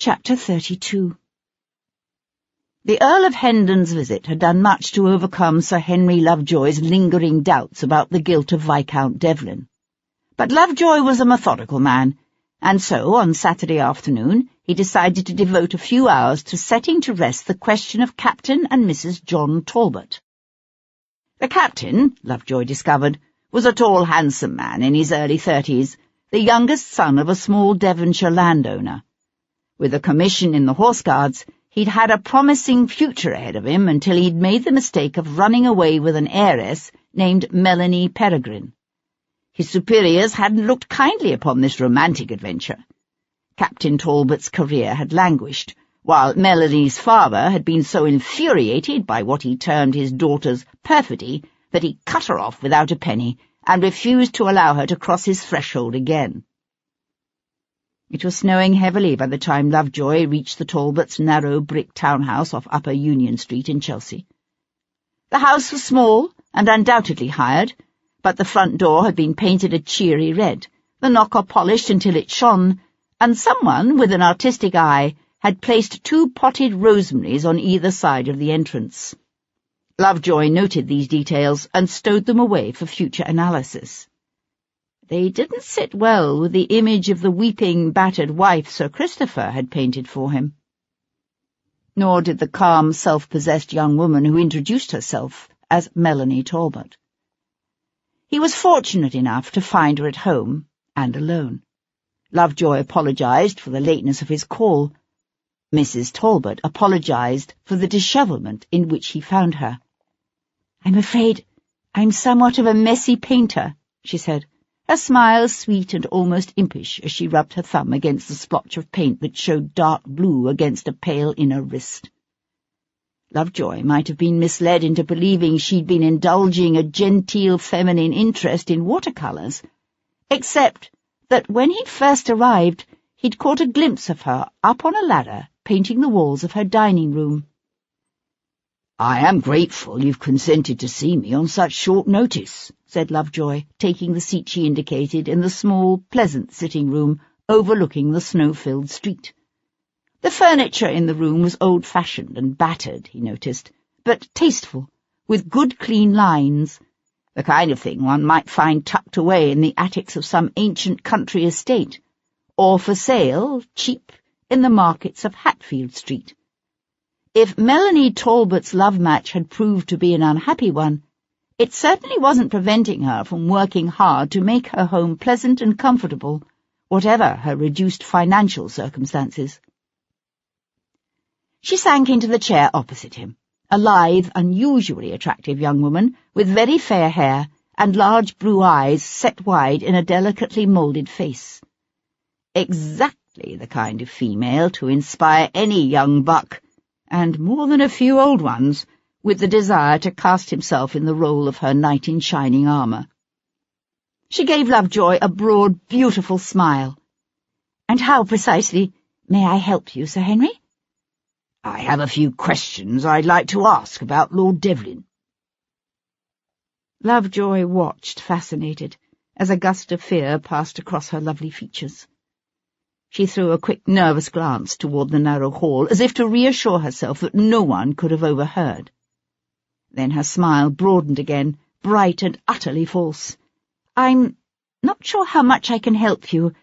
Chapter 32. The Earl of Hendon's visit had done much to overcome Sir Henry Lovejoy's lingering doubts about the guilt of Viscount Devlin. But Lovejoy was a methodical man, and so, on Saturday afternoon, he decided to devote a few hours to setting to rest the question of Captain and Mrs. John Talbot. The captain, Lovejoy discovered, was a tall, handsome man in his early 30s, the youngest son of a small Devonshire landowner. With a commission in the Horse Guards, he'd had a promising future ahead of him until he'd made the mistake of running away with an heiress named Melanie Peregrine. His superiors hadn't looked kindly upon this romantic adventure. Captain Talbot's career had languished, while Melanie's father had been so infuriated by what he termed his daughter's perfidy that he cut her off without a penny and refused to allow her to cross his threshold again. It was snowing heavily by the time Lovejoy reached the Talbots' narrow brick townhouse off Upper Union Street in Chelsea. The house was small and undoubtedly hired, but the front door had been painted a cheery red, the knocker polished until it shone, and someone with an artistic eye had placed 2 potted rosemaries on either side of the entrance. Lovejoy noted these details and stowed them away for future analysis. They didn't sit well with the image of the weeping, battered wife Sir Christopher had painted for him. Nor did the calm, self-possessed young woman who introduced herself as Melanie Talbot. He was fortunate enough to find her at home and alone. Lovejoy apologized for the lateness of his call. Mrs. Talbot apologized for the dishevelment in which he found her. "I'm afraid I'm somewhat of a messy painter," she said, her smile sweet and almost impish as she rubbed her thumb against the splotch of paint that showed dark blue against a pale inner wrist. Lovejoy might have been misled into believing she'd been indulging a genteel feminine interest in watercolours, except that when he'd first arrived, he'd caught a glimpse of her up on a ladder painting the walls of her dining room. "I am grateful you've consented to see me on such short notice," said Lovejoy, taking the seat she indicated in the small, pleasant sitting room overlooking the snow-filled street. The furniture in the room was old-fashioned and battered, he noticed, but tasteful, with good clean lines, the kind of thing one might find tucked away in the attics of some ancient country estate, or for sale, cheap, in the markets of Hatfield Street. If Melanie Talbot's love match had proved to be an unhappy one, it certainly wasn't preventing her from working hard to make her home pleasant and comfortable, whatever her reduced financial circumstances. She sank into the chair opposite him, a lithe, unusually attractive young woman with very fair hair and large blue eyes set wide in a delicately moulded face. Exactly the kind of female to inspire any young buck, and more than a few old ones, with the desire to cast himself in the role of her knight in shining armour. She gave Lovejoy a broad, beautiful smile. "And how precisely may I help you, Sir Henry?" "I have a few questions I'd like to ask about Lord Devlin." Lovejoy watched, fascinated, as a gust of fear passed across her lovely features. She threw a quick, nervous glance toward the narrow hall, as if to reassure herself that no one could have overheard. Then her smile broadened again, bright and utterly false. "I'm not sure how much I can help you.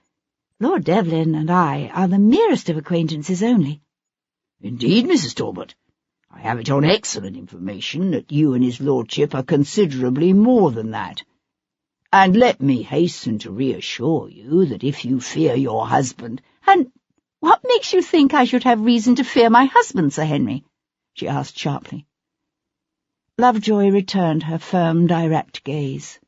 Lord Devlin and I are the merest of acquaintances only." "Indeed, Mrs. Talbot, I have it on excellent information that you and his lordship are considerably more than that. And let me hasten to reassure you that if you fear your husband—" "And what makes you think I should have reason to fear my husband, Sir Henry?" she asked sharply. Lovejoy returned her firm, direct gaze.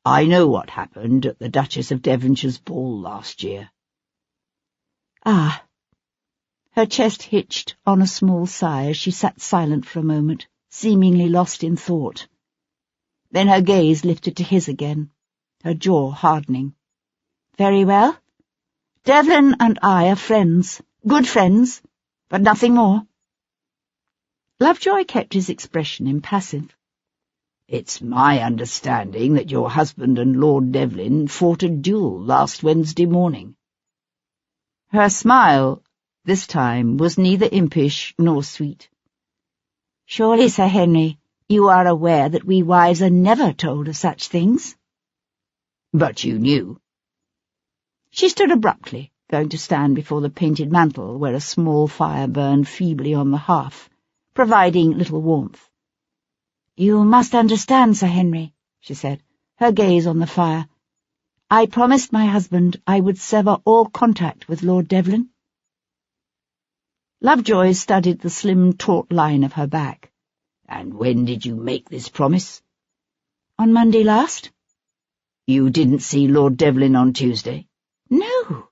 "I know what happened at the Duchess of Devonshire's ball last year." "Ah." Her chest hitched on a small sigh as she sat silent for a moment, seemingly lost in thought. Then her gaze lifted to his again, her jaw hardening. "Very well. Devlin and I are friends, good friends, but nothing more." Lovejoy kept his expression impassive. "It's my understanding that your husband and Lord Devlin fought a duel last Wednesday morning." Her smile, this time, was neither impish nor sweet. "Surely, Sir Henry, you are aware that we wives are never told of such things?" "But you knew." She stood abruptly, going to stand before the painted mantel where a small fire burned feebly on the hearth, providing little warmth. "You must understand, Sir Henry," she said, her gaze on the fire. "I promised my husband I would sever all contact with Lord Devlin." Lovejoy studied the slim, taut line of her back. "And when did you make this promise?" "On Monday last." "You didn't see Lord Devlin on Tuesday?" "No,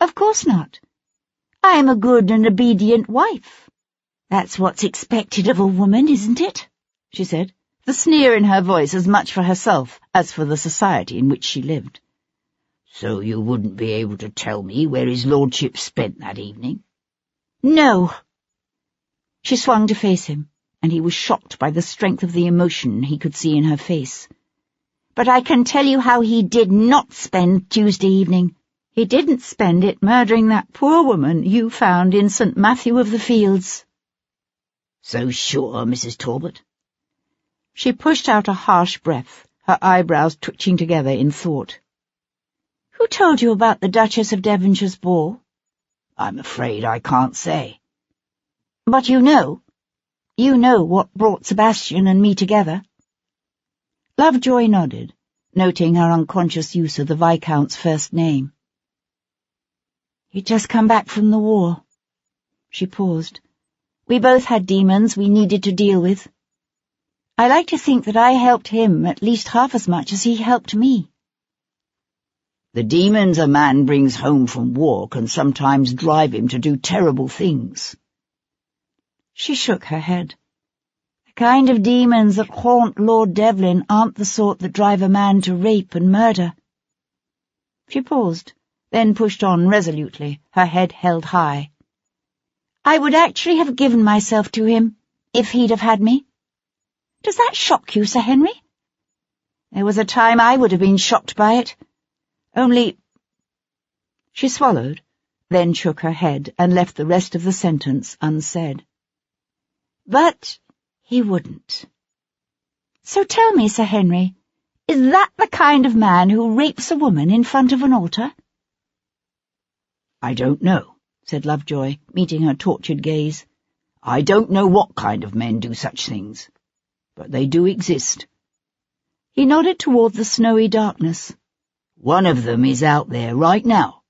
of course not. I am a good and obedient wife." "That's what's expected of a woman, isn't it?" she said, the sneer in her voice as much for herself as for the society in which she lived. "So you wouldn't be able to tell me where his lordship spent that evening?" "No." She swung to face him, and he was shocked by the strength of the emotion he could see in her face. "But I can tell you how he did not spend Tuesday evening. He didn't spend it murdering that poor woman you found in St. Matthew of the Fields." "So sure, Mrs. Talbot?" She pushed out a harsh breath, her eyebrows twitching together in thought. "Who told you about the Duchess of Devonshire's ball?" "I'm afraid I can't say." "But you know. You know what brought Sebastian and me together." Lovejoy nodded, noting her unconscious use of the Viscount's first name. "He'd just come back from the war." She paused. "We both had demons we needed to deal with. I like to think that I helped him at least half as much as he helped me." "The demons a man brings home from war can sometimes drive him to do terrible things." She shook her head. "The kind of demons that haunt Lord Devlin aren't the sort that drive a man to rape and murder." She paused, then pushed on resolutely, her head held high. "I would actually have given myself to him, if he'd have had me. Does that shock you, Sir Henry? There was a time I would have been shocked by it. Only—" She swallowed, then shook her head and left the rest of the sentence unsaid. "But he wouldn't. So tell me, Sir Henry, is that the kind of man who rapes a woman in front of an altar?" "I don't know," said Lovejoy, meeting her tortured gaze. "I don't know what kind of men do such things, but they do exist." He nodded toward the snowy darkness. "One of them is out there right now,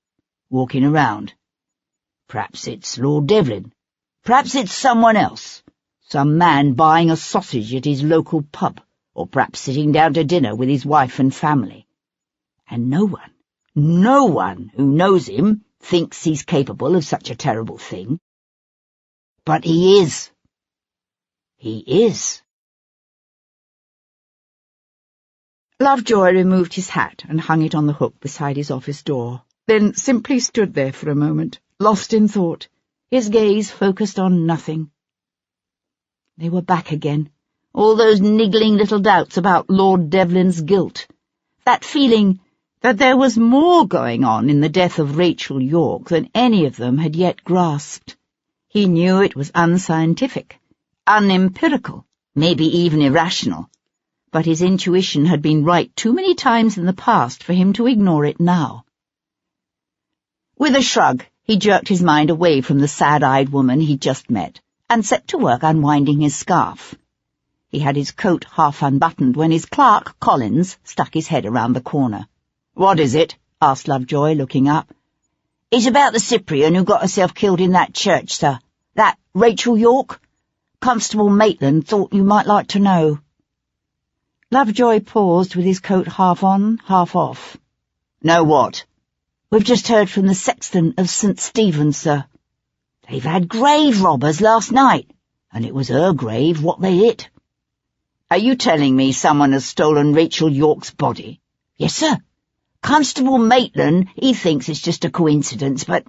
walking around. Perhaps it's Lord Devlin. Perhaps it's someone else. Some man buying a sausage at his local pub, or perhaps sitting down to dinner with his wife and family. And no one who knows him thinks he's capable of such a terrible thing. But he is. He is." Lovejoy removed his hat and hung it on the hook beside his office door, then simply stood there for a moment, lost in thought, his gaze focused on nothing. They were back again, all those niggling little doubts about Lord Devlin's guilt, that feeling that there was more going on in the death of Rachel Yorke than any of them had yet grasped. He knew it was unscientific, unempirical, maybe even irrational, but his intuition had been right too many times in the past for him to ignore it now. With a shrug, he jerked his mind away from the sad-eyed woman he'd just met, and set to work unwinding his scarf. He had his coat half unbuttoned when his clerk, Collins, stuck his head around the corner. "What is it?" asked Lovejoy, looking up. "It's about the Cyprian who got herself killed in that church, sir. That Rachel Yorke. Constable Maitland thought you might like to know." Lovejoy paused with his coat half on, half off. "Know what?" "We've just heard from the sexton of St. Stephen's, sir. They've had grave robbers last night, and it was her grave what they hit." "Are you telling me someone has stolen Rachel Yorke's body?" "Yes, sir. Constable Maitland, he thinks it's just a coincidence, but—"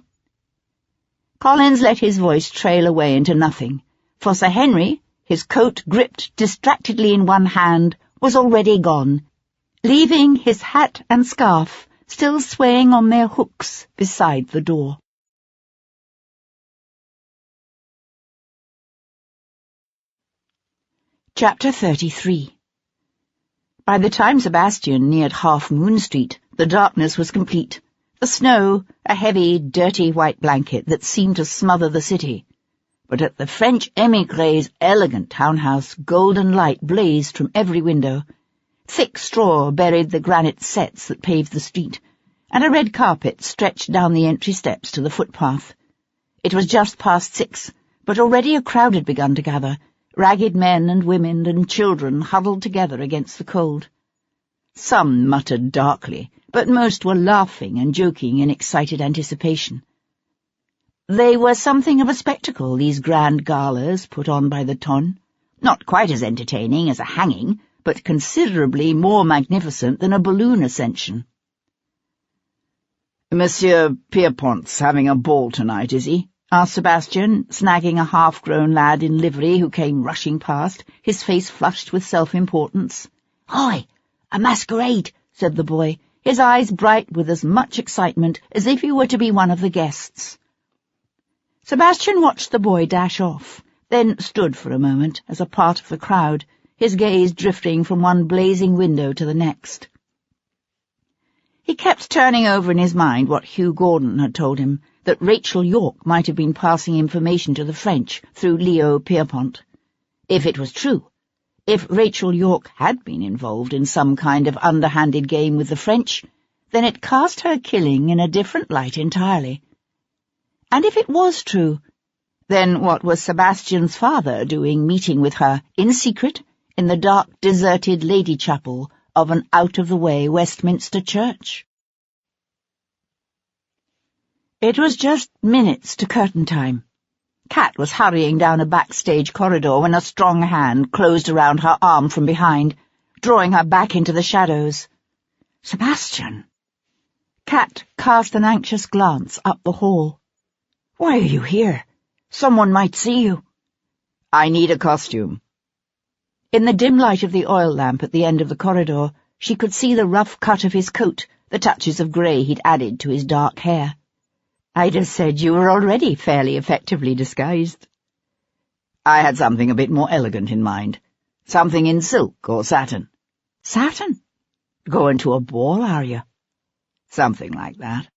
Collins let his voice trail away into nothing, for Sir Henry, his coat gripped distractedly in one hand, was already gone, leaving his hat and scarf still swaying on their hooks beside the door. Chapter 33. By the time Sebastian neared Half Moon Street, the darkness was complete. The snow, a heavy, dirty white blanket that seemed to smother the city. But at the French émigrés' elegant townhouse, golden light blazed from every window. Thick straw buried the granite setts that paved the street, and a red carpet stretched down the entry steps to the footpath. It was just past 6, but already a crowd had begun to gather, ragged men and women and children huddled together against the cold. Some muttered darkly, but most were laughing and joking in excited anticipation. They were something of a spectacle, these grand galas put on by the Tonne, not quite as entertaining as a hanging, but considerably more magnificent than a balloon ascension. "Monsieur Pierpont's having a ball tonight, is he?" asked Sebastian, snagging a half-grown lad in livery who came rushing past, his face flushed with self-importance. "Hi, a masquerade," said the boy, his eyes bright with as much excitement as if he were to be one of the guests. Sebastian watched the boy dash off, then stood for a moment as a part of the crowd, his gaze drifting from one blazing window to the next. He kept turning over in his mind what Hugh Gordon had told him, that Rachel Yorke might have been passing information to the French through Leo Pierpont. If it was true, if Rachel Yorke had been involved in some kind of underhanded game with the French, then it cast her killing in a different light entirely. And if it was true, then what was Sebastian's father doing meeting with her, in secret, in the dark, deserted lady chapel of an out-of-the-way Westminster church? It was just minutes to curtain time. Kat was hurrying down a backstage corridor when a strong hand closed around her arm from behind, drawing her back into the shadows. "Sebastian!" Kat cast an anxious glance up the hall. "Why are you here? Someone might see you." "I need a costume." In the dim light of the oil lamp at the end of the corridor, she could see the rough cut of his coat, the touches of grey he'd added to his dark hair. "I'd have said you were already fairly effectively disguised." "I had something a bit more elegant in mind. Something in silk or satin." "Satin? Going to a ball, are you?" "Something like that."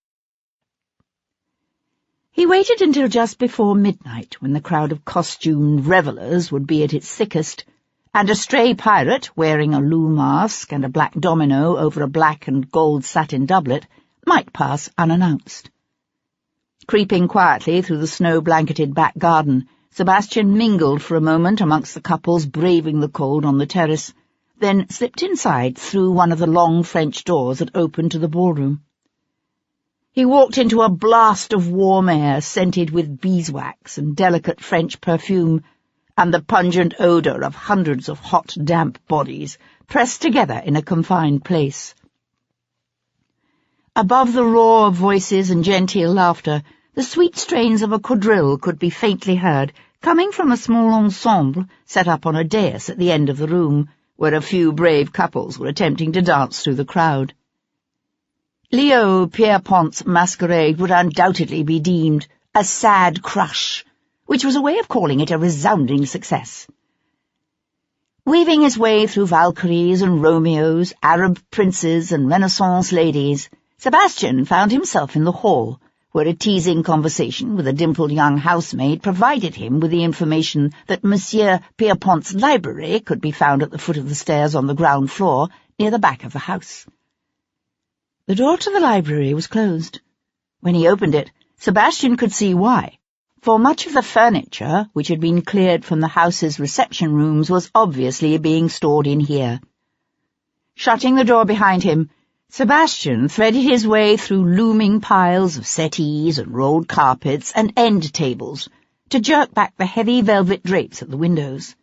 He waited until just before midnight, when the crowd of costumed revellers would be at its thickest, and a stray pirate, wearing a loo mask and a black domino over a black and gold satin doublet, might pass unannounced. Creeping quietly through the snow-blanketed back garden, Sebastian mingled for a moment amongst the couples braving the cold on the terrace, then slipped inside through one of the long French doors that opened to the ballroom. He walked into a blast of warm air scented with beeswax and delicate French perfume, and the pungent odour of hundreds of hot, damp bodies pressed together in a confined place. Above the roar of voices and genteel laughter, the sweet strains of a quadrille could be faintly heard, coming from a small ensemble set up on a dais at the end of the room, where a few brave couples were attempting to dance through the crowd. Leo Pierpont's masquerade would undoubtedly be deemed a sad crush, which was a way of calling it a resounding success. Weaving his way through Valkyries and Romeos, Arab princes and Renaissance ladies, Sebastian found himself in the hall, where a teasing conversation with a dimpled young housemaid provided him with the information that Monsieur Pierpont's library could be found at the foot of the stairs on the ground floor, near the back of the house. The door to the library was closed. When he opened it, Sebastian could see why, for much of the furniture, which had been cleared from the house's reception rooms, was obviously being stored in here. Shutting the door behind him, Sebastian threaded his way through looming piles of settees and rolled carpets and end tables to jerk back the heavy velvet drapes at the windows.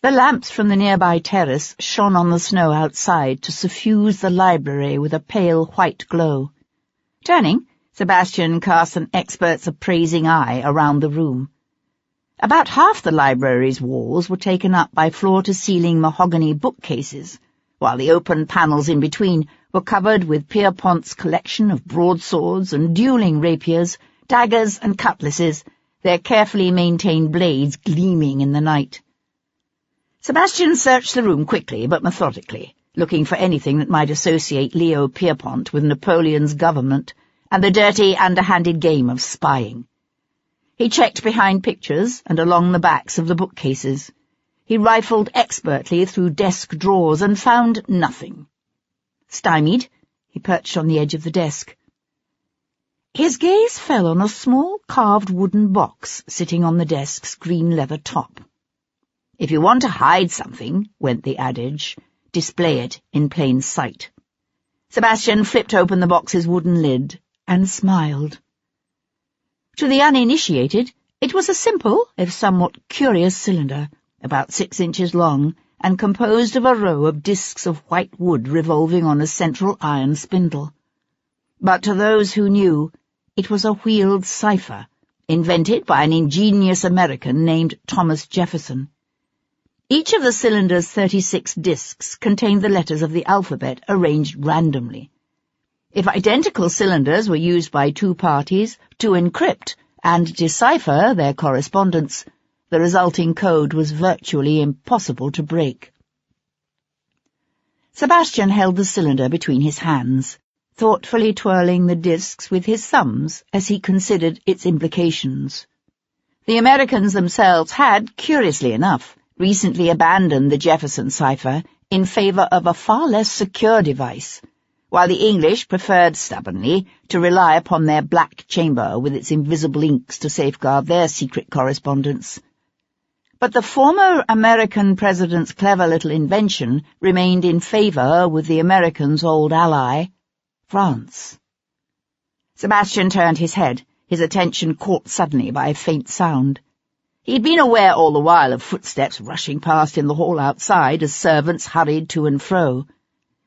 The lamps from the nearby terrace shone on the snow outside to suffuse the library with a pale white glow. Turning, Sebastian cast an expert's appraising eye around the room. About half the library's walls were taken up by floor-to-ceiling mahogany bookcases, while the open panels in between were covered with Pierpont's collection of broadswords and dueling rapiers, daggers and cutlasses, their carefully maintained blades gleaming in the night. Sebastian searched the room quickly but methodically, looking for anything that might associate Leo Pierpont with Napoleon's government and the dirty, underhanded game of spying. He checked behind pictures and along the backs of the bookcases. He rifled expertly through desk drawers and found nothing. Stymied, he perched on the edge of the desk. His gaze fell on a small carved wooden box sitting on the desk's green leather top. "If you want to hide something," went the adage, "display it in plain sight." Sebastian flipped open the box's wooden lid and smiled. To the uninitiated, it was a simple, if somewhat curious cylinder, about 6 inches long, and composed of a row of discs of white wood revolving on a central iron spindle. But to those who knew, it was a wheeled cipher, invented by an ingenious American named Thomas Jefferson. Each of the cylinder's 36 discs contained the letters of the alphabet arranged randomly. If identical cylinders were used by two parties to encrypt and decipher their correspondence, the resulting code was virtually impossible to break. Sebastian held the cylinder between his hands, thoughtfully twirling the discs with his thumbs as he considered its implications. The Americans themselves had, curiously enough, recently abandoned the Jefferson cipher in favor of a far less secure device, while the English preferred stubbornly to rely upon their black chamber with its invisible inks to safeguard their secret correspondence. But the former American president's clever little invention remained in favor with the Americans' old ally, France. Sebastian turned his head, his attention caught suddenly by a faint sound. He'd been aware all the while of footsteps rushing past in the hall outside as servants hurried to and fro.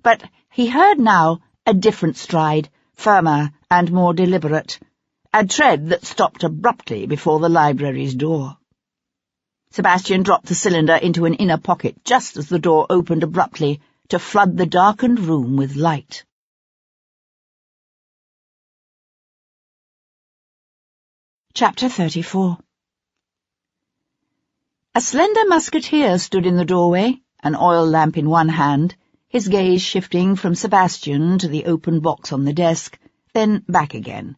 But he heard now a different stride, firmer and more deliberate, a tread that stopped abruptly before the library's door. Sebastian dropped the cylinder into an inner pocket just as the door opened abruptly to flood the darkened room with light. Chapter 34. A slender musketeer stood in the doorway, an oil lamp in one hand, his gaze shifting from Sebastian to the open box on the desk, then back again.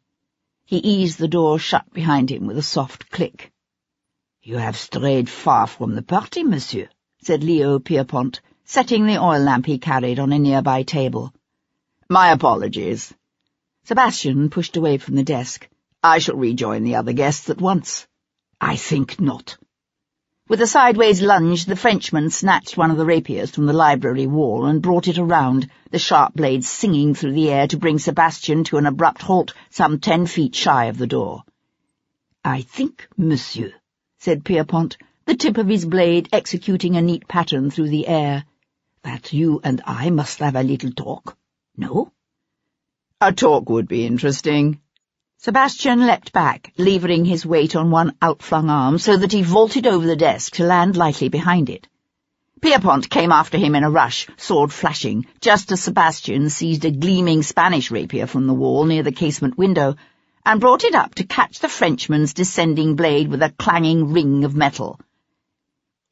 He eased the door shut behind him with a soft click. "You have strayed far from the party, monsieur," said Leo Pierpont, setting the oil lamp he carried on a nearby table. "My apologies." Sebastian pushed away from the desk. "I shall rejoin the other guests at once." "I think not." With a sideways lunge, the Frenchman snatched one of the rapiers from the library wall and brought it around, the sharp blades singing through the air to bring Sebastian to an abrupt halt some 10 feet shy of the door. "I think, monsieur," said Pierpont, the tip of his blade executing a neat pattern through the air, "that you and I must have a little talk. No?" "A talk would be interesting." Sebastian leapt back, levering his weight on one outflung arm so that he vaulted over the desk to land lightly behind it. Pierpont came after him in a rush, sword flashing, just as Sebastian seized a gleaming Spanish rapier from the wall near the casement window and brought it up to catch the Frenchman's descending blade with a clanging ring of metal.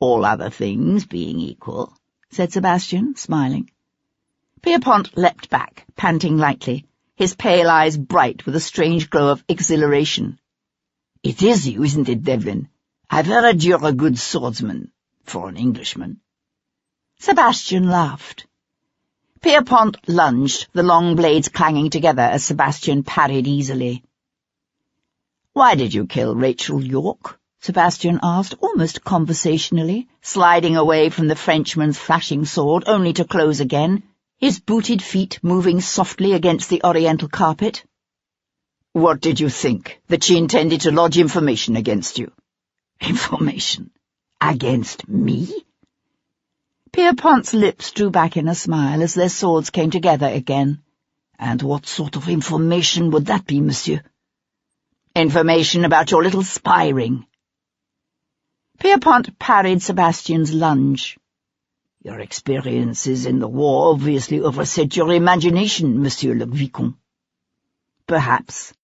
"All other things being equal," said Sebastian, smiling. Pierpont leapt back, panting lightly, his pale eyes bright with a strange glow of exhilaration. "It is you, isn't it, Devlin? I've heard you're a good swordsman, for an Englishman." Sebastian laughed. Pierpont lunged, the long blades clanging together as Sebastian parried easily. "Why did you kill Rachel York?" Sebastian asked, almost conversationally, sliding away from the Frenchman's flashing sword, only to close again, his booted feet moving softly against the oriental carpet. "What did you think? That she intended to lodge information against you?" "Information? Against me?" Pierpont's lips drew back in a smile as their swords came together again. "And what sort of information would that be, monsieur?" "Information about your little spy ring." Pierpont parried Sebastian's lunge. "Your experiences in the war obviously overset your imagination, monsieur le Vicomte." "Perhaps.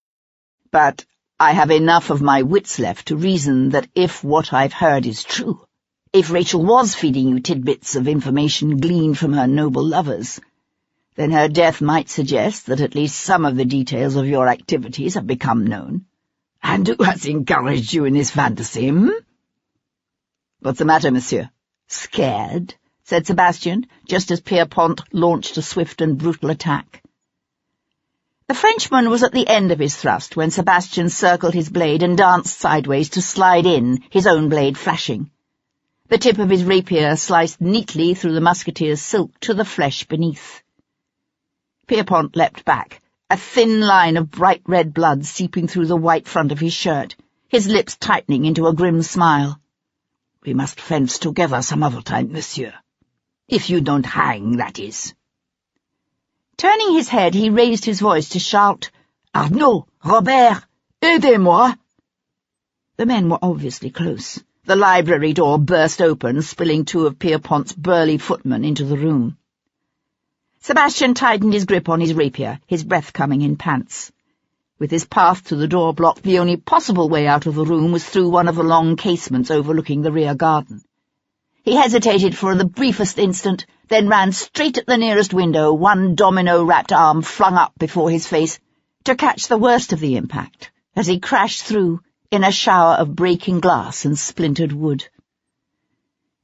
But I have enough of my wits left to reason that if what I've heard is true, If Rachel was feeding you tidbits of information gleaned from her noble lovers, then her death might suggest that at least some of the details of your activities have become known. And who has encouraged you in this fantasy, What's the matter, monsieur? Scared? Said Sebastian, just as Pierpont launched a swift and brutal attack. The Frenchman was at the end of his thrust when Sebastian circled his blade and danced sideways to slide in, his own blade flashing. The tip of his rapier sliced neatly through the musketeer's silk to the flesh beneath. Pierpont leapt back, a thin line of bright red blood seeping through the white front of his shirt, his lips tightening into a grim smile. "We must fence together some other time, monsieur. If you don't hang, that is." Turning his head, he raised his voice to shout, "Arnaud! Robert! Aidez-moi!" The men were obviously close. The library door burst open, spilling two of Pierpont's burly footmen into the room. Sebastian tightened his grip on his rapier, his breath coming in pants. With his path to the door blocked, the only possible way out of the room was through one of the long casements overlooking the rear garden. He hesitated for the briefest instant, then ran straight at the nearest window, one domino-wrapped arm flung up before his face, to catch the worst of the impact, as he crashed through in a shower of breaking glass and splintered wood.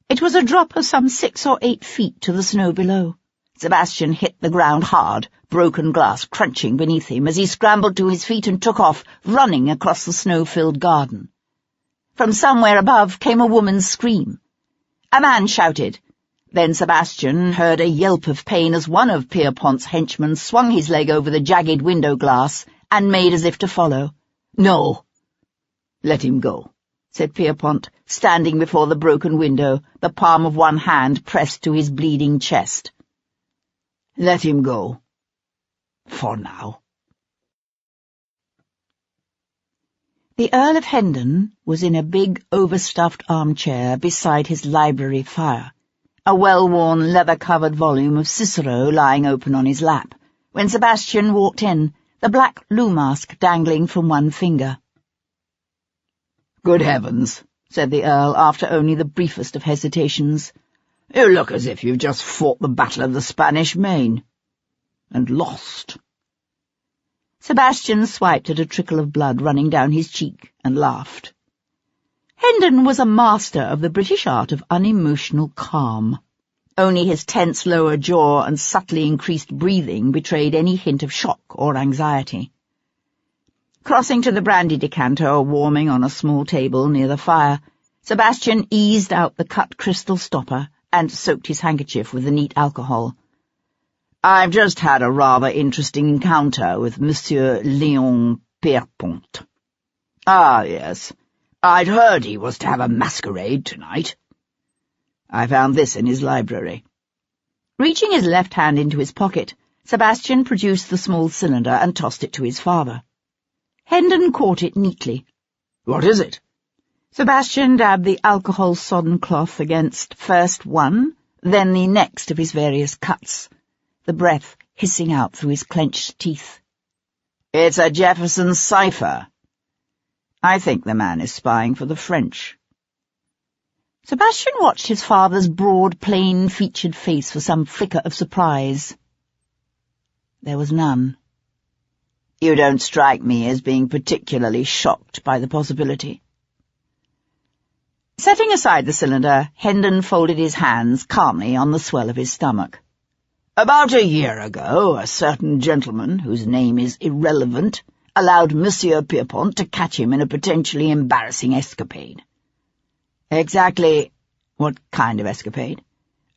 It was a drop of some 6 or 8 feet to the snow below. Sebastian hit the ground hard, broken glass crunching beneath him as he scrambled to his feet and took off, running across the snow-filled garden. From somewhere above came a woman's scream. A man shouted. Then Sebastian heard a yelp of pain as one of Pierpont's henchmen swung his leg over the jagged window glass and made as if to follow. "No." "Let him go," said Pierpont, standing before the broken window, the palm of one hand pressed to his bleeding chest. "Let him go. For now." The Earl of Hendon was in a big, overstuffed armchair beside his library fire, a well-worn, leather-covered volume of Cicero lying open on his lap, when Sebastian walked in, the black loo mask dangling from one finger. "Good heavens," said the Earl, after only the briefest of hesitations. "You look as if you've just fought the Battle of the Spanish Main. And lost." Sebastian swiped at a trickle of blood running down his cheek and laughed. Hendon was a master of the British art of unemotional calm. Only his tense lower jaw and subtly increased breathing betrayed any hint of shock or anxiety. Crossing to the brandy decanter warming on a small table near the fire, Sebastian eased out the cut crystal stopper and soaked his handkerchief with the neat alcohol. "I've just had a rather interesting encounter with Monsieur Léon Pierpont." "Ah, yes. I'd heard he was to have a masquerade tonight." "I found this in his library." Reaching his left hand into his pocket, Sebastian produced the small cylinder and tossed it to his father. Hendon caught it neatly. "What is it?" Sebastian dabbed the alcohol-sodden cloth against first one, then the next of his various cuts, the breath hissing out through his clenched teeth. "It's a Jefferson cipher. I think the man is spying for the French." Sebastian watched his father's broad, plain-featured face for some flicker of surprise. There was none. "You don't strike me as being particularly shocked by the possibility." Setting aside the cylinder, Hendon folded his hands calmly on the swell of his stomach. "About a year ago, a certain gentleman, whose name is irrelevant, allowed Monsieur Pierpont to catch him in a potentially embarrassing escapade." "Exactly what kind of escapade?"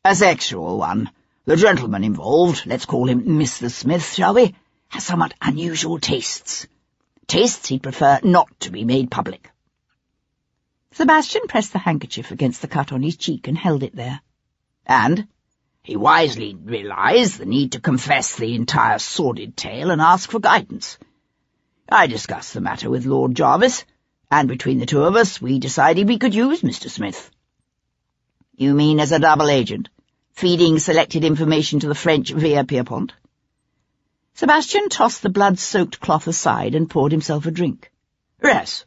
"A sexual one. The gentleman involved, let's call him Mr. Smith, shall we, has somewhat unusual tastes. Tastes he'd prefer not to be made public." Sebastian pressed the handkerchief against the cut on his cheek and held it there. "And he wisely realized the need to confess the entire sordid tale and ask for guidance. I discussed the matter with Lord Jarvis, and between the two of us we decided we could use Mr. Smith." "You mean as a double agent, feeding selected information to the French via Pierpont?" Sebastian tossed the blood-soaked cloth aside and poured himself a drink. "Yes."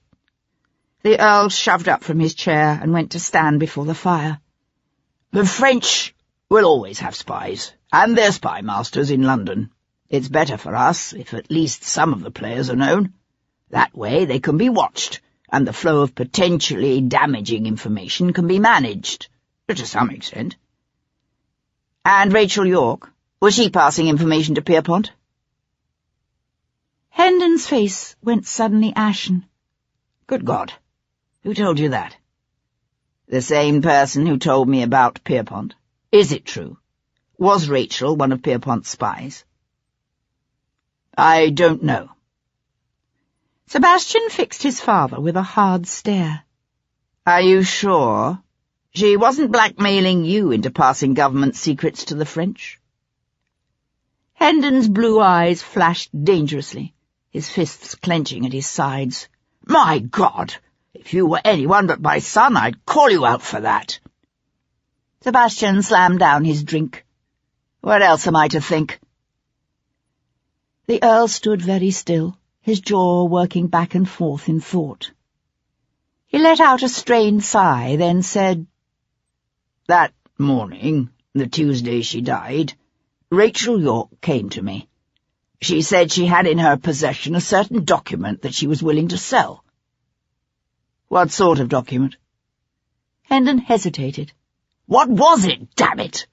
The Earl shoved up from his chair and went to stand before the fire. "The French will always have spies, and their spy masters in London. It's better for us if at least some of the players are known. That way they can be watched, and the flow of potentially damaging information can be managed, to some extent." "And Rachel York? Was she passing information to Pierpont?" Hendon's face went suddenly ashen. "Good God! Who told you that?" "The same person who told me about Pierpont. Is it true? Was Rachel one of Pierpont's spies?" "I don't know." Sebastian fixed his father with a hard stare. "Are you sure? She wasn't blackmailing you into passing government secrets to the French?" Hendon's blue eyes flashed dangerously, his fists clenching at his sides. "My God! If you were anyone but my son, I'd call you out for that." Sebastian slammed down his drink. "What else am I to think?" The Earl stood very still, his jaw working back and forth in thought. He let out a strained sigh, then said, "That morning, the Tuesday she died, Rachel York came to me. She said she had in her possession a certain document that she was willing to sell." "What sort of document?" Hendon hesitated. "What was it, damn it?"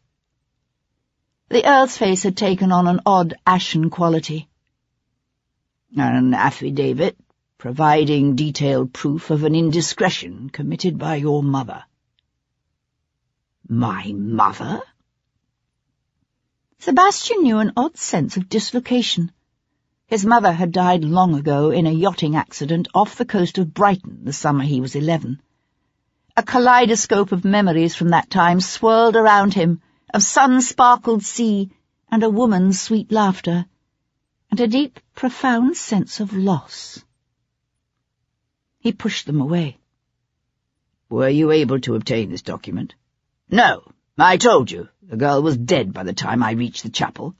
The Earl's face had taken on an odd ashen quality. "An affidavit, providing detailed proof of an indiscretion committed by your mother." "My mother?" Sebastian knew an odd sense of dislocation. His mother had died long ago in a yachting accident off the coast of Brighton the summer he was 11. A kaleidoscope of memories from that time swirled around him, of sun-sparkled sea and a woman's sweet laughter, and a deep, profound sense of loss. He pushed them away. "Were you able to obtain this document?" "No. I told you, the girl was dead by the time I reached the chapel.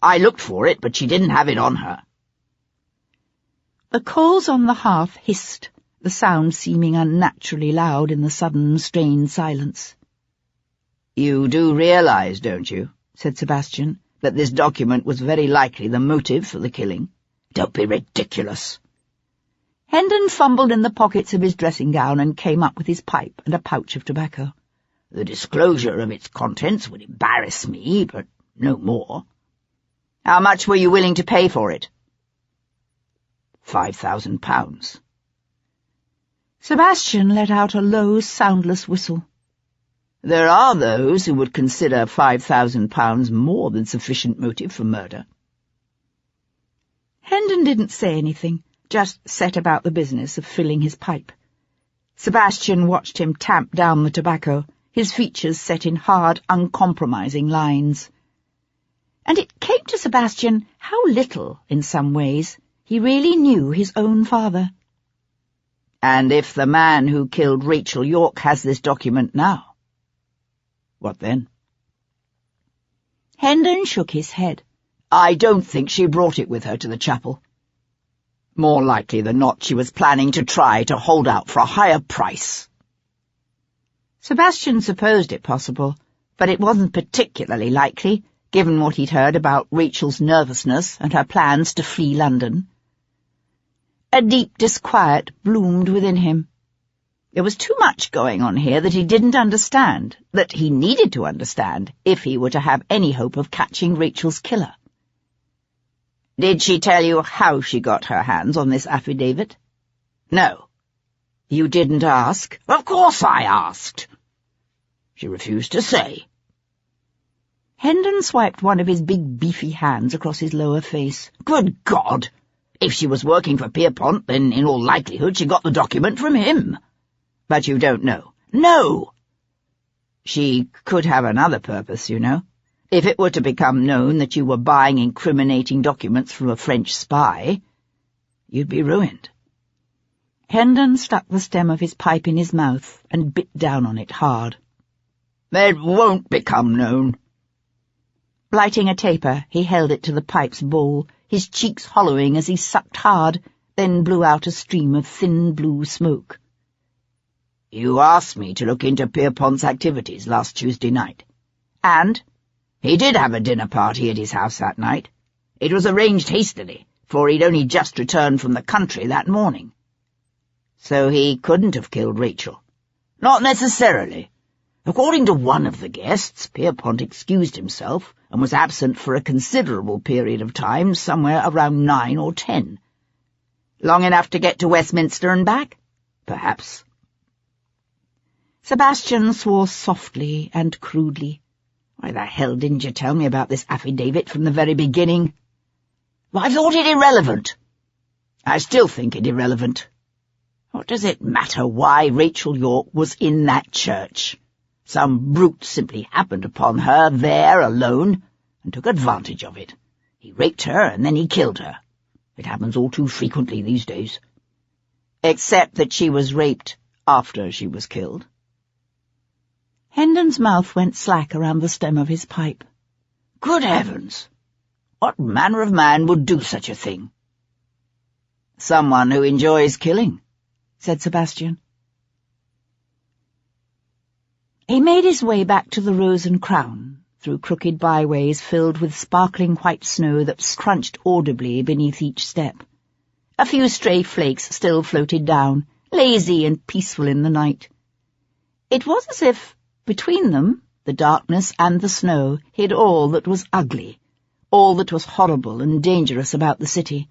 I looked for it, but she didn't have it on her." The coals on the hearth hissed, the sound seeming unnaturally loud in the sudden, strained silence. "You do realize, don't you," said Sebastian, "that this document was very likely the motive for the killing?" "Don't be ridiculous." Hendon fumbled in the pockets of his dressing gown and came up with his pipe and a pouch of tobacco. "The disclosure of its contents would embarrass me, but no more." "How much were you willing to pay for it?" £5,000. Sebastian let out a low, soundless whistle. "There are those who would consider £5,000 more than sufficient motive for murder." Hendon didn't say anything, just set about the business of filling his pipe. Sebastian watched him tamp down the tobacco, his features set in hard, uncompromising lines. And it came to Sebastian how little, in some ways, he really knew his own father. "And if the man who killed Rachel York has this document now, what then?" Hendon shook his head. "I don't think she brought it with her to the chapel. More likely than not, she was planning to try to hold out for a higher price." Sebastian supposed it possible, but it wasn't particularly likely, given what he'd heard about Rachel's nervousness and her plans to flee London. A deep disquiet bloomed within him. There was too much going on here that he didn't understand, that he needed to understand if he were to have any hope of catching Rachel's killer. "Did she tell you how she got her hands on this affidavit?" "No." "You didn't ask?" "Of course I asked." "She refused to say." Hendon swiped one of his big beefy hands across his lower face. "Good God! If she was working for Pierpont, then in all likelihood she got the document from him." "But you don't know?" "No." "She could have another purpose, you know. If it were to become known that you were buying incriminating documents from a French spy, you'd be ruined." Hendon stuck the stem of his pipe in his mouth and bit down on it hard. "It won't become known." Lighting a taper, he held it to the pipe's bowl, his cheeks hollowing as he sucked hard, then blew out a stream of thin blue smoke. You asked me to look into Pierpont's activities last Tuesday night. And he did have a dinner party at his house that night. It was arranged hastily, for he'd only just returned from the country that morning. So he couldn't have killed Rachel. Not necessarily. According to one of the guests, Pierpont excused himself and was absent for a considerable period of time, somewhere around 9 or 10. Long enough to get to Westminster and back? Perhaps. Sebastian swore softly and crudely. Why the hell didn't you tell me about this affidavit from the very beginning? Well, I thought it irrelevant. I still think it irrelevant. What does it matter why Rachel York was in that church? Some brute simply happened upon her there alone and took advantage of it. He raped her and then he killed her. It happens all too frequently these days. Except that she was raped after she was killed. Hendon's mouth went slack around the stem of his pipe. Good heavens! What manner of man would do such a thing? Someone who enjoys killing, said Sebastian. He made his way back to the Rose and Crown, through crooked byways filled with sparkling white snow that crunched audibly beneath each step. A few stray flakes still floated down, lazy and peaceful in the night. It was as if, between them, the darkness and the snow hid all that was ugly, all that was horrible and dangerous about the city,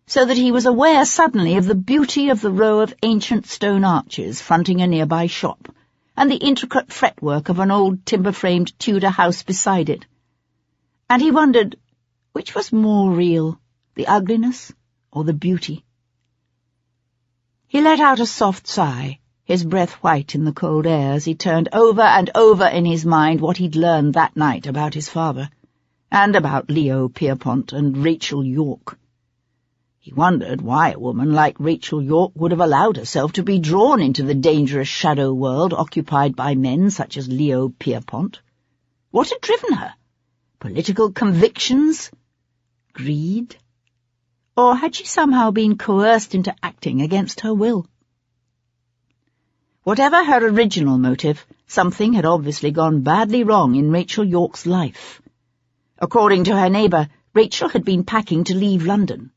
so that he was aware suddenly of the beauty of the row of ancient stone arches fronting a nearby shop, and the intricate fretwork of an old timber-framed Tudor house beside it. And he wondered, which was more real, the ugliness or the beauty? He let out a soft sigh, his breath white in the cold air as he turned over and over in his mind what he'd learned that night about his father, and about Leo Pierpont and Rachel York. He wondered why a woman like Rachel York would have allowed herself to be drawn into the dangerous shadow world occupied by men such as Leo Pierpont. What had driven her? Political convictions? Greed? Or had she somehow been coerced into acting against her will? Whatever her original motive, something had obviously gone badly wrong in Rachel York's life. According to her neighbour, Rachel had been packing to leave London.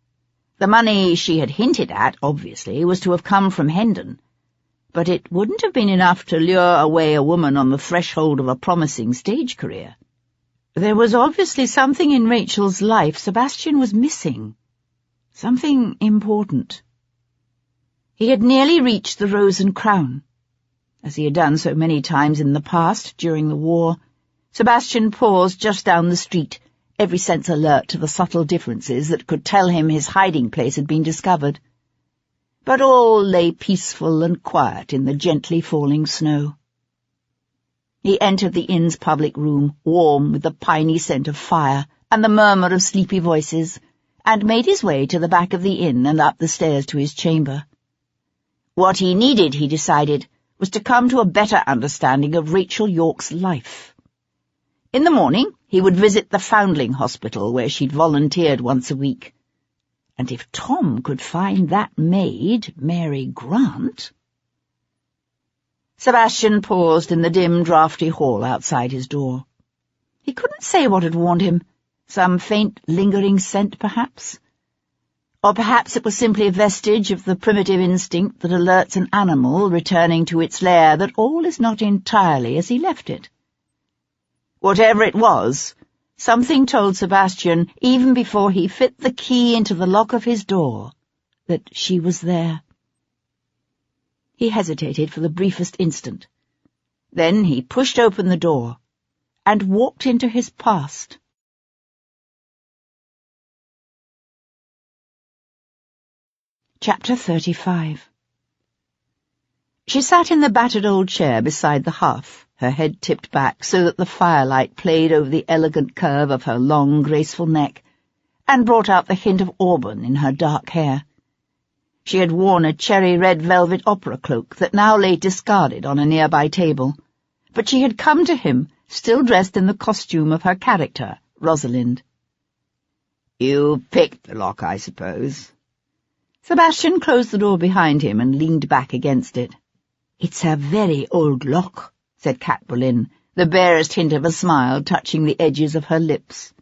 The money she had hinted at, obviously, was to have come from Hendon, but it wouldn't have been enough to lure away a woman on the threshold of a promising stage career. There was obviously something in Rachel's life Sebastian was missing, something important. He had nearly reached the Rose and Crown. As he had done so many times in the past during the war, Sebastian paused just down the street, every sense alert to the subtle differences that could tell him his hiding place had been discovered. But all lay peaceful and quiet in the gently falling snow. He entered the inn's public room, warm with the piney scent of fire and the murmur of sleepy voices, and made his way to the back of the inn and up the stairs to his chamber. What he needed, he decided, was to come to a better understanding of Rachel York's life. In the morning, he would visit the Foundling Hospital where she'd volunteered once a week. And if Tom could find that maid, Mary Grant— Sebastian paused in the dim, draughty hall outside his door. He couldn't say what had warned him. Some faint, lingering scent, perhaps? Or perhaps it was simply a vestige of the primitive instinct that alerts an animal returning to its lair that all is not entirely as he left it. Whatever it was, something told Sebastian, even before he fit the key into the lock of his door, that she was there. He hesitated for the briefest instant. Then he pushed open the door and walked into his past. Chapter 35. She sat in the battered old chair beside the hearth, her head tipped back so that the firelight played over the elegant curve of her long, graceful neck, and brought out the hint of auburn in her dark hair. She had worn a cherry-red velvet opera cloak that now lay discarded on a nearby table, but she had come to him, still dressed in the costume of her character, Rosalind. "You picked the lock, I suppose?" Sebastian closed the door behind him and leaned back against it. "It's a very old lock," said Cat Boleyn, the barest hint of a smile touching the edges of her lips.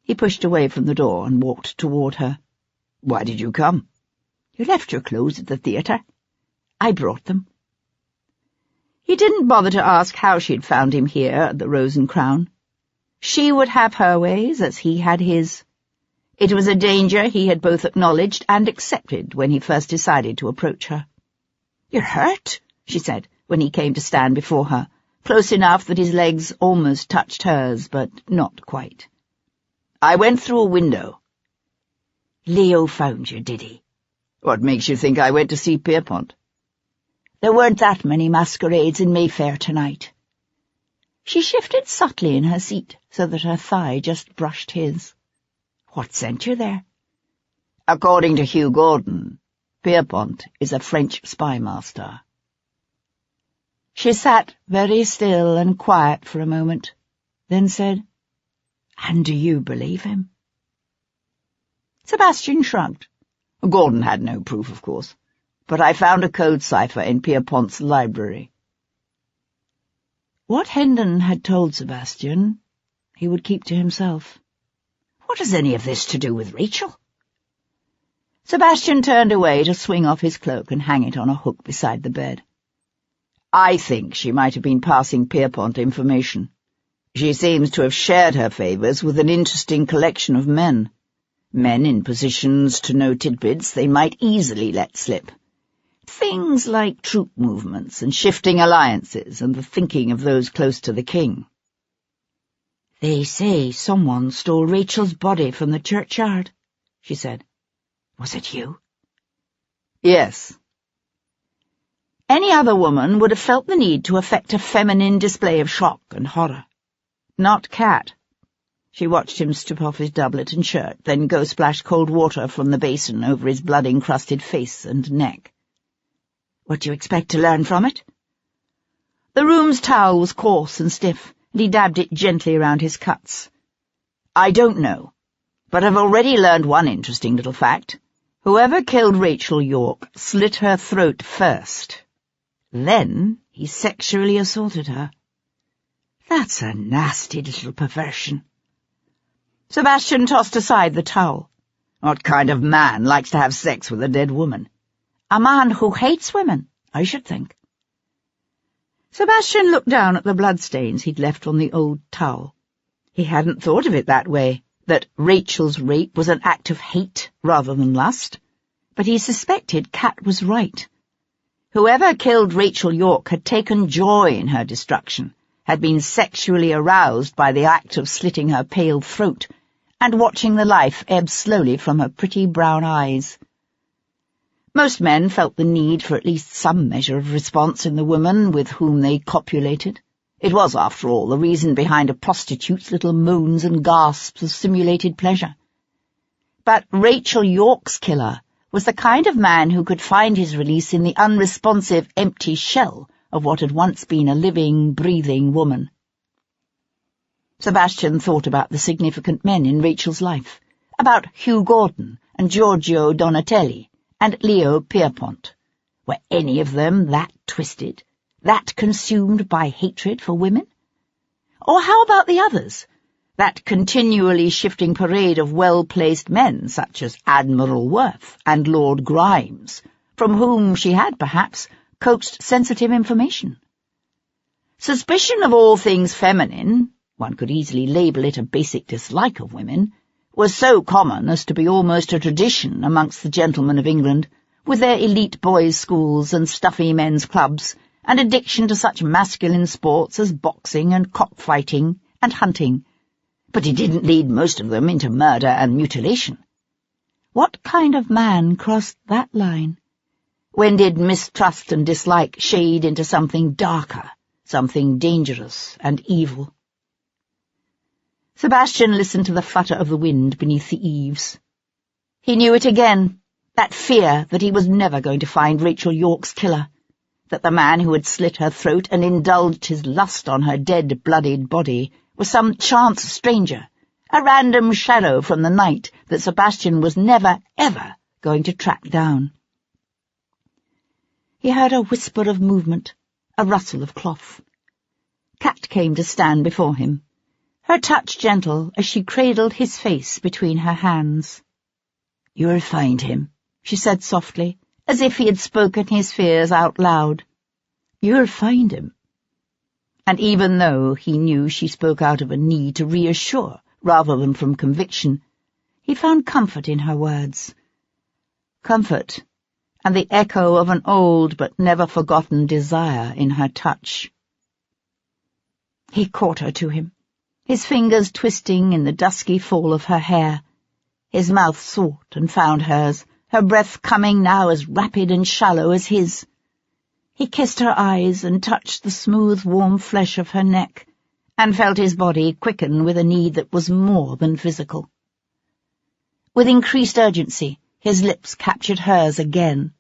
He pushed away from the door and walked toward her. "Why did you come?" "You left your clothes at the theatre. I brought them." He didn't bother to ask how she'd found him here at the Rose and Crown. She would have her ways as he had his. It was a danger he had both acknowledged and accepted when he first decided to approach her. "You're hurt," she said, when he came to stand before her, close enough that his legs almost touched hers, but not quite. "I went through a window." "Leo found you, did he?" "What makes you think I went to see Pierpont?" "There weren't that many masquerades in Mayfair tonight." She shifted subtly in her seat so that her thigh just brushed his. "What sent you there?" "According to Hugh Gordon, Pierpont is a French spymaster." She sat very still and quiet for a moment, then said, "And do you believe him?" Sebastian shrugged. "Gordon had no proof, of course, but I found a code cipher in Pierpont's library." What Hendon had told Sebastian, he would keep to himself. "What has any of this to do with Rachel?" Sebastian turned away to swing off his cloak and hang it on a hook beside the bed. "I think she might have been passing Pierpont information. She seems to have shared her favours with an interesting collection of men in positions to know tidbits they might easily let slip. Things like troop movements and shifting alliances and the thinking of those close to the king." "They say someone stole Rachel's body from the churchyard," she said. "Was it you?" "Yes." Any other woman would have felt the need to affect a feminine display of shock and horror. Not Cat. She watched him strip off his doublet and shirt, then go splash cold water from the basin over his blood-encrusted face and neck. "What do you expect to learn from it?" The room's towel was coarse and stiff, and he dabbed it gently around his cuts. "I don't know, but I've already learned one interesting little fact. Whoever killed Rachel York slit her throat first. Then he sexually assaulted her. That's a nasty little perversion." Sebastian tossed aside the towel. What kind of man likes to have sex with a dead woman? A man who hates women, I should think. Sebastian looked down at the bloodstains he'd left on the old towel. He hadn't thought of it that way, that Rachel's rape was an act of hate rather than lust, but he suspected Cat was right. Whoever killed Rachel York had taken joy in her destruction, had been sexually aroused by the act of slitting her pale throat and watching the life ebb slowly from her pretty brown eyes. Most men felt the need for at least some measure of response in the woman with whom they copulated. It was, after all, the reason behind a prostitute's little moans and gasps of simulated pleasure. But Rachel York's killer was the kind of man who could find his release in the unresponsive, empty shell of what had once been a living, breathing woman. Sebastian thought about the significant men in Rachel's life, about Hugh Gordon and Giorgio Donatelli and Leo Pierpont. Were any of them that twisted, that consumed by hatred for women? Or how about the others, that continually shifting parade of well-placed men such as Admiral Worth and Lord Grimes, from whom she had, perhaps, coaxed sensitive information? Suspicion of all things feminine, one could easily label it a basic dislike of women, was so common as to be almost a tradition amongst the gentlemen of England, with their elite boys' schools and stuffy men's clubs, and addiction to such masculine sports as boxing and cockfighting and hunting. But it didn't lead most of them into murder and mutilation. What kind of man crossed that line? When did mistrust and dislike shade into something darker, something dangerous and evil? Sebastian listened to the flutter of the wind beneath the eaves. He knew it again, that fear that he was never going to find Rachel York's killer, that the man who had slit her throat and indulged his lust on her dead, bloodied body was some chance stranger, a random shadow from the night that Sebastian was never, ever going to track down. He heard a whisper of movement, a rustle of cloth. Kat came to stand before him, her touch gentle as she cradled his face between her hands. "You'll find him," she said softly, as if he had spoken his fears out loud. "You'll find him." And even though he knew she spoke out of a need to reassure rather than from conviction, he found comfort in her words. Comfort, and the echo of an old but never-forgotten desire in her touch. He caught her to him, his fingers twisting in the dusky fall of her hair. His mouth sought and found hers, her breath coming now as rapid and shallow as his. He kissed her eyes and touched the smooth, warm flesh of her neck, and felt his body quicken with a need that was more than physical. With increased urgency, his lips captured hers again.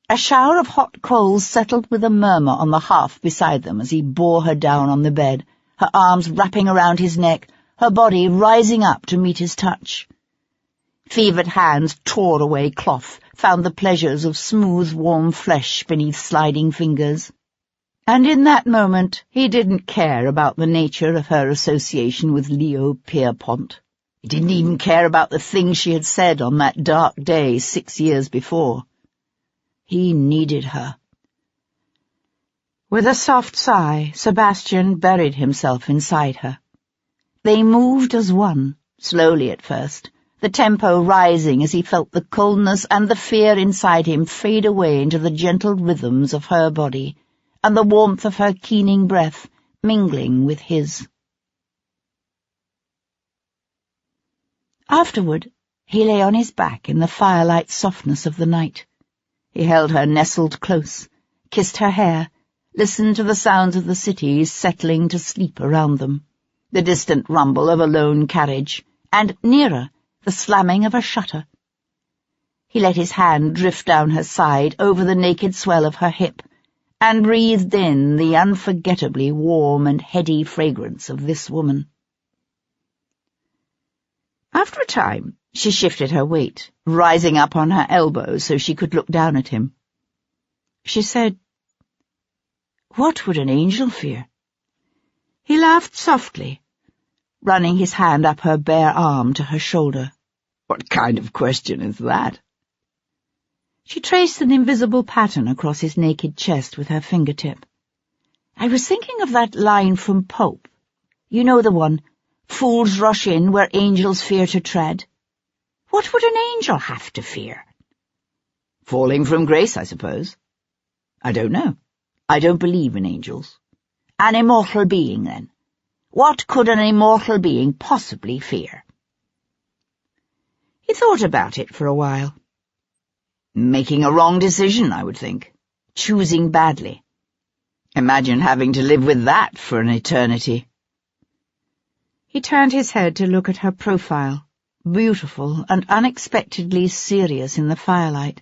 A shower of hot coals settled with a murmur on the hearth beside them as he bore her down on the bed, her arms wrapping around his neck, her body rising up to meet his touch. Fevered hands tore away cloth, found the pleasures of smooth, warm flesh beneath sliding fingers. And in that moment he didn't care about the nature of her association with Leo Pierpont. He didn't even care about the things she had said on that dark day 6 years before. He needed her. With a soft sigh, Sebastian buried himself inside her. They moved as one, slowly at first, the tempo rising as he felt the coldness and the fear inside him fade away into the gentle rhythms of her body, and the warmth of her keening breath mingling with his. Afterward, he lay on his back in the firelight softness of the night. He held her nestled close, kissed her hair, listened to the sounds of the city settling to sleep around them, the distant rumble of a lone carriage, and, nearer, the slamming of a shutter. He let his hand drift down her side over the naked swell of her hip, and breathed in the unforgettably warm and heady fragrance of this woman. After a time, she shifted her weight, rising up on her elbow so she could look down at him. She said, "What would an angel fear?" He laughed softly, running his hand up her bare arm to her shoulder. "What kind of question is that?" She traced an invisible pattern across his naked chest with her fingertip. "I was thinking of that line from Pope. You know the one, 'Fools rush in where angels fear to tread.' What would an angel have to fear?" "Falling from grace, I suppose." "I don't know. I don't believe in angels." "An immortal being, then. What could an immortal being possibly fear?" He thought about it for a while. "Making a wrong decision, I would think. Choosing badly. Imagine having to live with that for an eternity." He turned his head to look at her profile, beautiful and unexpectedly serious in the firelight.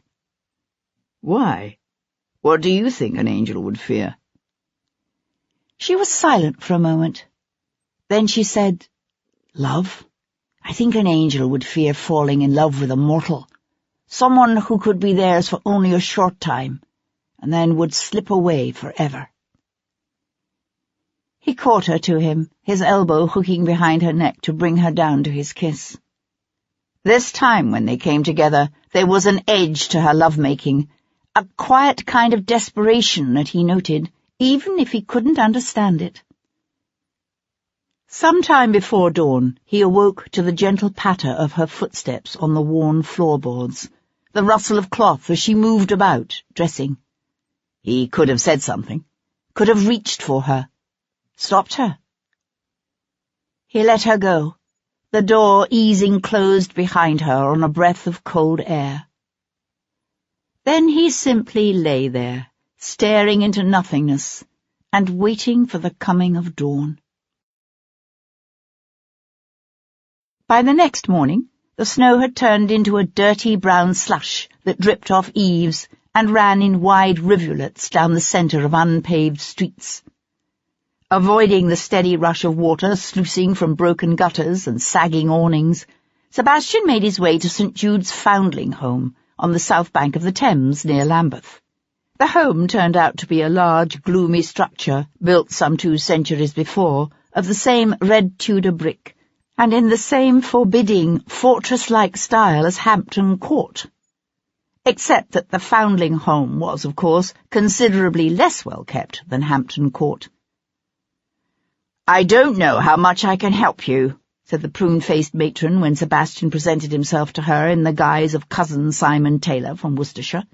"Why? What do you think an angel would fear?" She was silent for a moment. Then she said, "Love. I think an angel would fear falling in love with a mortal, someone who could be theirs for only a short time, and then would slip away forever." He caught her to him, his elbow hooking behind her neck to bring her down to his kiss. This time when they came together, there was an edge to her lovemaking, a quiet kind of desperation that he noted, even if he couldn't understand it. Some time before dawn, he awoke to the gentle patter of her footsteps on the worn floorboards, the rustle of cloth as she moved about, dressing. He could have said something, could have reached for her, stopped her. He let her go, the door easing closed behind her on a breath of cold air. Then he simply lay there, staring into nothingness, and waiting for the coming of dawn. By the next morning, the snow had turned into a dirty brown slush that dripped off eaves and ran in wide rivulets down the centre of unpaved streets. Avoiding the steady rush of water sluicing from broken gutters and sagging awnings, Sebastian made his way to St. Jude's foundling home on the south bank of the Thames near Lambeth. The home turned out to be a large, gloomy structure, built some 2 centuries before, of the same red Tudor brick, and in the same forbidding, fortress-like style as Hampton Court. Except that the foundling home was, of course, considerably less well kept than Hampton Court. "I don't know how much I can help you," said the prune-faced matron when Sebastian presented himself to her in the guise of cousin Simon Taylor from Worcestershire.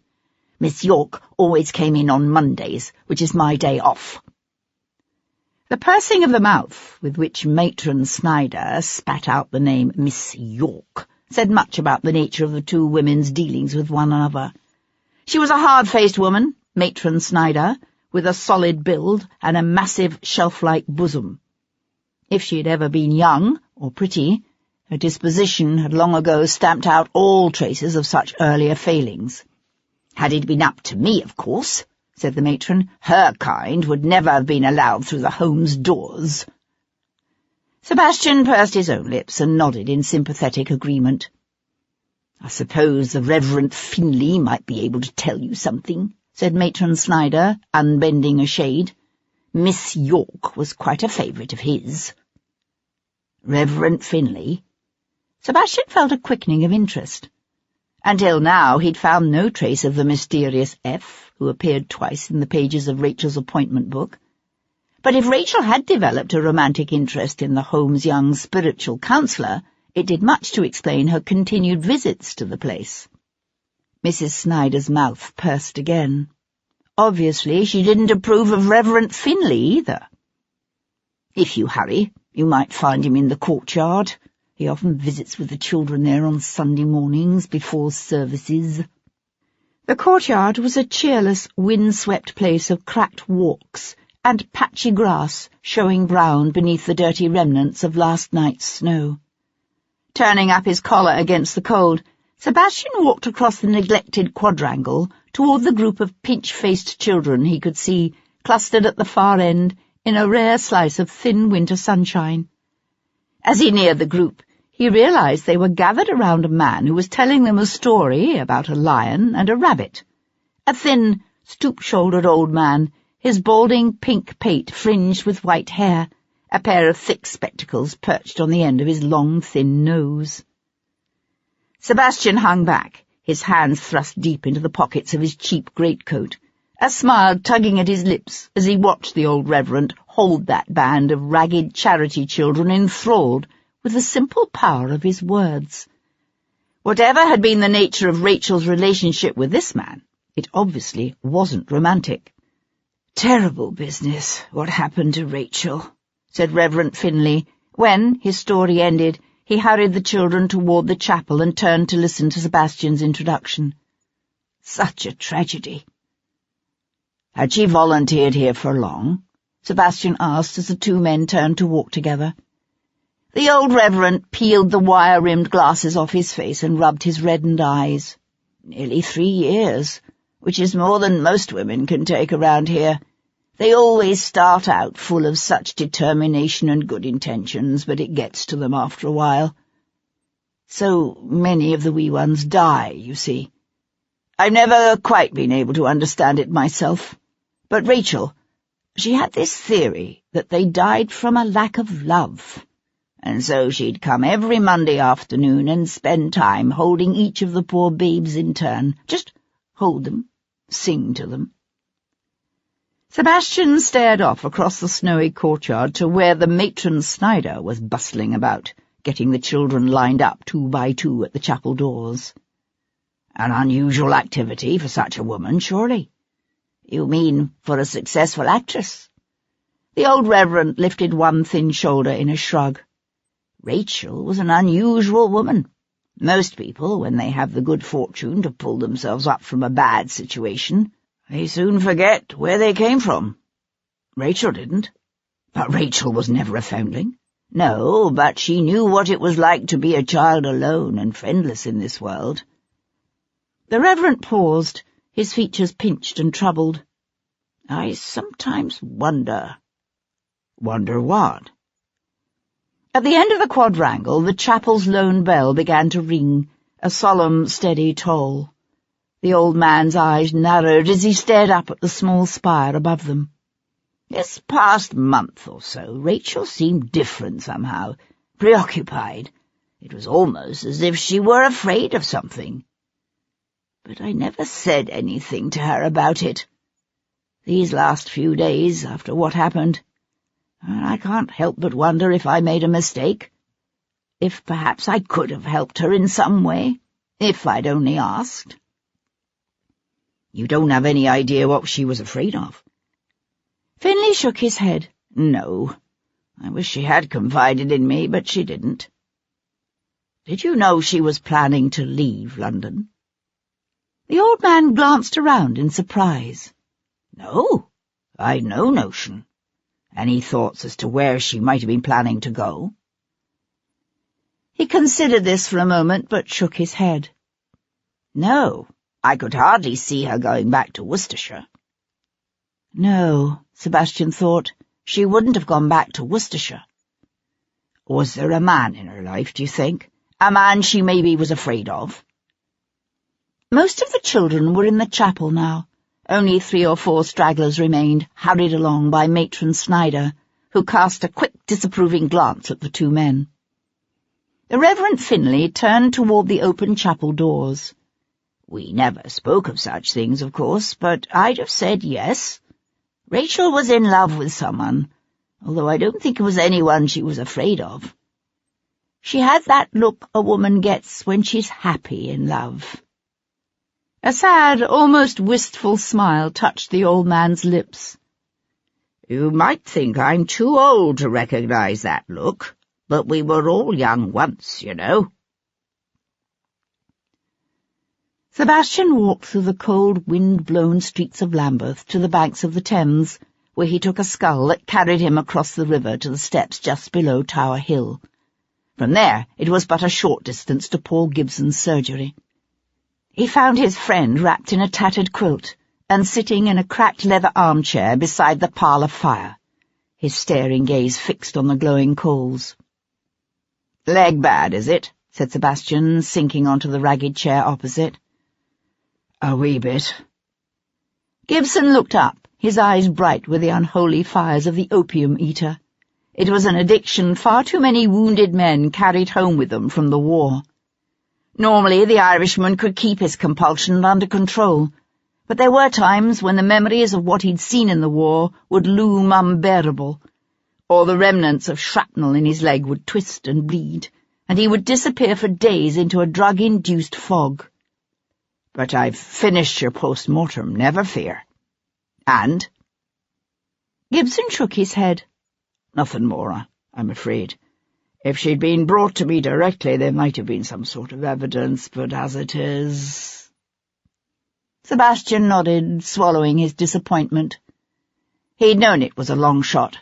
"Miss York always came in on Mondays, which is my day off." The pursing of the mouth with which Matron Snyder spat out the name Miss York said much about the nature of the 2 women's dealings with one another. She was a hard-faced woman, Matron Snyder, with a solid build and a massive shelf-like bosom. If she had ever been young or pretty, her disposition had long ago stamped out all traces of such earlier failings. "Had it been up to me, of course," said the matron, "her kind would never have been allowed through the home's doors." Sebastian pursed his own lips and nodded in sympathetic agreement. "I suppose the Reverend Finley might be able to tell you something," said Matron Snyder, unbending a shade. "Miss York was quite a favourite of his." Reverend Finley? Sebastian felt a quickening of interest. Until now he'd found no trace of the mysterious F, who appeared twice in the pages of Rachel's appointment book. But if Rachel had developed a romantic interest in the home's young spiritual counsellor, it did much to explain her continued visits to the place. Mrs. Snyder's mouth pursed again. Obviously she didn't approve of Reverend Finley either. "If you hurry, you might find him in the courtyard. He often visits with the children there on Sunday mornings before services." The courtyard was a cheerless, wind-swept place of cracked walks and patchy grass showing brown beneath the dirty remnants of last night's snow. Turning up his collar against the cold, Sebastian walked across the neglected quadrangle toward the group of pinch-faced children he could see clustered at the far end in a rare slice of thin winter sunshine. As he neared the group, he realized they were gathered around a man who was telling them a story about a lion and a rabbit. A thin, stoop-shouldered old man, his balding pink pate fringed with white hair, a pair of thick spectacles perched on the end of his long, thin nose. Sebastian hung back, his hands thrust deep into the pockets of his cheap greatcoat, a smile tugging at his lips as he watched the old reverend hold that band of ragged charity children enthralled with the simple power of his words. Whatever had been the nature of Rachel's relationship with this man, it obviously wasn't romantic. "Terrible business, what happened to Rachel," said Reverend Finley, when, his story ended, he hurried the children toward the chapel and turned to listen to Sebastian's introduction. "Such a tragedy." "Had she volunteered here for long?" Sebastian asked as the 2 men turned to walk together. The old reverend peeled the wire-rimmed glasses off his face and rubbed his reddened eyes. "Nearly 3 years, which is more than most women can take around here. They always start out full of such determination and good intentions, but it gets to them after a while. So many of the wee ones die, you see. I've never quite been able to understand it myself. But Rachel, she had this theory that they died from a lack of love, and so she'd come every Monday afternoon and spend time holding each of the poor babes in turn. Just hold them, sing to them." Sebastian stared off across the snowy courtyard to where the matron Snyder was bustling about, getting the children lined up 2 by 2 at the chapel doors. "An unusual activity for such a woman, surely?" "You mean for a successful actress?" The old reverend lifted one thin shoulder in a shrug. "Rachel was an unusual woman. Most people, when they have the good fortune to pull themselves up from a bad situation, they soon forget where they came from. Rachel didn't. But Rachel was never a foundling. No, but she knew what it was like to be a child alone and friendless in this world." The reverend paused, his features pinched and troubled. "I sometimes wonder." "Wonder what?" At the end of the quadrangle, the chapel's lone bell began to ring, a solemn, steady toll. The old man's eyes narrowed as he stared up at the small spire above them. "This past month or so, Rachel seemed different somehow, preoccupied. It was almost as if she were afraid of something. But I never said anything to her about it. These last few days, after what happened, I can't help but wonder if I made a mistake. If perhaps I could have helped her in some way, if I'd only asked." "You don't have any idea what she was afraid of?" Finlay shook his head. "No. I wish she had confided in me, but she didn't." "Did you know she was planning to leave London?" The old man glanced around in surprise. "No, I'd no notion. Any thoughts as to where she might have been planning to go?" He considered this for a moment, but shook his head. "No, I could hardly see her going back to Worcestershire." No, Sebastian thought, she wouldn't have gone back to Worcestershire. Was there a man in her life, do you think? A man she maybe was afraid of? Most of the children were in the chapel now. Only 3 or 4 stragglers remained, hurried along by Matron Snyder, who cast a quick, disapproving glance at the 2 men. The Reverend Finlay turned toward the open chapel doors. "We never spoke of such things, of course, but I'd have said yes. Rachel was in love with someone, although I don't think it was anyone she was afraid of. She had that look a woman gets when she's happy in love." A sad, almost wistful smile touched the old man's lips. "You might think I'm too old to recognize that look, but we were all young once, you know." Sebastian walked through the cold, wind-blown streets of Lambeth to the banks of the Thames, where he took a scull that carried him across the river to the steps just below Tower Hill. From there it was but a short distance to Paul Gibson's surgery. He found his friend wrapped in a tattered quilt and sitting in a cracked leather armchair beside the parlour fire, his staring gaze fixed on the glowing coals. "Leg bad, is it?" said Sebastian, sinking onto the ragged chair opposite. "A wee bit." Gibson looked up, his eyes bright with the unholy fires of the opium-eater. It was an addiction far too many wounded men carried home with them from the war. Normally the Irishman could keep his compulsion under control, but there were times when the memories of what he'd seen in the war would loom unbearable, or the remnants of shrapnel in his leg would twist and bleed, and he would disappear for days into a drug-induced fog. "But I've finished your post-mortem, never fear." "And?" Gibson shook his head. "Nothing more, I'm afraid. If she'd been brought to me directly, there might have been some sort of evidence, but as it is—" Sebastian nodded, swallowing his disappointment. He'd known it was a long shot.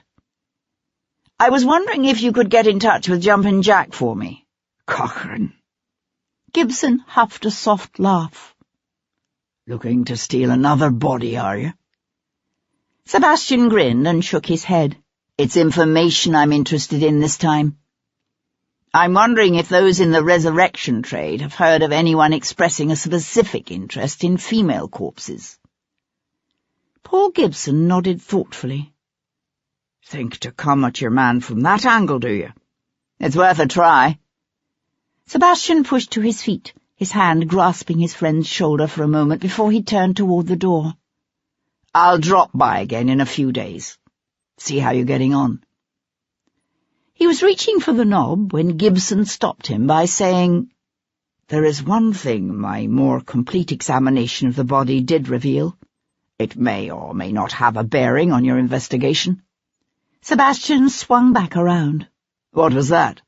"I was wondering if you could get in touch with Jumpin' Jack for me." "Cochrane." Gibson huffed a soft laugh. "Looking to steal another body, are you?" Sebastian grinned and shook his head. "It's information I'm interested in this time. I'm wondering if those in the resurrection trade have heard of anyone expressing a specific interest in female corpses." Paul Gibson nodded thoughtfully. "Think to come at your man from that angle, do you?" "It's worth a try." Sebastian pushed to his feet, his hand grasping his friend's shoulder for a moment before he turned toward the door. "I'll drop by again in a few days. See how you're getting on." He was reaching for the knob when Gibson stopped him by saying, "There is one thing my more complete examination of the body did reveal. It may or may not have a bearing on your investigation." Sebastian swung back around. "What was that?"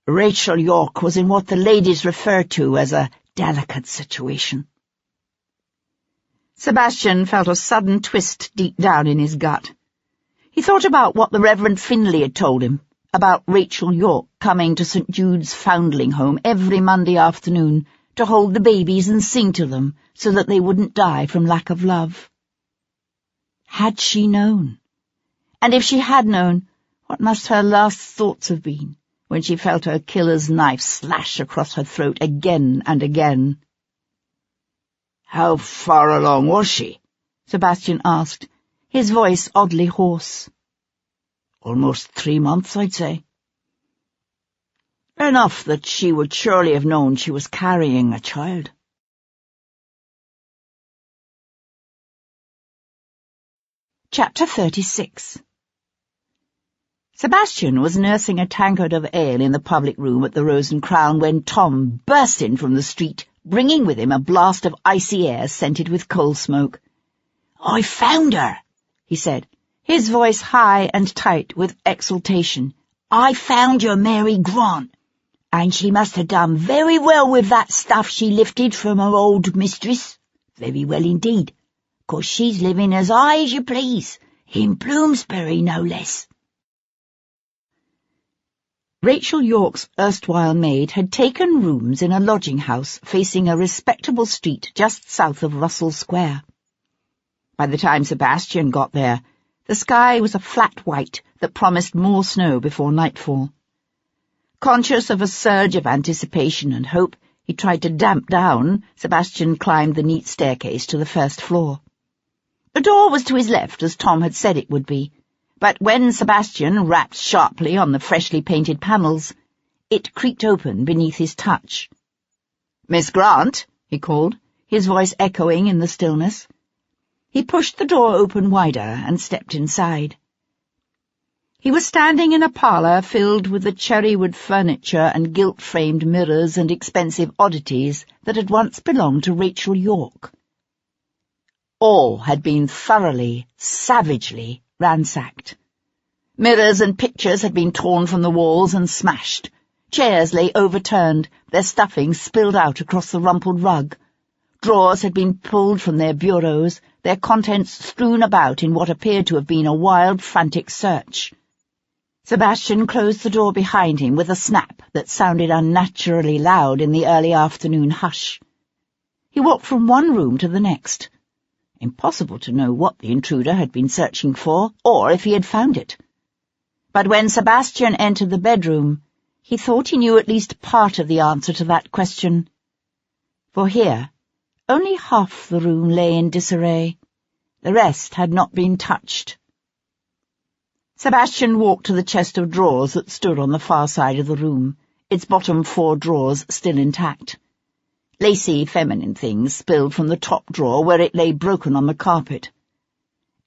"Rachel York was in what the ladies refer to as a delicate situation." Sebastian felt a sudden twist deep down in his gut. He thought about what the Reverend Finlay had told him, about Rachel York coming to St. Jude's Foundling Home every Monday afternoon to hold the babies and sing to them so that they wouldn't die from lack of love. Had she known? And if she had known, what must her last thoughts have been when she felt her killer's knife slash across her throat again and again? "How far along was she?" Sebastian asked, his voice oddly hoarse. "Almost 3 months, I'd say." "Enough that she would surely have known she was carrying a child." Chapter 36. Sebastian was nursing a tankard of ale in the public room at the Rose and Crown when Tom burst in from the street, bringing with him a blast of icy air scented with coal smoke. "I found her," he said, his voice high and tight with exultation. "I found your Mary Grant, and she must have done very well with that stuff she lifted from her old mistress. Very well indeed, 'cause she's living as high as you please, in Bloomsbury no less." Rachel Yorke's erstwhile maid had taken rooms in a lodging-house facing a respectable street just south of Russell Square. By the time Sebastian got there, the sky was a flat white that promised more snow before nightfall. Conscious of a surge of anticipation and hope he tried to damp down, Sebastian climbed the neat staircase to the first floor. The door was to his left, as Tom had said it would be, but when Sebastian rapped sharply on the freshly painted panels, it creaked open beneath his touch. "Miss Grant," he called, his voice echoing in the stillness. He pushed the door open wider and stepped inside. He was standing in a parlour filled with the cherrywood furniture and gilt-framed mirrors and expensive oddities that had once belonged to Rachel Yorke. All had been thoroughly, savagely ransacked. Mirrors and pictures had been torn from the walls and smashed. Chairs lay overturned, their stuffing spilled out across the rumpled rug. Drawers had been pulled from their bureaus, their contents strewn about in what appeared to have been a wild, frantic search. Sebastian closed the door behind him with a snap that sounded unnaturally loud in the early afternoon hush. He walked from one room to the next. Impossible to know what the intruder had been searching for, or if he had found it. But when Sebastian entered the bedroom, he thought he knew at least part of the answer to that question. For here, only half the room lay in disarray. The rest had not been touched. Sebastian walked to the chest of drawers that stood on the far side of the room, its bottom 4 drawers still intact. Lacy, feminine things spilled from the top drawer where it lay broken on the carpet.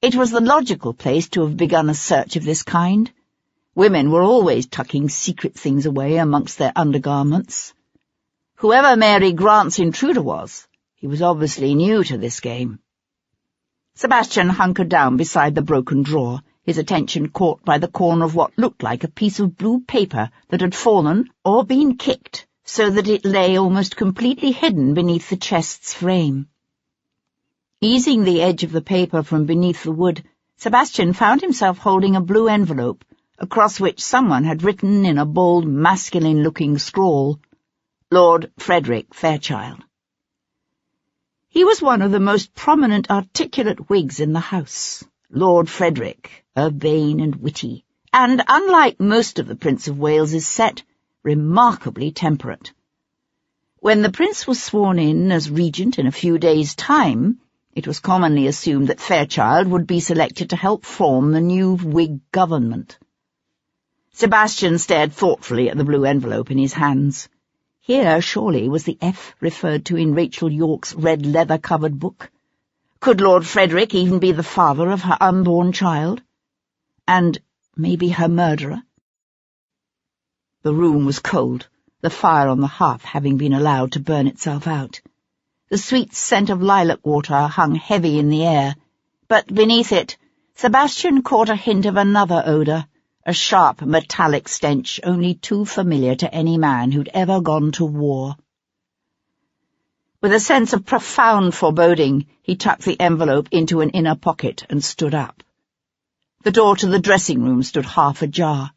It was the logical place to have begun a search of this kind. Women were always tucking secret things away amongst their undergarments. Whoever Mary Grant's intruder was, he was obviously new to this game. Sebastian hunkered down beside the broken drawer, his attention caught by the corner of what looked like a piece of blue paper that had fallen or been kicked, so that it lay almost completely hidden beneath the chest's frame. Easing the edge of the paper from beneath the wood, Sebastian found himself holding a blue envelope, across which someone had written in a bold, masculine-looking scrawl, "Lord Frederick Fairchild." He was one of the most prominent articulate Whigs in the House, Lord Frederick, urbane and witty, and, unlike most of the Prince of Wales's set, remarkably temperate. When the Prince was sworn in as regent in a few days' time, it was commonly assumed that Fairchild would be selected to help form the new Whig government. Sebastian stared thoughtfully at the blue envelope in his hands. Here, surely, was the F referred to in Rachel Yorke's red leather-covered book. Could Lord Frederick even be the father of her unborn child? And maybe her murderer? The room was cold, the fire on the hearth having been allowed to burn itself out. The sweet scent of lilac water hung heavy in the air, but beneath it, Sebastian caught a hint of another odour, a sharp, metallic stench only too familiar to any man who'd ever gone to war. With a sense of profound foreboding, he tucked the envelope into an inner pocket and stood up. The door to the dressing-room stood half ajar.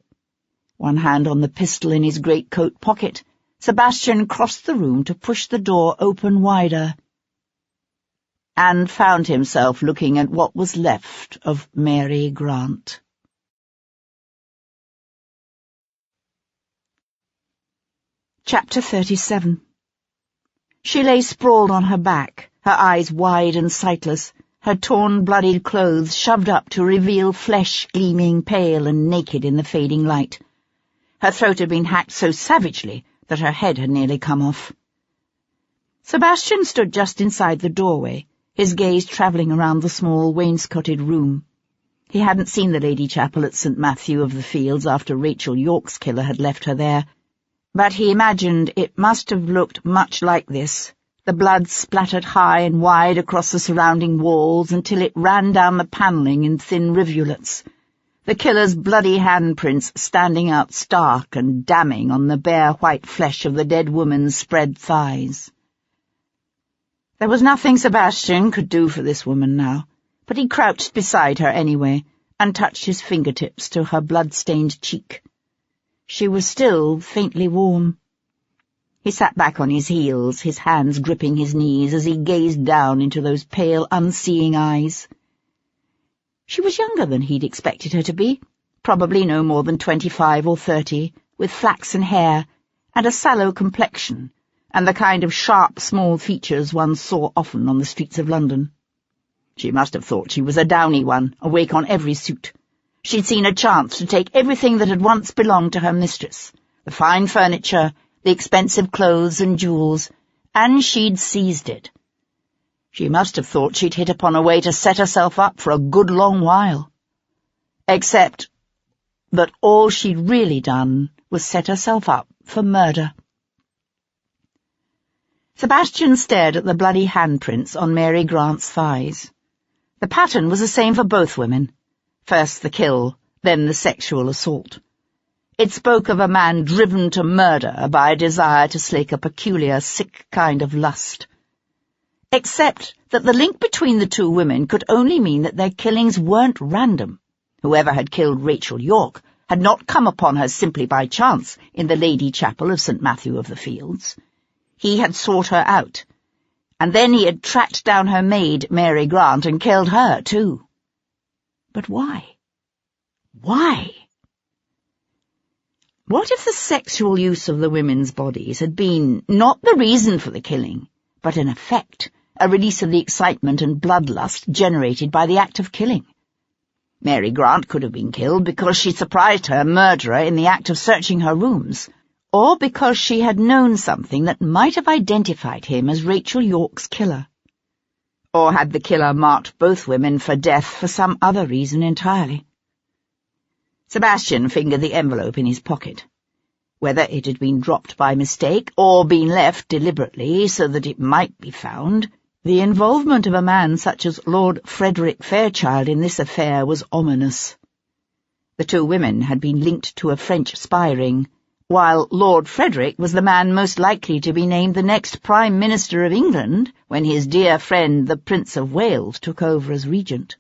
One hand on the pistol in his greatcoat pocket, Sebastian crossed the room to push the door open wider, and found himself looking at what was left of Mary Grant. Chapter 37. She lay sprawled on her back, her eyes wide and sightless, her torn, bloodied clothes shoved up to reveal flesh gleaming pale and naked in the fading light. Her throat had been hacked so savagely that her head had nearly come off. Sebastian stood just inside the doorway, his gaze travelling around the small, wainscoted room. He hadn't seen the Lady Chapel at St. Matthew of the Fields after Rachel York's killer had left her there, but he imagined it must have looked much like this. The blood splattered high and wide across the surrounding walls until it ran down the panelling in thin rivulets, the killer's bloody handprints standing out stark and damning on the bare white flesh of the dead woman's spread thighs. There was nothing Sebastian could do for this woman now, but he crouched beside her anyway and touched his fingertips to her blood-stained cheek. She was still faintly warm. He sat back on his heels, his hands gripping his knees as he gazed down into those pale, unseeing eyes. She was younger than he'd expected her to be, probably no more than 25 or 30, with flaxen hair and a sallow complexion, and the kind of sharp, small features one saw often on the streets of London. She must have thought she was a downy one, awake on every suit. She'd seen a chance to take everything that had once belonged to her mistress, the fine furniture, the expensive clothes and jewels, and she'd seized it. She must have thought she'd hit upon a way to set herself up for a good long while. Except that all she'd really done was set herself up for murder. Sebastian stared at the bloody handprints on Mary Grant's thighs. The pattern was the same for both women. First the kill, then the sexual assault. It spoke of a man driven to murder by a desire to slake a peculiar, sick kind of lust. Except that the link between the two women could only mean that their killings weren't random. Whoever had killed Rachel York had not come upon her simply by chance in the Lady Chapel of St. Matthew of the Fields. He had sought her out, and then he had tracked down her maid, Mary Grant, and killed her, too. But why? Why? What if the sexual use of the women's bodies had been not the reason for the killing, but an effect, a release of the excitement and bloodlust generated by the act of killing? Mary Grant could have been killed because she surprised her murderer in the act of searching her rooms, or because she had known something that might have identified him as Rachel York's killer. Or had the killer marked both women for death for some other reason entirely? Sebastian fingered the envelope in his pocket. Whether it had been dropped by mistake or been left deliberately so that it might be found, the involvement of a man such as Lord Frederick Fairchild in this affair was ominous. The two women had been linked to a French spy ring, while Lord Frederick was the man most likely to be named the next Prime Minister of England when his dear friend the Prince of Wales took over as regent.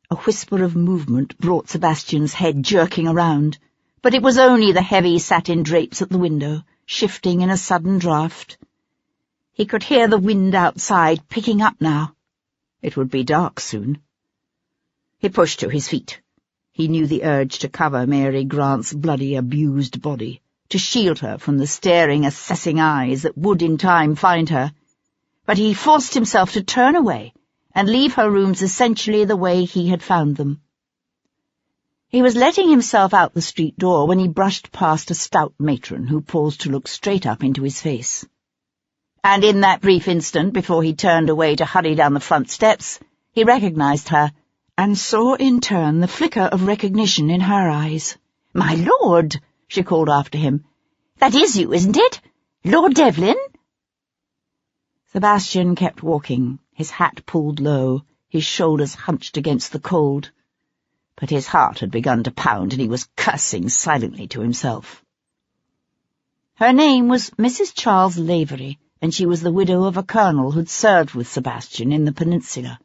A whisper of movement brought Sebastian's head jerking around, but it was only the heavy satin drapes at the window, shifting in a sudden draught. He could hear the wind outside picking up now. It would be dark soon. He pushed to his feet. He knew the urge to cover Mary Grant's bloody, abused body, to shield her from the staring, assessing eyes that would in time find her. But he forced himself to turn away and leave her rooms essentially the way he had found them. He was letting himself out the street door when he brushed past a stout matron who paused to look straight up into his face. And in that brief instant, before he turned away to hurry down the front steps, he recognized her, and saw in turn the flicker of recognition in her eyes. "My lord," she called after him. "That is you, isn't it? Lord Devlin?" Sebastian kept walking, his hat pulled low, his shoulders hunched against the cold. But his heart had begun to pound, and he was cursing silently to himself. Her name was Mrs. Charles Lavery, and she was the widow of a colonel who'd served with Sebastian in the Peninsula.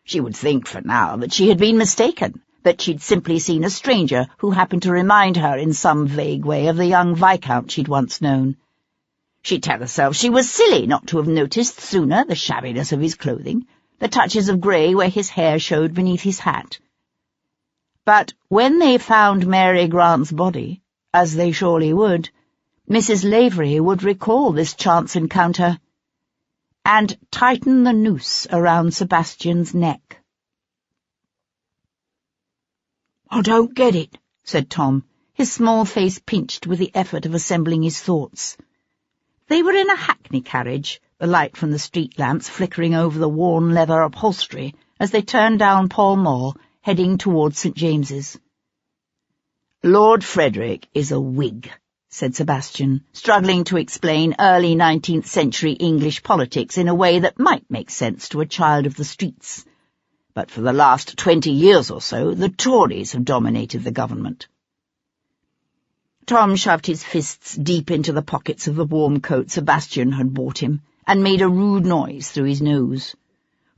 She would think for now that she had been mistaken, that she'd simply seen a stranger who happened to remind her in some vague way of the young Viscount she'd once known. She'd tell herself she was silly not to have noticed sooner the shabbiness of his clothing, the touches of grey where his hair showed beneath his hat. But when they found Mary Grant's body, as they surely would, Mrs. Lavery would recall this chance encounter, and tighten the noose around Sebastian's neck. "I don't get it," said Tom, his small face pinched with the effort of assembling his thoughts. They were in a hackney carriage, the light from the street lamps flickering over the worn leather upholstery as they turned down Pall Mall, heading towards St. James's. "Lord Frederick is a Whig," said Sebastian, struggling to explain early 19th century English politics in a way that might make sense to a child of the streets. "But for the last 20 years or so, the Tories have dominated the government." Tom shoved his fists deep into the pockets of the warm coat Sebastian had bought him and made a rude noise through his nose.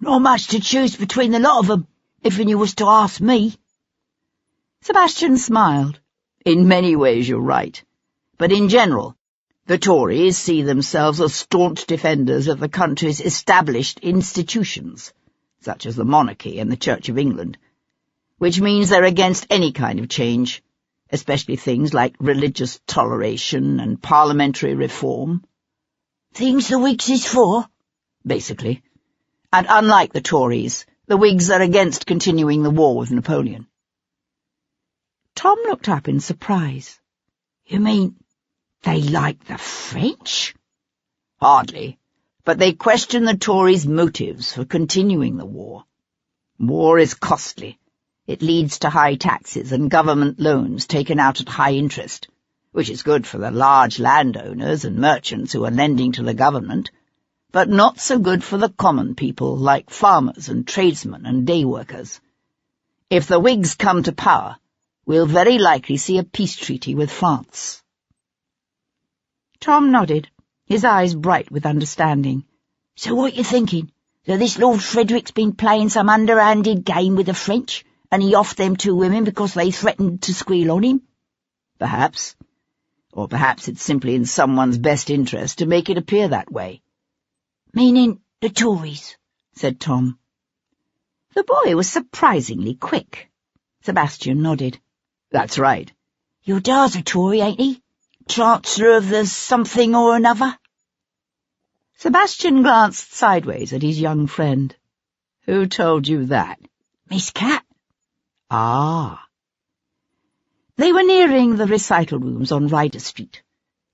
"Not much to choose between the lot of 'em, if you was to ask me." Sebastian smiled. "In many ways you're right. But in general, the Tories see themselves as staunch defenders of the country's established institutions, such as the monarchy and the Church of England, which means they're against any kind of change, especially things like religious toleration and parliamentary reform." "Things the Whigs is for?" "Basically. And unlike the Tories, the Whigs are against continuing the war with Napoleon." Tom looked up in surprise. "You mean they like the French?" "Hardly. But they question the Tories' motives for continuing the war. War is costly. It leads to high taxes and government loans taken out at high interest, which is good for the large landowners and merchants who are lending to the government, but not so good for the common people like farmers and tradesmen and day workers. If the Whigs come to power, we'll very likely see a peace treaty with France." Tom nodded, his eyes bright with understanding. "So what you thinking? That this Lord Frederick's been playing some underhanded game with the French, and he offed them 2 women because they threatened to squeal on him?" "Perhaps. Or perhaps it's simply in someone's best interest to make it appear that way." "Meaning the Tories?" said Tom. The boy was surprisingly quick. Sebastian nodded. "That's right." "Your dad's a Tory, ain't he? Chancellor of the something or another?" Sebastian glanced sideways at his young friend. "Who told you that?" "Miss Cat." "Ah." They were nearing the recital rooms on Ryder Street.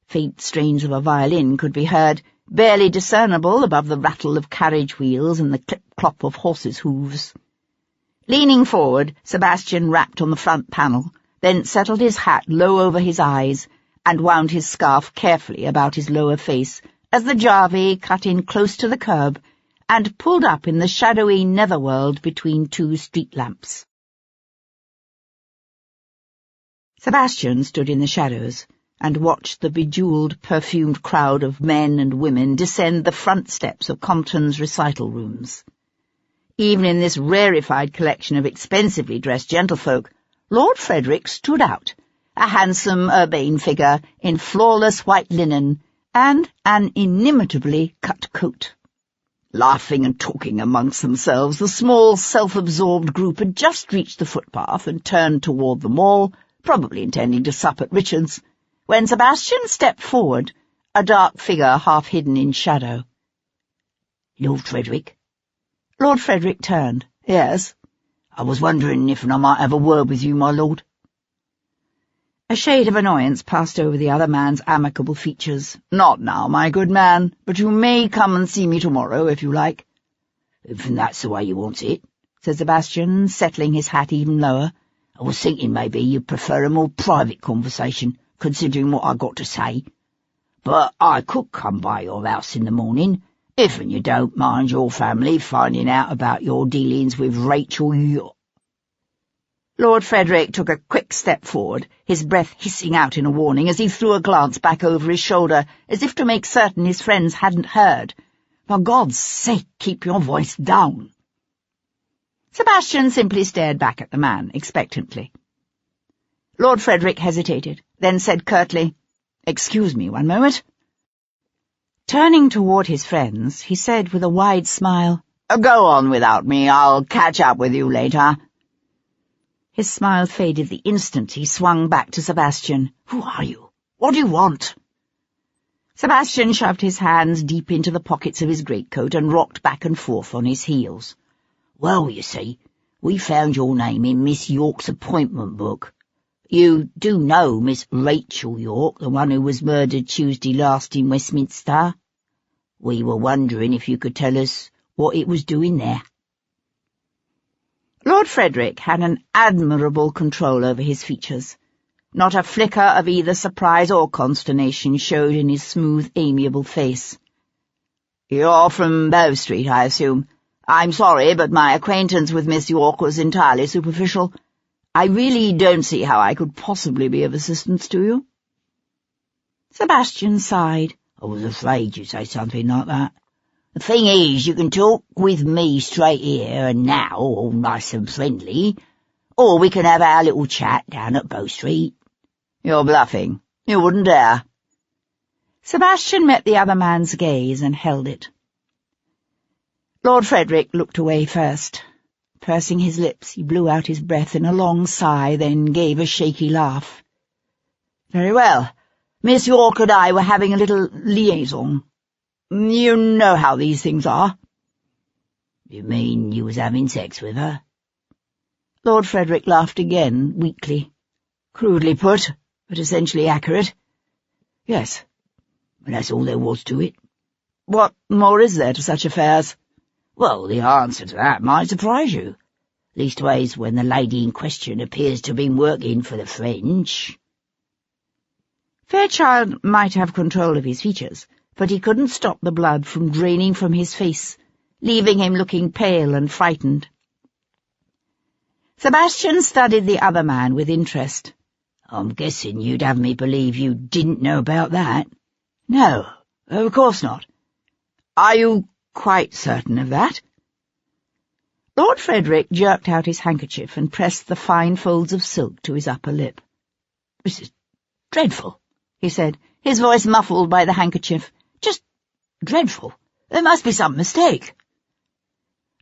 Faint strains of a violin could be heard, barely discernible above the rattle of carriage wheels and the clip-clop of horses' hooves. Leaning forward, Sebastian rapped on the front panel, then settled his hat low over his eyes and wound his scarf carefully about his lower face as the Jarvey cut in close to the curb and pulled up in the shadowy netherworld between 2 street lamps. Sebastian stood in the shadows and watched the bejewelled, perfumed crowd of men and women descend the front steps of Compton's recital rooms. Even in this rarefied collection of expensively dressed gentlefolk, Lord Frederick stood out, a handsome, urbane figure in flawless white linen and an inimitably cut coat. Laughing and talking amongst themselves, the small, self-absorbed group had just reached the footpath and turned toward the mall, probably intending to sup at Richard's, when Sebastian stepped forward, a dark figure half hidden in shadow. "Lord Frederick?" Lord Frederick turned. "Yes?" "I was wondering if I might have a word with you, my lord." A shade of annoyance passed over the other man's amicable features. "Not now, my good man, but you may come and see me tomorrow, if you like." "If that's the way you want it," said Sebastian, settling his hat even lower. "I was thinking maybe you'd prefer a more private conversation, considering what I got to say. But I could come by your house in the morning, if you don't mind your family finding out about your dealings with Rachel Lord Frederick took a quick step forward, his breath hissing out in a warning as he threw a glance back over his shoulder, as if to make certain his friends hadn't heard. "For God's sake, keep your voice down." Sebastian simply stared back at the man, expectantly. Lord Frederick hesitated, then said curtly, "Excuse me 1 moment." Turning toward his friends, he said with a wide smile, "Go on without me. I'll catch up with you later." His smile faded the instant he swung back to Sebastian. "Who are you? What do you want?" Sebastian shoved his hands deep into the pockets of his greatcoat and rocked back and forth on his heels. "Well, you see, we found your name in Miss York's appointment book. You do know Miss Rachel York, the one who was murdered Tuesday last in Westminster? We were wondering if you could tell us what it was doing there." Lord Frederick had an admirable control over his features. Not a flicker of either surprise or consternation showed in his smooth, amiable face. "You're from Bow Street, I assume. I'm sorry, but my acquaintance with Miss York was entirely superficial. I really don't see how I could possibly be of assistance to you." Sebastian sighed. "I was afraid you'd say something like that. The thing is, you can talk with me straight here and now, all nice and friendly, or we can have our little chat down at Bow Street." "You're bluffing. You wouldn't dare." Sebastian met the other man's gaze and held it. Lord Frederick looked away first. Pursing his lips, he blew out his breath in a long sigh, then gave a shaky laugh. "Very well. Miss York and I were having a little liaison. You know how these things are." "You mean you was having sex with her?" Lord Frederick laughed again, weakly. "Crudely put, but essentially accurate. Yes, and that's all there was to it." "What more is there to such affairs?" "Well, the answer to that might surprise you. Leastways, when the lady in question appears to have been working for the French." Fairchild might have control of his features, but he couldn't stop the blood from draining from his face, leaving him looking pale and frightened. Sebastian studied the other man with interest. "I'm guessing you'd have me believe you didn't know about that." "No, of course not." "Are you quite certain of that?" Lord Frederick jerked out his handkerchief and pressed the fine folds of silk to his upper lip. "This is dreadful," he said, his voice muffled by the handkerchief. "Just dreadful. There must be some mistake."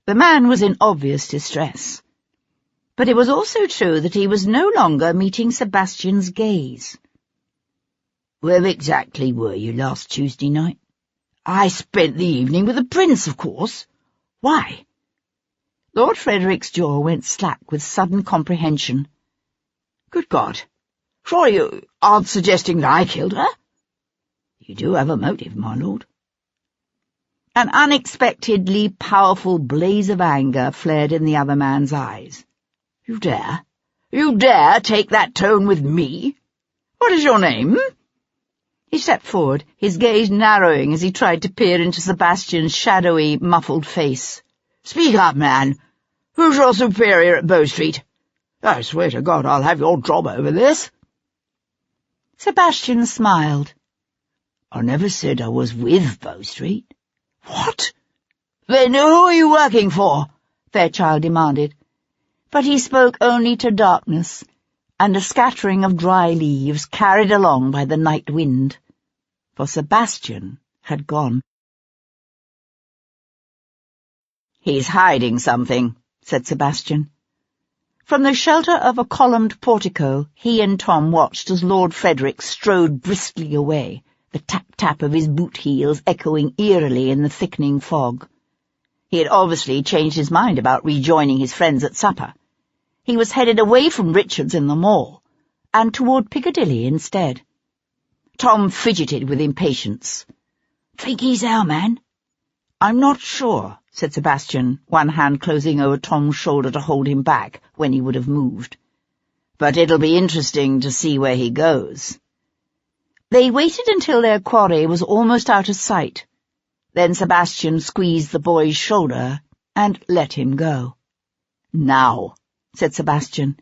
The man was in obvious distress. But it was also true that he was no longer meeting Sebastian's gaze. "Where exactly were you last Tuesday night?" "I spent the evening with the Prince, of course. Why?" Lord Frederick's jaw went slack with sudden comprehension. "Good God! Surely you aren't suggesting that I killed her?" "You do have a motive, my lord." An unexpectedly powerful blaze of anger flared in the other man's eyes. "You dare? You dare take that tone with me? What is your name?" He stepped forward, his gaze narrowing as he tried to peer into Sebastian's shadowy, muffled face. "Speak up, man. Who's your superior at Bow Street? I swear to God I'll have your job over this." Sebastian smiled. "I never said I was with Bow Street." "What? Then who are you working for?" Fairchild demanded. But he spoke only to darkness and a scattering of dry leaves carried along by the night wind, for Sebastian had gone. "He's hiding something," said Sebastian. From the shelter of a columned portico, he and Tom watched as Lord Frederick strode briskly away, the tap-tap of his boot heels echoing eerily in the thickening fog. He had obviously changed his mind about rejoining his friends at supper. He was headed away from Richard's in the Mall, and toward Piccadilly instead. Tom fidgeted with impatience. "Think he's our man?" "I'm not sure," said Sebastian, one hand closing over Tom's shoulder to hold him back when he would have moved. "But it'll be interesting to see where he goes." They waited until their quarry was almost out of sight. Then Sebastian squeezed the boy's shoulder and let him go. "Now," said Sebastian.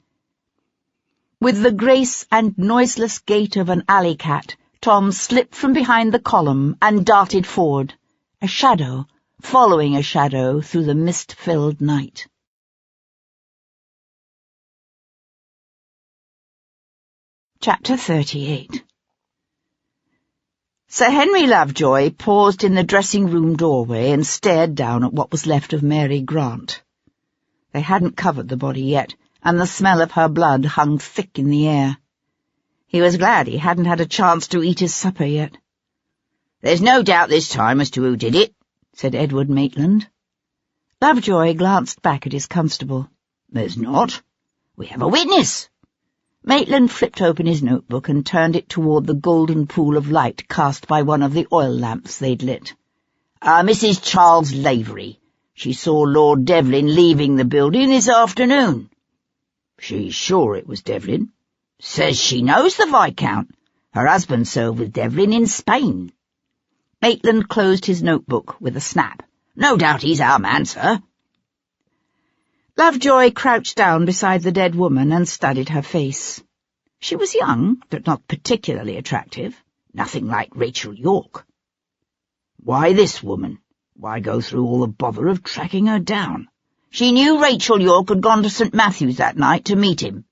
With the grace and noiseless gait of an alley cat, Tom slipped from behind the column and darted forward, a shadow following a shadow through the mist-filled night. Chapter 38. Sir Henry Lovejoy paused in the dressing-room doorway and stared down at what was left of Mary Grant. They hadn't covered the body yet, and the smell of her blood hung thick in the air. He was glad he hadn't had a chance to eat his supper yet. "There's no doubt this time as to who did it," said Edward Maitland. Lovejoy glanced back at his constable. "There's not. We have a witness." Maitland flipped open his notebook and turned it toward the golden pool of light cast by one of the oil lamps they'd lit. Mrs. Charles Lavery. She saw Lord Devlin leaving the building this afternoon." "She's sure it was Devlin." "Says she knows the Viscount. Her husband served with Devlin in Spain." Maitland closed his notebook with a snap. "No doubt he's our man, sir." Lovejoy crouched down beside the dead woman and studied her face. She was young, but not particularly attractive. Nothing like Rachel York. "Why this woman? Why go through all the bother of tracking her down?" "She knew Rachel York had gone to St. Matthew's that night to meet him."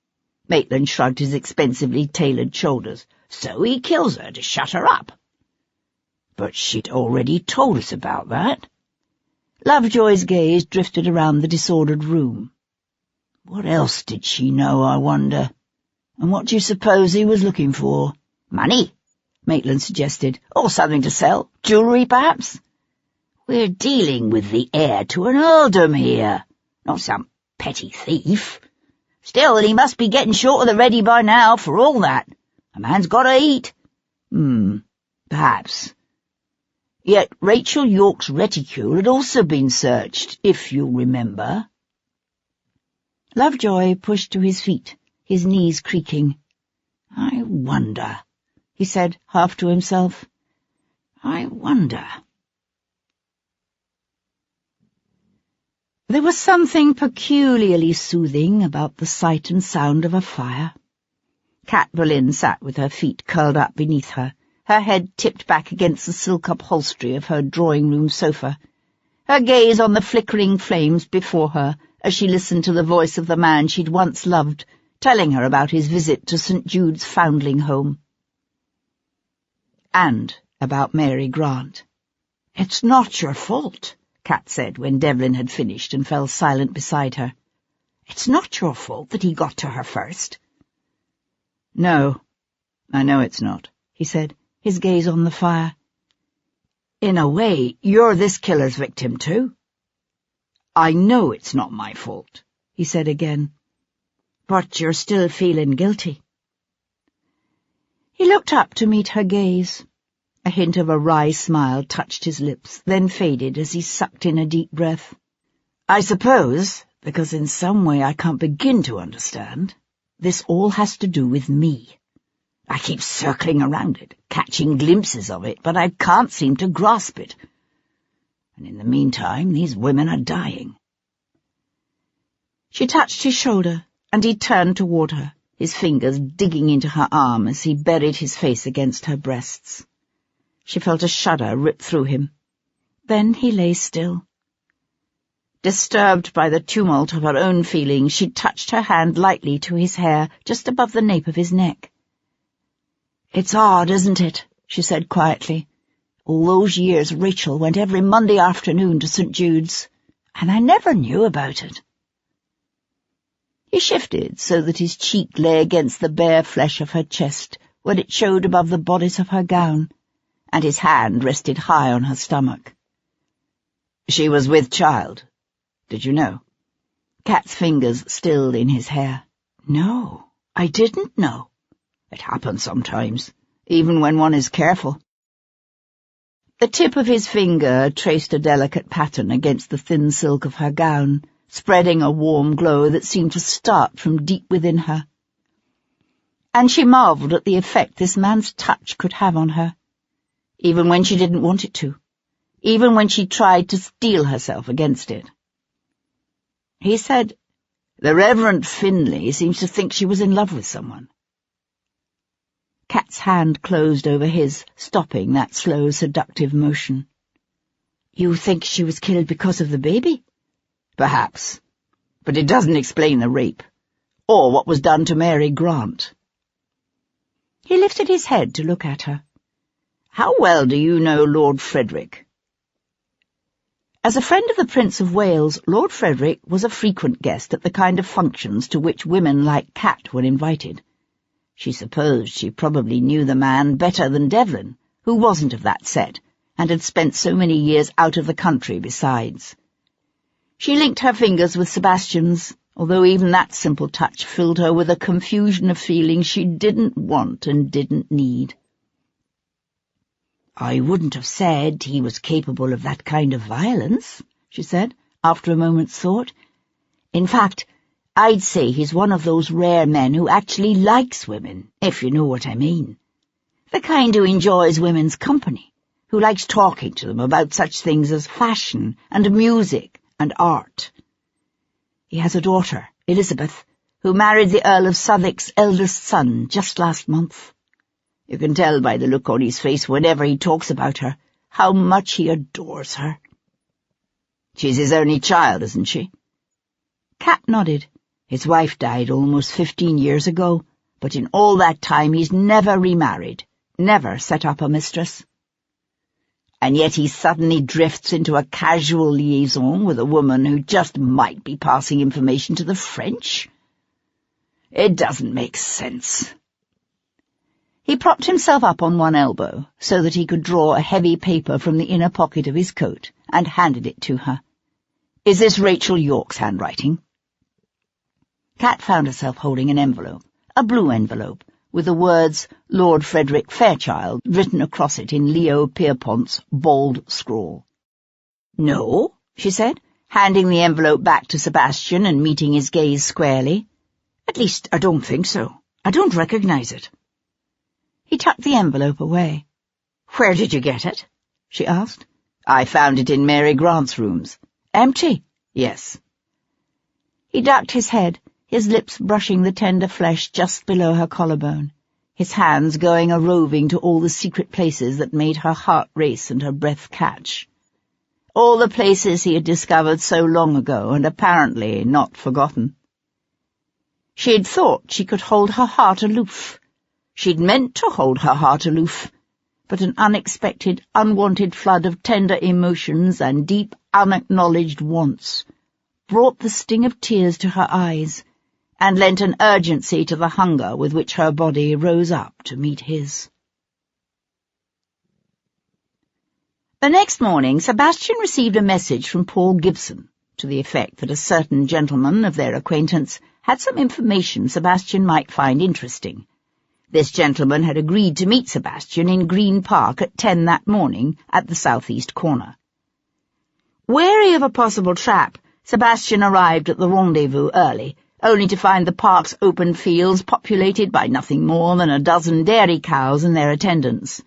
Maitland shrugged his expensively tailored shoulders. "So he kills her to shut her up." "But she'd already told us about that." Lovejoy's gaze drifted around the disordered room. "What else did she know, I wonder? And what do you suppose he was looking for?" "Money," Maitland suggested. "Or something to sell. Jewellery, perhaps." "We're dealing with the heir to an earldom here, not some petty thief. Still, he must be getting short of the ready by now, for all that. A man's got to eat." Perhaps. Yet Rachel York's reticule had also been searched, if you'll remember." Lovejoy pushed to his feet, his knees creaking. "I wonder," he said, half to himself. "I wonder." There was something peculiarly soothing about the sight and sound of a fire. Cat Boleyn sat with her feet curled up beneath her, her head tipped back against the silk upholstery of her drawing-room sofa, her gaze on the flickering flames before her as she listened to the voice of the man she'd once loved, telling her about his visit to St. Jude's foundling home. And about Mary Grant. "It's not your fault," Cat said when Devlin had finished and fell silent beside her. "It's not your fault that he got to her first." "No, I know it's not," he said, his gaze on the fire. "In a way, you're this killer's victim, too." "I know it's not my fault," he said again. "But you're still feeling guilty." He looked up to meet her gaze. A hint of a wry smile touched his lips, then faded as he sucked in a deep breath. "I suppose, because in some way I can't begin to understand, this all has to do with me. I keep circling around it, catching glimpses of it, but I can't seem to grasp it. And in the meantime, these women are dying." She touched his shoulder, and he turned toward her, his fingers digging into her arm as he buried his face against her breasts. She felt a shudder rip through him. Then he lay still. Disturbed by the tumult of her own feelings, she touched her hand lightly to his hair just above the nape of his neck. "It's odd, isn't it?" she said quietly. "All those years Rachel went every Monday afternoon to St. Jude's, and I never knew about it." He shifted so that his cheek lay against the bare flesh of her chest, where it showed above the bodice of her gown, and his hand rested high on her stomach. "She was with child. Did you know?" Cat's fingers stilled in his hair. "No, I didn't know. It happens sometimes, even when one is careful." The tip of his finger traced a delicate pattern against the thin silk of her gown, spreading a warm glow that seemed to start from deep within her. And she marvelled at the effect this man's touch could have on her, even when she didn't want it to, even when she tried to steel herself against it. He said, "The Reverend Finlay seems to think she was in love with someone." Cat's hand closed over his, stopping that slow, seductive motion. "You think she was killed because of the baby?" "Perhaps. But it doesn't explain the rape, or what was done to Mary Grant." He lifted his head to look at her. "How well do you know Lord Frederick?" As a friend of the Prince of Wales, Lord Frederick was a frequent guest at the kind of functions to which women like Cat were invited. She supposed she probably knew the man better than Devlin, who wasn't of that set, and had spent so many years out of the country besides. She linked her fingers with Sebastian's, although even that simple touch filled her with a confusion of feelings she didn't want and didn't need. "I wouldn't have said he was capable of that kind of violence," she said, after a moment's thought. "In fact, I'd say he's one of those rare men who actually likes women, if you know what I mean. The kind who enjoys women's company, who likes talking to them about such things as fashion and music and art. He has a daughter, Elizabeth, who married the Earl of Southwark's eldest son just last month. You can tell by the look on his face whenever he talks about her how much he adores her." "She's his only child, isn't she?" Cat nodded. "His wife died almost 15 years ago, but in all that time he's never remarried, never set up a mistress." "And yet he suddenly drifts into a casual liaison with a woman who just might be passing information to the French? It doesn't make sense." He propped himself up on one elbow so that he could draw a heavy paper from the inner pocket of his coat and handed it to her. "Is this Rachel Yorke's handwriting?" Cat found herself holding an envelope, a blue envelope, with the words Lord Frederick Fairchild written across it in Leo Pierpont's bold scrawl. "No," she said, handing the envelope back to Sebastian and meeting his gaze squarely. "At least, I don't think so. I don't recognize it." He tucked the envelope away. "Where did you get it?" she asked. "I found it in Mary Grant's rooms." "Empty?" "Yes." He ducked his head, his lips brushing the tender flesh just below her collarbone, his hands going a-roving to all the secret places that made her heart race and her breath catch. All the places he had discovered so long ago and apparently not forgotten. She had thought she could hold her heart aloof. She'd meant to hold her heart aloof, but an unexpected, unwanted flood of tender emotions and deep, unacknowledged wants brought the sting of tears to her eyes and lent an urgency to the hunger with which her body rose up to meet his. The next morning, Sebastian received a message from Paul Gibson, to the effect that a certain gentleman of their acquaintance had some information Sebastian might find interesting. This gentleman had agreed to meet Sebastian in Green Park at 10 that morning at the southeast corner. Wary of a possible trap, Sebastian arrived at the rendezvous early, only to find the park's open fields populated by nothing more than a dozen dairy cows and their attendants.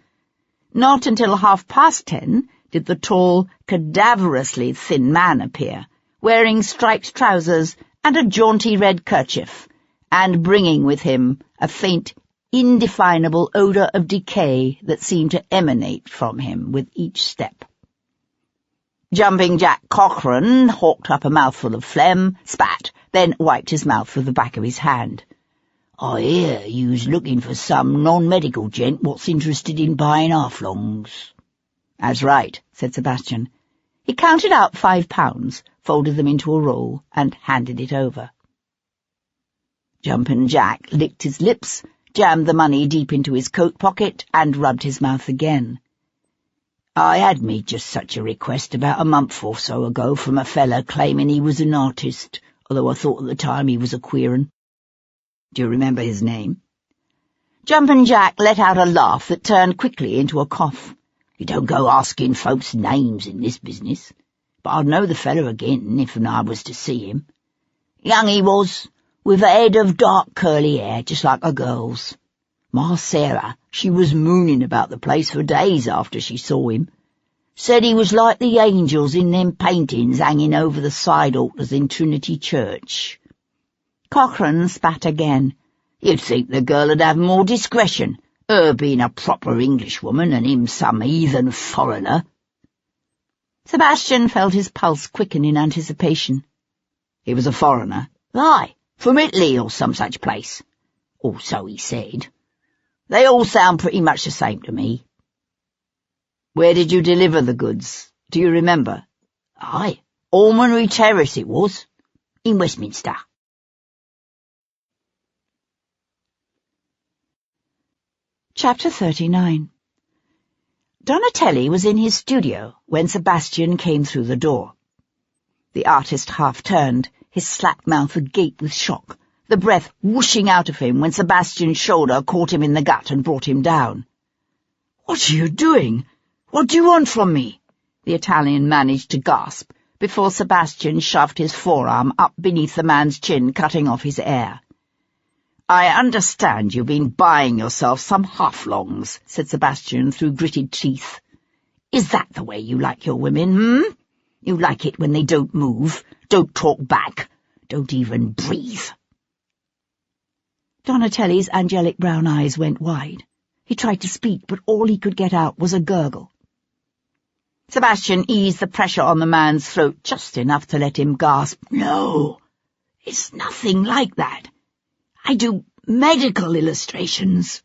Not until 10:30 did the tall, cadaverously thin man appear, wearing striped trousers and a jaunty red kerchief, and bringing with him a faint, indefinable odour of decay that seemed to emanate from him with each step. Jumping Jack Cochrane hawked up a mouthful of phlegm, spat, then wiped his mouth with the back of his hand. "I hear you's looking for some non-medical gent what's interested in buying half-longs." "That's right," said Sebastian. He counted out £5, folded them into a roll, and handed it over. Jumpin' Jack licked his lips, jammed the money deep into his coat pocket, and rubbed his mouth again. "I had made just such a request about a month or so ago from a feller claiming he was an artist, although I thought at the time he was a queer 'un. Do you remember his name?" Jumpin' Jack let out a laugh that turned quickly into a cough. "You don't go asking folks' names in this business, but I'd know the feller again if I was to see him. Young he was, with a head of dark curly hair, just like a girl's. My Sarah, she was mooning about the place for days after she saw him. Said he was like the angels in them paintings hanging over the side altars in Trinity Church." Cochrane spat again. "You'd think the girl'd have more discretion, her being a proper Englishwoman and him some heathen foreigner." Sebastian felt his pulse quicken in anticipation. "He was a foreigner?" "Aye, from Italy or some such place. Or so he said. They all sound pretty much the same to me." "Where did you deliver the goods? Do you remember?" "Aye, Almonry Terrace it was, in Westminster." Chapter 39. Donatelli was in his studio when Sebastian came through the door. The artist half-turned, his slack mouth agape with shock, the breath whooshing out of him when Sebastian's shoulder caught him in the gut and brought him down. "What are you doing? What do you want from me?" the Italian managed to gasp, before Sebastian shoved his forearm up beneath the man's chin, cutting off his air. "I understand you've been buying yourself some half-longs," said Sebastian through gritted teeth. "Is that the way you like your women, You like it when they don't move, don't talk back, don't even breathe?" Donatelli's angelic brown eyes went wide. He tried to speak, but all he could get out was a gurgle. Sebastian eased the pressure on the man's throat just enough to let him gasp, "No, it's nothing like that. I do medical illustrations."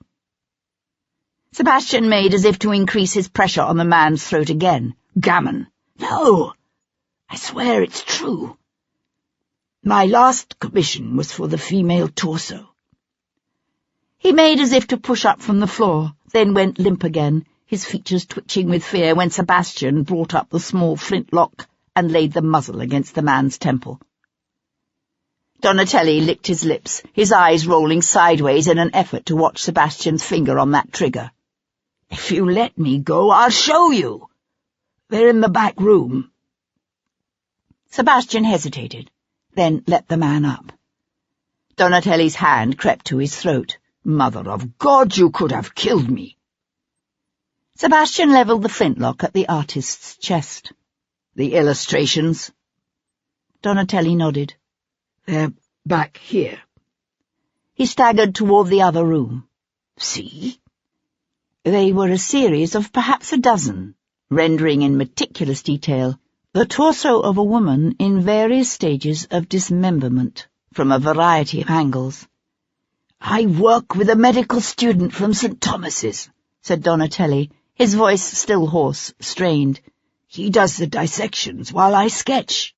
Sebastian made as if to increase his pressure on the man's throat again. "Gammon. No, I swear it's true. My last commission was for the female torso." He made as if to push up from the floor, then went limp again, his features twitching with fear when Sebastian brought up the small flintlock and laid the muzzle against the man's temple. Donatelli licked his lips, his eyes rolling sideways in an effort to watch Sebastian's finger on that trigger. "If you let me go, I'll show you. They're in the back room." Sebastian hesitated, then let the man up. Donatelli's hand crept to his throat. "Mother of God, you could have killed me." Sebastian levelled the flintlock at the artist's chest. "The illustrations?" Donatelli nodded. "They're back here." He staggered toward the other room. "See?" They were a series of perhaps a dozen, rendering in meticulous detail the torso of a woman in various stages of dismemberment, from a variety of angles. "I work with a medical student from St. Thomas's," said Donatelli, his voice still hoarse, strained. "He does the dissections while I sketch."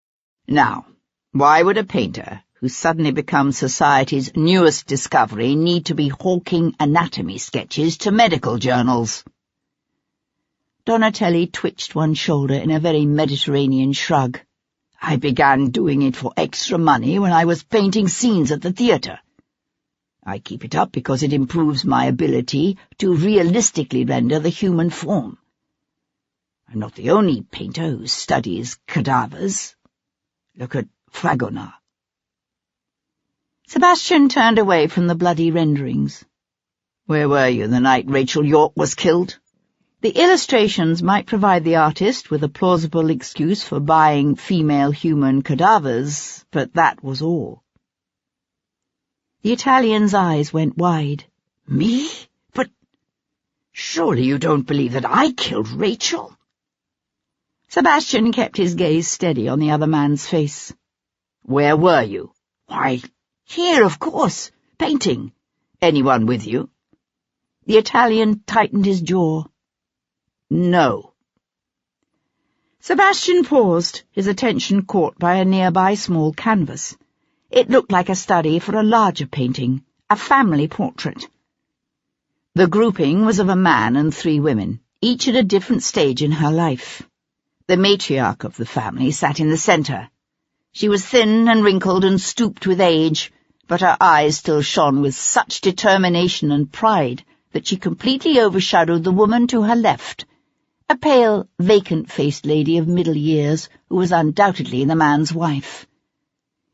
Now, why would a painter, who's suddenly become society's newest discovery, need to be hawking anatomy sketches to medical journals? Donatelli twitched one shoulder in a very Mediterranean shrug. "I began doing it for extra money when I was painting scenes at the theatre. I keep it up because it improves my ability to realistically render the human form. I'm not the only painter who studies cadavers. Look at Fragonard." Sebastian turned away from the bloody renderings. "Where were you the night Rachel York was killed?" The illustrations might provide the artist with a plausible excuse for buying female human cadavers, but that was all. The Italian's eyes went wide. "Me? But surely you don't believe that I killed Rachel?" Sebastian kept his gaze steady on the other man's face. "Where were you?" "Why, here, of course, painting." "Anyone with you?" The Italian tightened his jaw. "No." Sebastian paused, his attention caught by a nearby small canvas. It looked like a study for a larger painting, a family portrait. The grouping was of a man and 3 women, each at a different stage in her life. The matriarch of the family sat in the centre. She was thin and wrinkled and stooped with age, but her eyes still shone with such determination and pride that she completely overshadowed the woman to her left, a pale, vacant-faced lady of middle years who was undoubtedly the man's wife.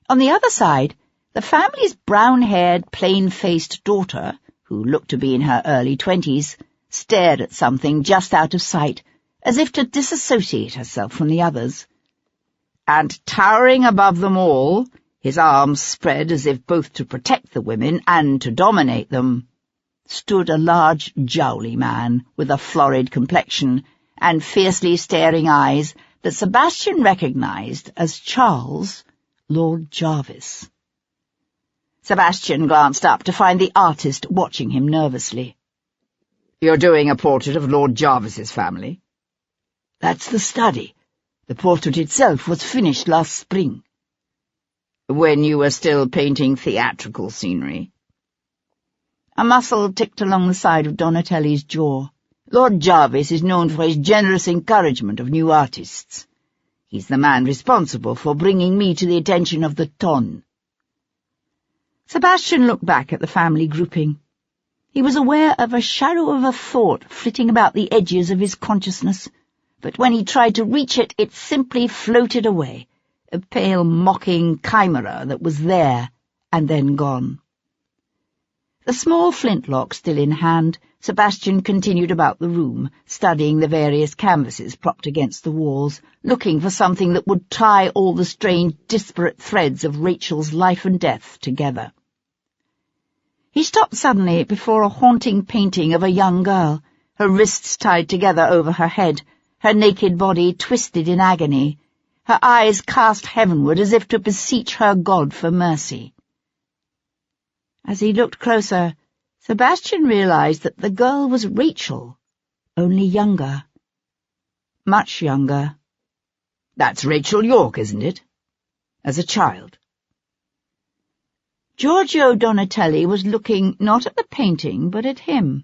On the other side, the family's brown-haired, plain-faced daughter, who looked to be in her early 20s, stared at something just out of sight, as if to disassociate herself from the others. And towering above them all, his arms spread as if both to protect the women and to dominate them, stood a large, jowly man with a florid complexion and fiercely staring eyes that Sebastian recognized as Charles, Lord Jarvis. Sebastian glanced up to find the artist watching him nervously. "You're doing a portrait of Lord Jarvis's family?" "That's the study. The portrait itself was finished last spring." "When you were still painting theatrical scenery?" A muscle ticked along the side of Donatelli's jaw. Lord Jarvis is known for his generous encouragement of new artists. He's the man responsible for bringing me to the attention of the ton." Sebastian looked back at the family grouping. He was aware of a shadow of a thought flitting about the edges of his consciousness, but when he tried to reach it, it simply floated away, a pale, mocking chimera that was there and then gone. The small flintlock still in hand, Sebastian continued about the room, studying the various canvases propped against the walls, looking for something that would tie all the strange, disparate threads of Rachel's life and death together. He stopped suddenly before a haunting painting of a young girl, her wrists tied together over her head, her naked body twisted in agony, her eyes cast heavenward as if to beseech her God for mercy. As he looked closer, Sebastian realized that the girl was Rachel, only younger. Much younger. "That's Rachel York, isn't it? As a child." Giorgio Donatelli was looking not at the painting, but at him.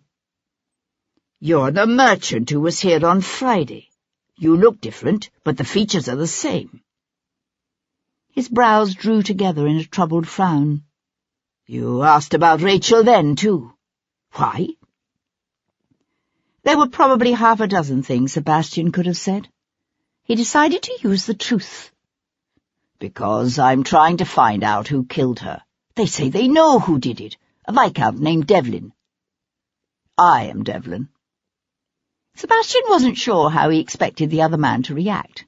"You're the merchant who was here on Friday. You look different, but the features are the same." His brows drew together in a troubled frown. "You asked about Rachel then, too. Why?" There were probably half a dozen things Sebastian could have said. He decided to use the truth. "Because I'm trying to find out who killed her. They say they know who did it, a viscount named Devlin. I am Devlin." Sebastian wasn't sure how he expected the other man to react.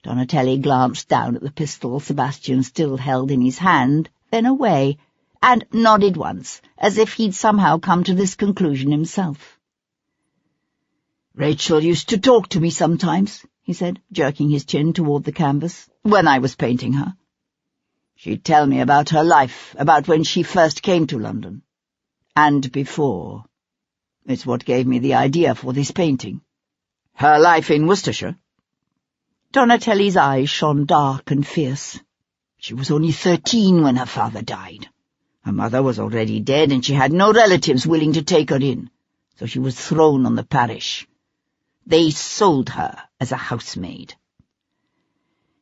Donatelli glanced down at the pistol Sebastian still held in his hand, then away, and nodded once, as if he'd somehow come to this conclusion himself. "Rachel used to talk to me sometimes," he said, jerking his chin toward the canvas, "when I was painting her. She'd tell me about her life, about when she first came to London. And before. It's what gave me the idea for this painting. Her life in Worcestershire." Donatelli's eyes shone dark and fierce. "She was only 13 when her father died. Her mother was already dead, and she had no relatives willing to take her in, so she was thrown on the parish. They sold her as a housemaid."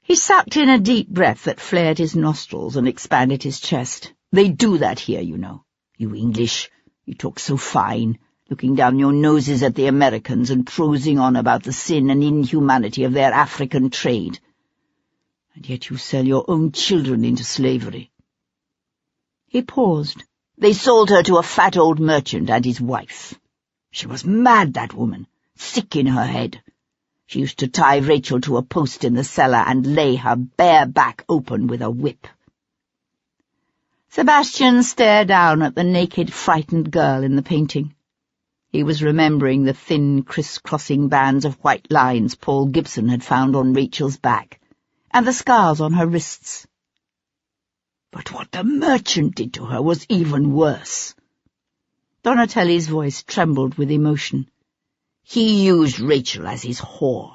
He sucked in a deep breath that flared his nostrils and expanded his chest. "They do that here, you know. You English, you talk so fine, looking down your noses at the Americans and prosing on about the sin and inhumanity of their African trade. And yet you sell your own children into slavery." He paused. "They sold her to a fat old merchant and his wife. She was mad, that woman, sick in her head. She used to tie Rachel to a post in the cellar and lay her bare back open with a whip." Sebastian stared down at the naked, frightened girl in the painting. He was remembering the thin, criss-crossing bands of white lines Paul Gibson had found on Rachel's back, and the scars on her wrists. "But what the merchant did to her was even worse." Donatelli's voice trembled with emotion. "He used Rachel as his whore.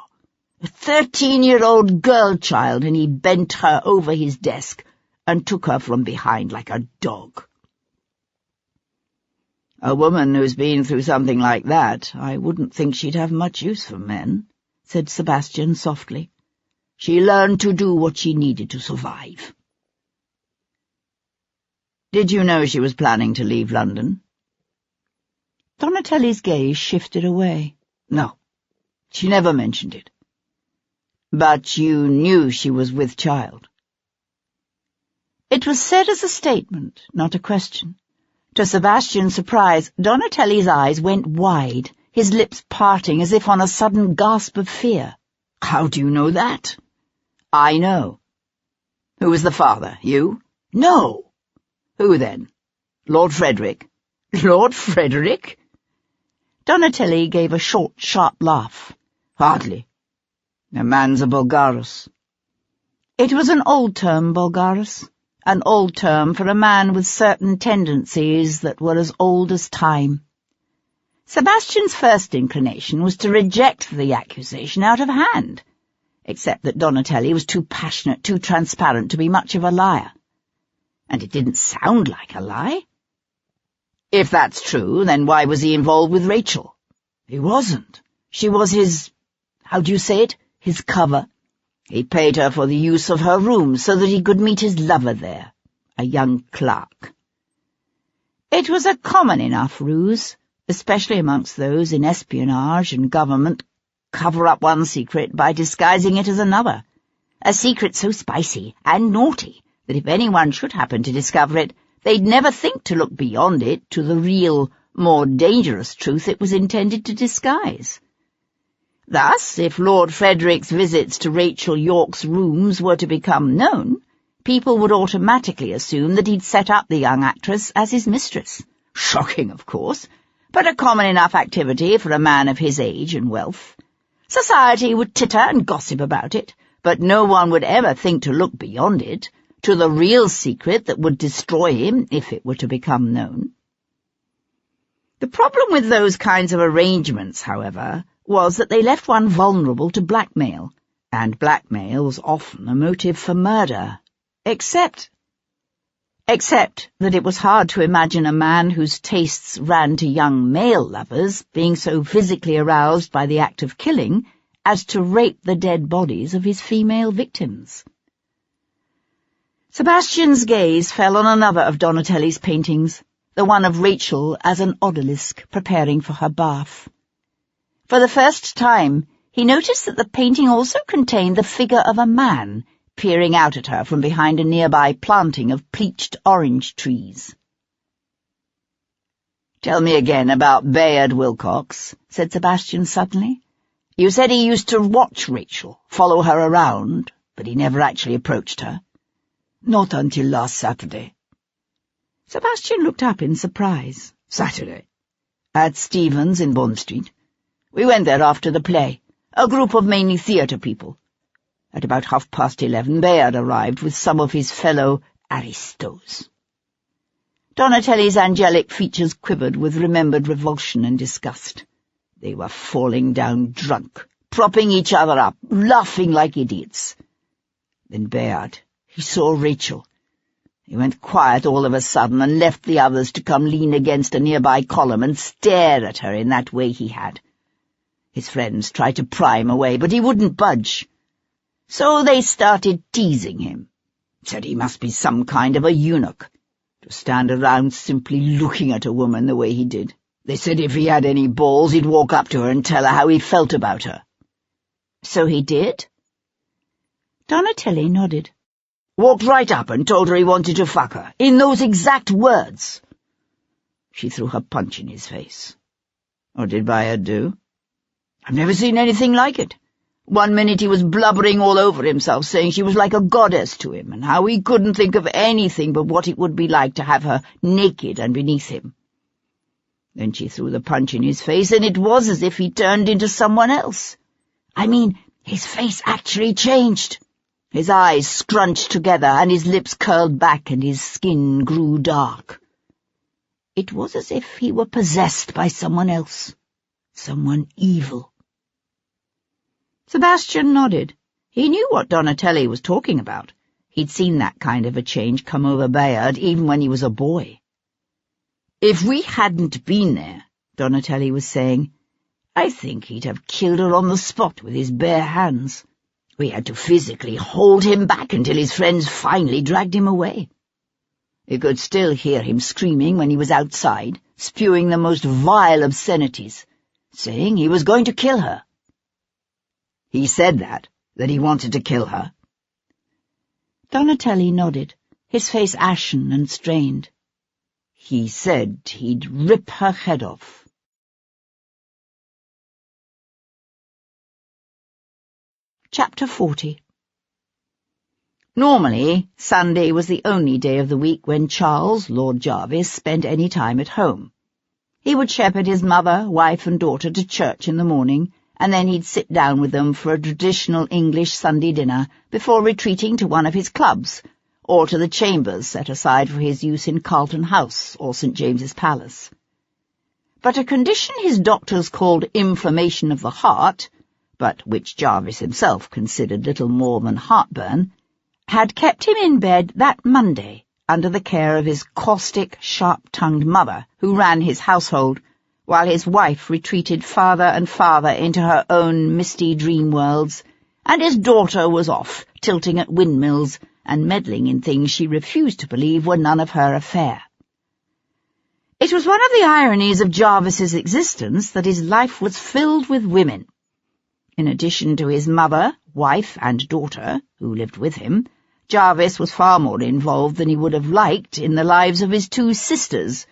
A 13-year-old girl-child, and he bent her over his desk and took her from behind like a dog." "A woman who's been through something like that, I wouldn't think she'd have much use for men," said Sebastian softly. "She learned to do what she needed to survive." "Did you know she was planning to leave London?" Donatelli's gaze shifted away. "No, she never mentioned it." "But you knew she was with child?" It was said as a statement, not a question. To Sebastian's surprise, Donatelli's eyes went wide, his lips parting as if on a sudden gasp of fear. "How do you know that?" "I know." "Who was the father? You?" "No." "Who then? Lord Frederick?" "Lord Frederick?" Donatelli gave a short, sharp laugh. "Hardly. A man's a Bulgarus." It was an old term, Bulgarus, an old term for a man with certain tendencies that were as old as time. Sebastian's first inclination was to reject the accusation out of hand, except that Donatelli was too passionate, too transparent to be much of a liar. And it didn't sound like a lie. "If that's true, then why was he involved with Rachel? He wasn't. She was his, how do you say it, his cover. He paid her for the use of her room so that he could meet his lover there, a young clerk. It was a common enough ruse, especially amongst those in espionage and government, cover up one secret by disguising it as another, a secret so spicy and naughty that if anyone should happen to discover it, they'd never think to look beyond it to the real, more dangerous truth it was intended to disguise. Thus, if Lord Frederick's visits to Rachel Yorke's rooms were to become known, people would automatically assume that he'd set up the young actress as his mistress. Shocking, of course, but a common enough activity for a man of his age and wealth. Society would titter and gossip about it, but no one would ever think to look beyond it, to the real secret that would destroy him if it were to become known. The problem with those kinds of arrangements, however, was that they left one vulnerable to blackmail, and blackmail was often a motive for murder, except that it was hard to imagine a man whose tastes ran to young male lovers being so physically aroused by the act of killing as to rape the dead bodies of his female victims. Sebastian's gaze fell on another of Donatelli's paintings, the one of Rachel as an odalisque preparing for her bath. For the first time, he noticed that the painting also contained the figure of a man peering out at her from behind a nearby planting of pleached orange trees. "Tell me again about Bayard Wilcox," said Sebastian suddenly. "You said he used to watch Rachel, follow her around, but he never actually approached her." "Not until last Saturday." Sebastian looked up in surprise. "Saturday? At Stephen's in Bond Street? We went there after the play, a group of mainly theatre people. At about 11:30, Bayard arrived with some of his fellow aristos." Donatelli's angelic features quivered with remembered revulsion and disgust. They were falling down drunk, propping each other up, laughing like idiots. Then Bayard, he saw Rachel. He went quiet all of a sudden and left the others to come lean against a nearby column and stare at her in that way he had. His friends tried to pry him away, but he wouldn't budge. So they started teasing him. Said he must be some kind of a eunuch, to stand around simply looking at a woman the way he did. They said if he had any balls, he'd walk up to her and tell her how he felt about her. "So he did?" Donatelli nodded. "Walked right up and told her he wanted to fuck her, in those exact words." She threw her punch in his face. "What did Bayard do?" "I've never seen anything like it. One minute he was blubbering all over himself, saying she was like a goddess to him, and how he couldn't think of anything but what it would be like to have her naked and beneath him. Then she threw the punch in his face, and it was as if he turned into someone else. I mean, his face actually changed. His eyes scrunched together, and his lips curled back, and his skin grew dark. It was as if he were possessed by someone else, someone evil." Sebastian nodded. He knew what Donatelli was talking about. He'd seen that kind of a change come over Bayard even when he was a boy. "If we hadn't been there," Donatelli was saying, "I think he'd have killed her on the spot with his bare hands. We had to physically hold him back until his friends finally dragged him away. You could still hear him screaming when he was outside, spewing the most vile obscenities, saying he was going to kill her." "He said that he wanted to kill her?" Donatelli nodded, his face ashen and strained. "He said he'd rip her head off." Chapter 40. Normally, Sunday was the only day of the week when Charles, Lord Jarvis, spent any time at home. He would shepherd his mother, wife, and daughter to church in the morning, and then he'd sit down with them for a traditional English Sunday dinner before retreating to one of his clubs, or to the chambers set aside for his use in Carlton House or St. James's Palace. But a condition his doctors called inflammation of the heart, but which Jarvis himself considered little more than heartburn, had kept him in bed that Monday under the care of his caustic, sharp-tongued mother, who ran his household, while his wife retreated farther and farther into her own misty dream worlds, and his daughter was off, tilting at windmills and meddling in things she refused to believe were none of her affair. It was one of the ironies of Jarvis's existence that his life was filled with women. In addition to his mother, wife, and daughter, who lived with him, Jarvis was far more involved than he would have liked in the lives of his two sisters,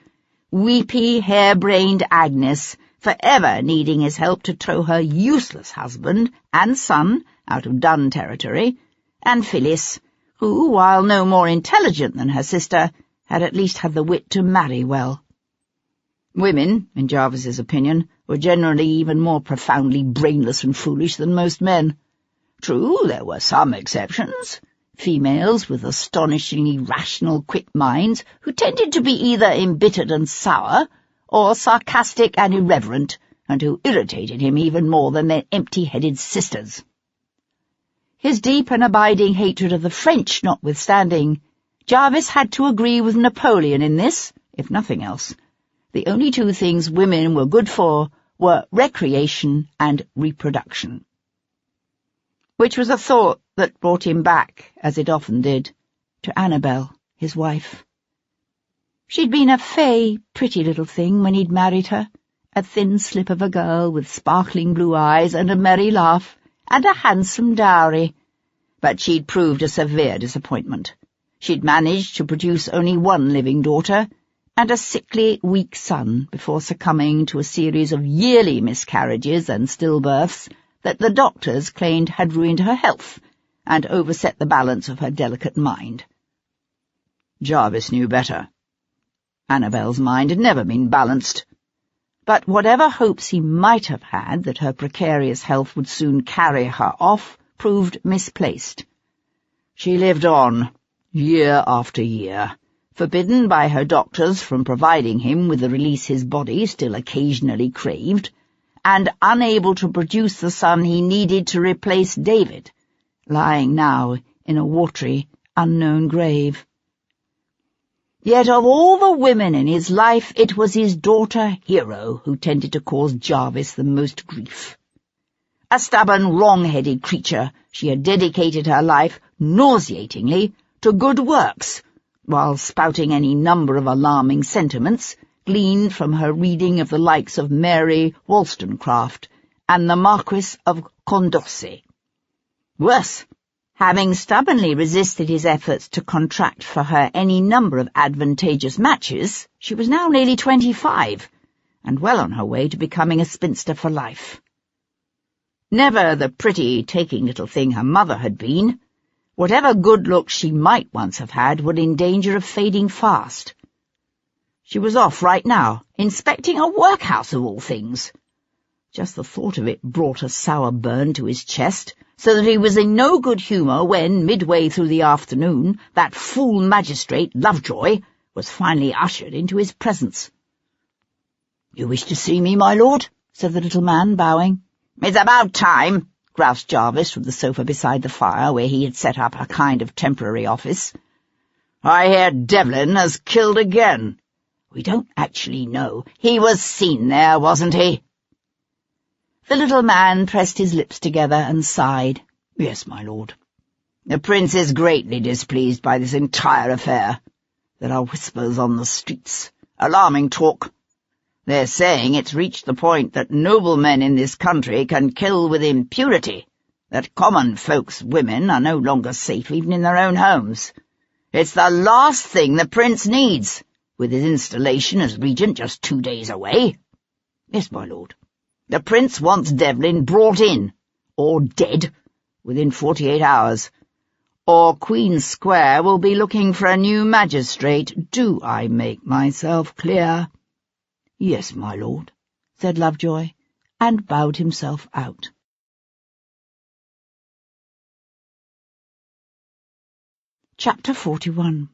weepy, hair-brained Agnes, forever needing his help to tow her useless husband and son out of Dun territory, and Phyllis, who, while no more intelligent than her sister, had at least had the wit to marry well. Women, in Jarvis's opinion, were generally even more profoundly brainless and foolish than most men. True, there were some exceptions, females with astonishingly rational, quick minds who tended to be either embittered and sour or sarcastic and irreverent, and who irritated him even more than their empty-headed sisters. His deep and abiding hatred of the French notwithstanding, Jarvis had to agree with Napoleon in this, if nothing else. The only two things women were good for were recreation and reproduction. Which was a thought that brought him back, as it often did, to Annabel, his wife. She'd been a fey, pretty little thing when he'd married her, a thin slip of a girl with sparkling blue eyes and a merry laugh, and a handsome dowry. But she'd proved a severe disappointment. She'd managed to produce only one living daughter, and a sickly, weak son before succumbing to a series of yearly miscarriages and stillbirths that the doctors claimed had ruined her health and overset the balance of her delicate mind. Jarvis knew better. Annabel's mind had never been balanced. But whatever hopes he might have had that her precarious health would soon carry her off proved misplaced. She lived on, year after year, forbidden by her doctors from providing him with the release his body still occasionally craved, and unable to produce the son he needed to replace David, lying now in a watery, unknown grave. Yet of all the women in his life, it was his daughter Hero who tended to cause Jarvis the most grief. A stubborn, wrong-headed creature, she had dedicated her life, nauseatingly, to good works, while spouting any number of alarming sentiments gleaned from her reading of the likes of Mary Wollstonecraft and the Marquis of Condorcet. Worse, having stubbornly resisted his efforts to contract for her any number of advantageous matches, she was now nearly 25, and well on her way to becoming a spinster for life. Never the pretty, taking little thing her mother had been, whatever good looks she might once have had were in danger of fading fast. She was off right now, inspecting a workhouse of all things. Just the thought of it brought a sour burn to his chest, so that he was in no good humour when, midway through the afternoon, that fool magistrate, Lovejoy, was finally ushered into his presence. "You wish to see me, my lord?" said the little man, bowing. "It's about time," groused Jarvis from the sofa beside the fire, where he had set up a kind of temporary office. "I hear Devlin has killed again." "We don't actually know. He was seen there, wasn't he?" The little man pressed his lips together and sighed. "Yes, my lord." "The prince is greatly displeased by this entire affair. There are whispers on the streets. Alarming talk. They're saying it's reached the point that noblemen in this country can kill with impunity, that common folks' women are no longer safe even in their own homes. It's the last thing the prince needs, with his installation as regent just 2 days away." "Yes, my lord." "The prince wants Devlin brought in, or dead, within 48 hours, or Queen Square will be looking for a new magistrate. Do I make myself clear?" "Yes, my lord," said Lovejoy, and bowed himself out. Chapter 41.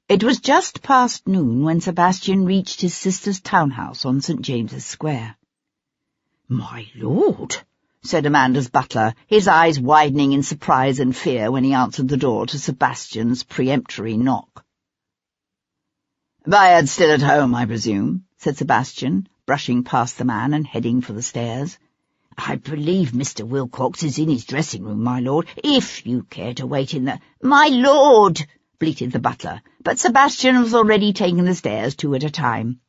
It was just past noon when Sebastian reached his sister's townhouse on St. James's Square. "My lord," said Amanda's butler, his eyes widening in surprise and fear when he answered the door to Sebastian's peremptory knock. "Bayard's still at home, I presume," said Sebastian, brushing past the man and heading for the stairs. "I believe Mr. Wilcox is in his dressing-room, my lord, if you care to wait in the—" "My lord!" bleated the butler, but Sebastian was already taking the stairs 2 at a time.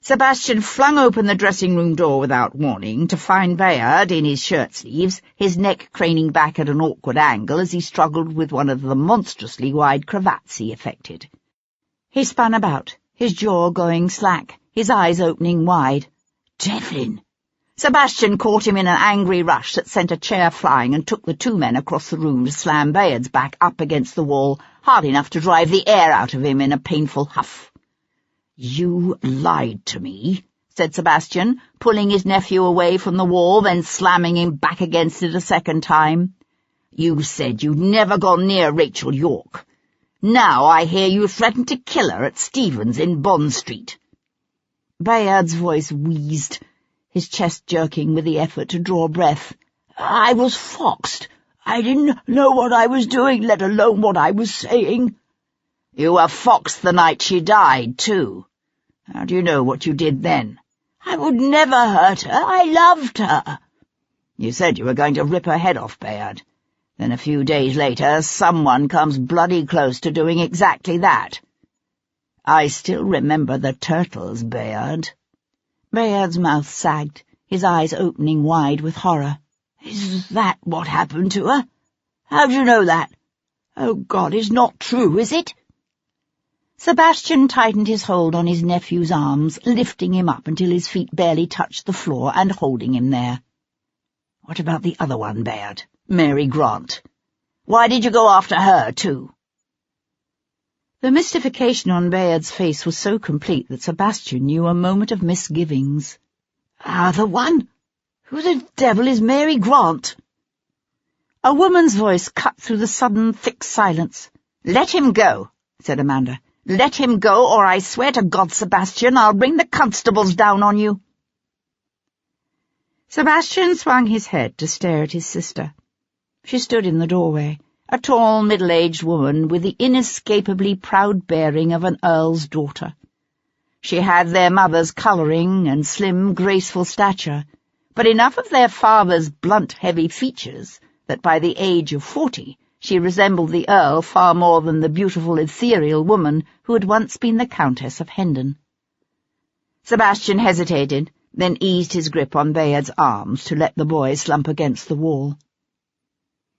Sebastian flung open the dressing-room door without warning to find Bayard in his shirt-sleeves, his neck craning back at an awkward angle as he struggled with one of the monstrously wide cravats he affected. He spun about, his jaw going slack, his eyes opening wide. "Devlin!" Sebastian caught him in an angry rush that sent a chair flying and took the 2 men across the room to slam Bayard's back up against the wall, hard enough to drive the air out of him in a painful huff. "You lied to me," said Sebastian, pulling his nephew away from the wall, then slamming him back against it a second time. "You said you'd never gone near Rachel York. Now I hear you threatened to kill her at Stephen's in Bond Street." Bayard's voice wheezed, his chest jerking with the effort to draw breath. "I was foxed. I didn't know what I was doing, let alone what I was saying." "You were foxed the night she died, too. How do you know what you did then?" "I would never hurt her. I loved her." "You said you were going to rip her head off, Bayard. Then a few days later, someone comes bloody close to doing exactly that." "I still remember the turtles, Bayard." Bayard's mouth sagged, his eyes opening wide with horror. "Is that what happened to her? How do you know that? Oh, God, it's not true, is it?" Sebastian tightened his hold on his nephew's arms, lifting him up until his feet barely touched the floor and holding him there. "What about the other one, Bayard? Mary Grant. Why did you go after her, too?" The mystification on Bayard's face was so complete that Sebastian knew a moment of misgivings. "Other one? Who the devil is Mary Grant?" A woman's voice cut through the sudden, thick silence. "Let him go," said Amanda. "Let him go, or I swear to God, Sebastian, I'll bring the constables down on you." Sebastian swung his head to stare at his sister. She stood in the doorway, a tall, middle-aged woman with the inescapably proud bearing of an earl's daughter. She had their mother's colouring and slim, graceful stature, but enough of their father's blunt, heavy features that by the age of 40 she resembled the Earl far more than the beautiful, ethereal woman who had once been the Countess of Hendon. Sebastian hesitated, then eased his grip on Bayard's arms to let the boy slump against the wall.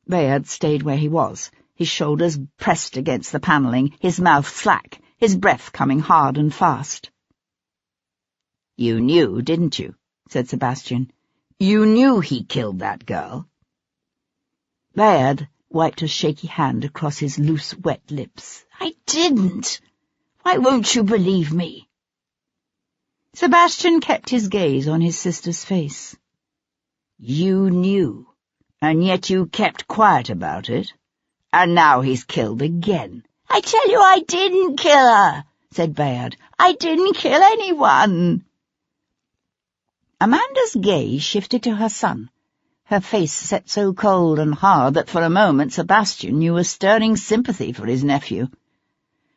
Bayard stayed where he was, his shoulders pressed against the panelling, his mouth slack, his breath coming hard and fast. "You knew, didn't you?" said Sebastian. "You knew he killed that girl." Bayard wiped a shaky hand across his loose, wet lips. "I didn't. Why won't you believe me?" Sebastian kept his gaze on his sister's face. "You knew, and yet you kept quiet about it. And now he's killed again." "I tell you I didn't kill her," said Bayard. "I didn't kill anyone." Amanda's gaze shifted to her son, her face set so cold and hard that for a moment Sebastian knew a stirring sympathy for his nephew.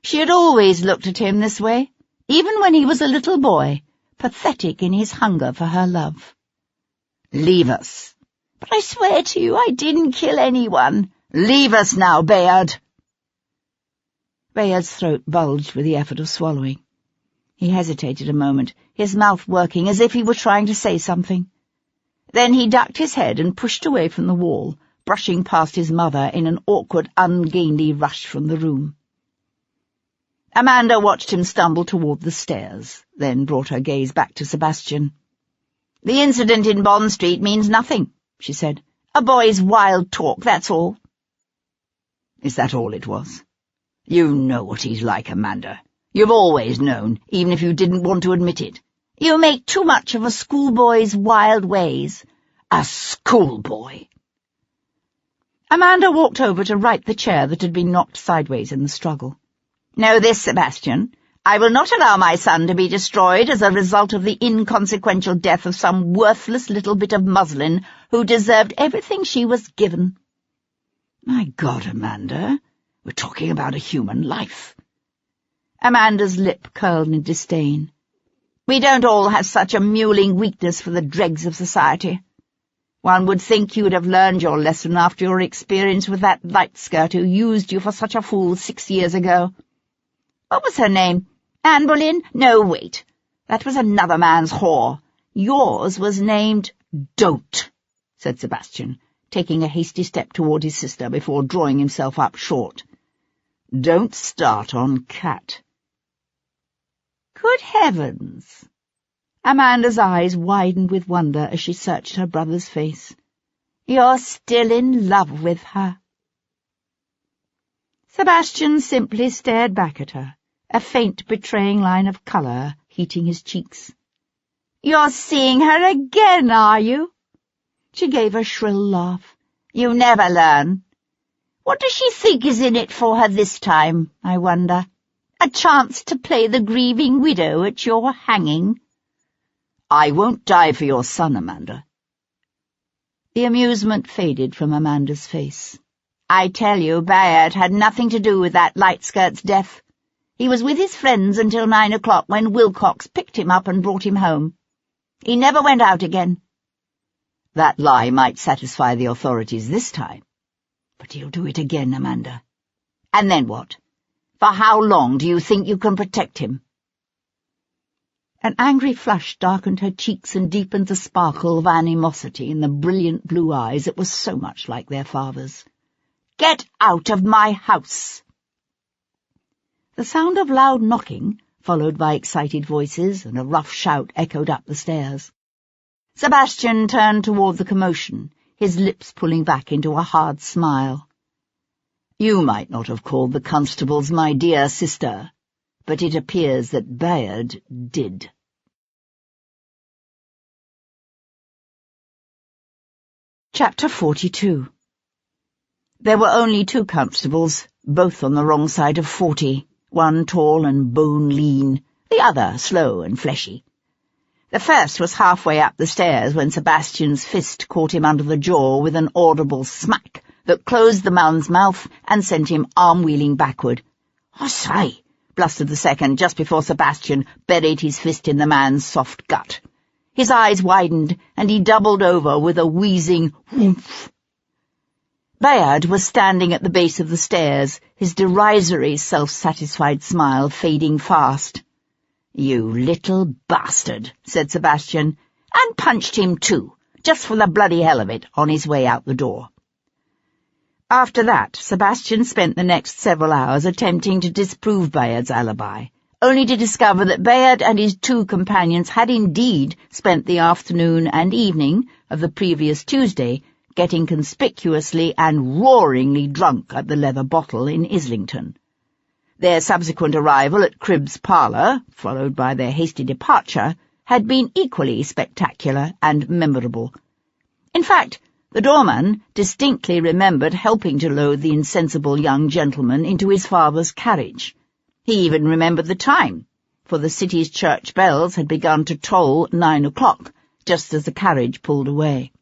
She had always looked at him this way, even when he was a little boy, pathetic in his hunger for her love. "Leave us." "But I swear to you I didn't kill anyone." "Leave us now, Bayard." Bayard's throat bulged with the effort of swallowing. He hesitated a moment, his mouth working as if he were trying to say something. Then he ducked his head and pushed away from the wall, brushing past his mother in an awkward, ungainly rush from the room. Amanda watched him stumble toward the stairs, then brought her gaze back to Sebastian. "The incident in Bond Street means nothing," she said. "A boy's wild talk, that's all." "Is that all it was? You know what he's like, Amanda. You've always known, even if you didn't want to admit it. You make too much of a schoolboy's wild ways." "A schoolboy!" Amanda walked over to right the chair that had been knocked sideways in the struggle. "Know this, Sebastian. I will not allow my son to be destroyed as a result of the inconsequential death of some worthless little bit of muslin who deserved everything she was given." "My God, Amanda, we're talking about a human life." Amanda's lip curled in disdain. We don't all have such a mewling weakness for the dregs of society. One would think you'd have learned your lesson after your experience with that light-skirt who used you for such a fool 6 years ago. What was her name? Anne Boleyn? No, wait. That was another man's whore. Yours was named Don't, said Sebastian, taking a hasty step toward his sister before drawing himself up short. Don't start on Cat. Good heavens! Amanda's eyes widened with wonder as she searched her brother's face. You're still in love with her. Sebastian simply stared back at her, a faint betraying line of colour heating his cheeks. You're seeing her again, are you? She gave a shrill laugh. You never learn. What does she think is in it for her this time, I wonder? A chance to play the grieving widow at your hanging? I won't die for your son, Amanda. The amusement faded from Amanda's face. I tell you, Bayard had nothing to do with that light-skirt's death. He was with his friends until 9 o'clock when Wilcox picked him up and brought him home. He never went out again. That lie might satisfy the authorities this time. But he'll do it again, Amanda. And then what? For how long do you think you can protect him? An angry flush darkened her cheeks and deepened the sparkle of animosity in the brilliant blue eyes that were so much like their father's. Get out of my house! The sound of loud knocking, followed by excited voices, and a rough shout echoed up the stairs. Sebastian turned toward the commotion, his lips pulling back into a hard smile. You might not have called the constables my dear sister, but it appears that Bayard did. Chapter 42. There were only 2 constables, both on the wrong side of 40, one tall and bone-lean, the other slow and fleshy. The first was halfway up the stairs when Sebastian's fist caught him under the jaw with an audible smack that closed the man's mouth and sent him arm-wheeling backward. "I say," blustered the second just before Sebastian buried his fist in the man's soft gut. His eyes widened, and he doubled over with a wheezing whoomph. Bayard was standing at the base of the stairs, his derisory, self-satisfied smile fading fast. "You little bastard," said Sebastian, and punched him too, just for the bloody hell of it, on his way out the door. After that, Sebastian spent the next several hours attempting to disprove Bayard's alibi, only to discover that Bayard and his 2 companions had indeed spent the afternoon and evening of the previous Tuesday getting conspicuously and roaringly drunk at the Leather Bottle in Islington. Their subsequent arrival at Cribb's parlour, followed by their hasty departure, had been equally spectacular and memorable. In fact, the doorman distinctly remembered helping to load the insensible young gentleman into his father's carriage. He even remembered the time, for the city's church bells had begun to toll 9 o'clock, just as the carriage pulled away.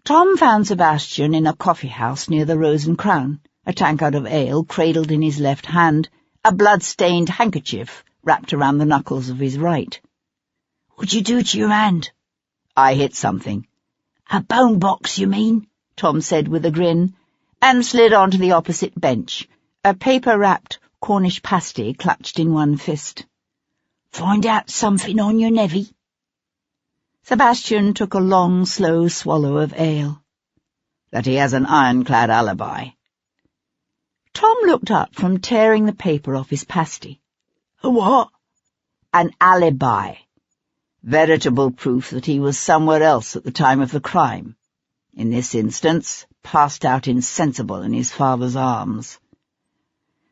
Tom found Sebastian in a coffee-house near the Rose and Crown, a tankard of ale cradled in his left hand, a blood-stained handkerchief wrapped around the knuckles of his right. "What'd you do to your hand?" "I hit something." "A bone box, you mean?" Tom said with a grin, and slid onto the opposite bench, a paper-wrapped Cornish pasty clutched in one fist. "Find out something on your nevy?" Sebastian took a long, slow swallow of ale. "That he has an ironclad alibi." Tom looked up from tearing the paper off his pasty. "A what?" "An alibi. Veritable proof that he was somewhere else at the time of the crime. In this instance, passed out insensible in his father's arms."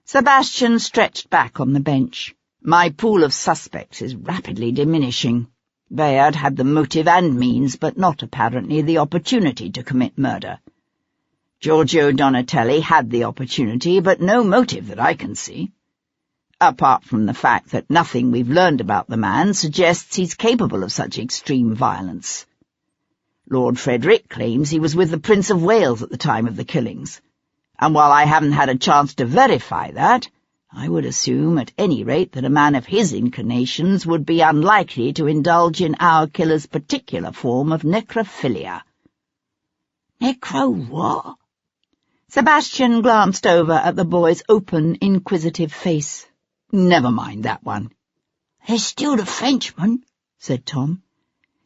Sebastian stretched back on the bench. "My pool of suspects is rapidly diminishing. Bayard had the motive and means, but not apparently the opportunity to commit murder. Giorgio Donatelli had the opportunity, but no motive that I can see. Apart from the fact that nothing we've learned about the man suggests he's capable of such extreme violence. Lord Frederick claims he was with the Prince of Wales at the time of the killings, and while I haven't had a chance to verify that, I would assume, at any rate, that a man of his inclinations would be unlikely to indulge in our killer's particular form of necrophilia." "Necro what?" Sebastian glanced over at the boy's open, inquisitive face. "Never mind that one." "There's still the Frenchman," said Tom.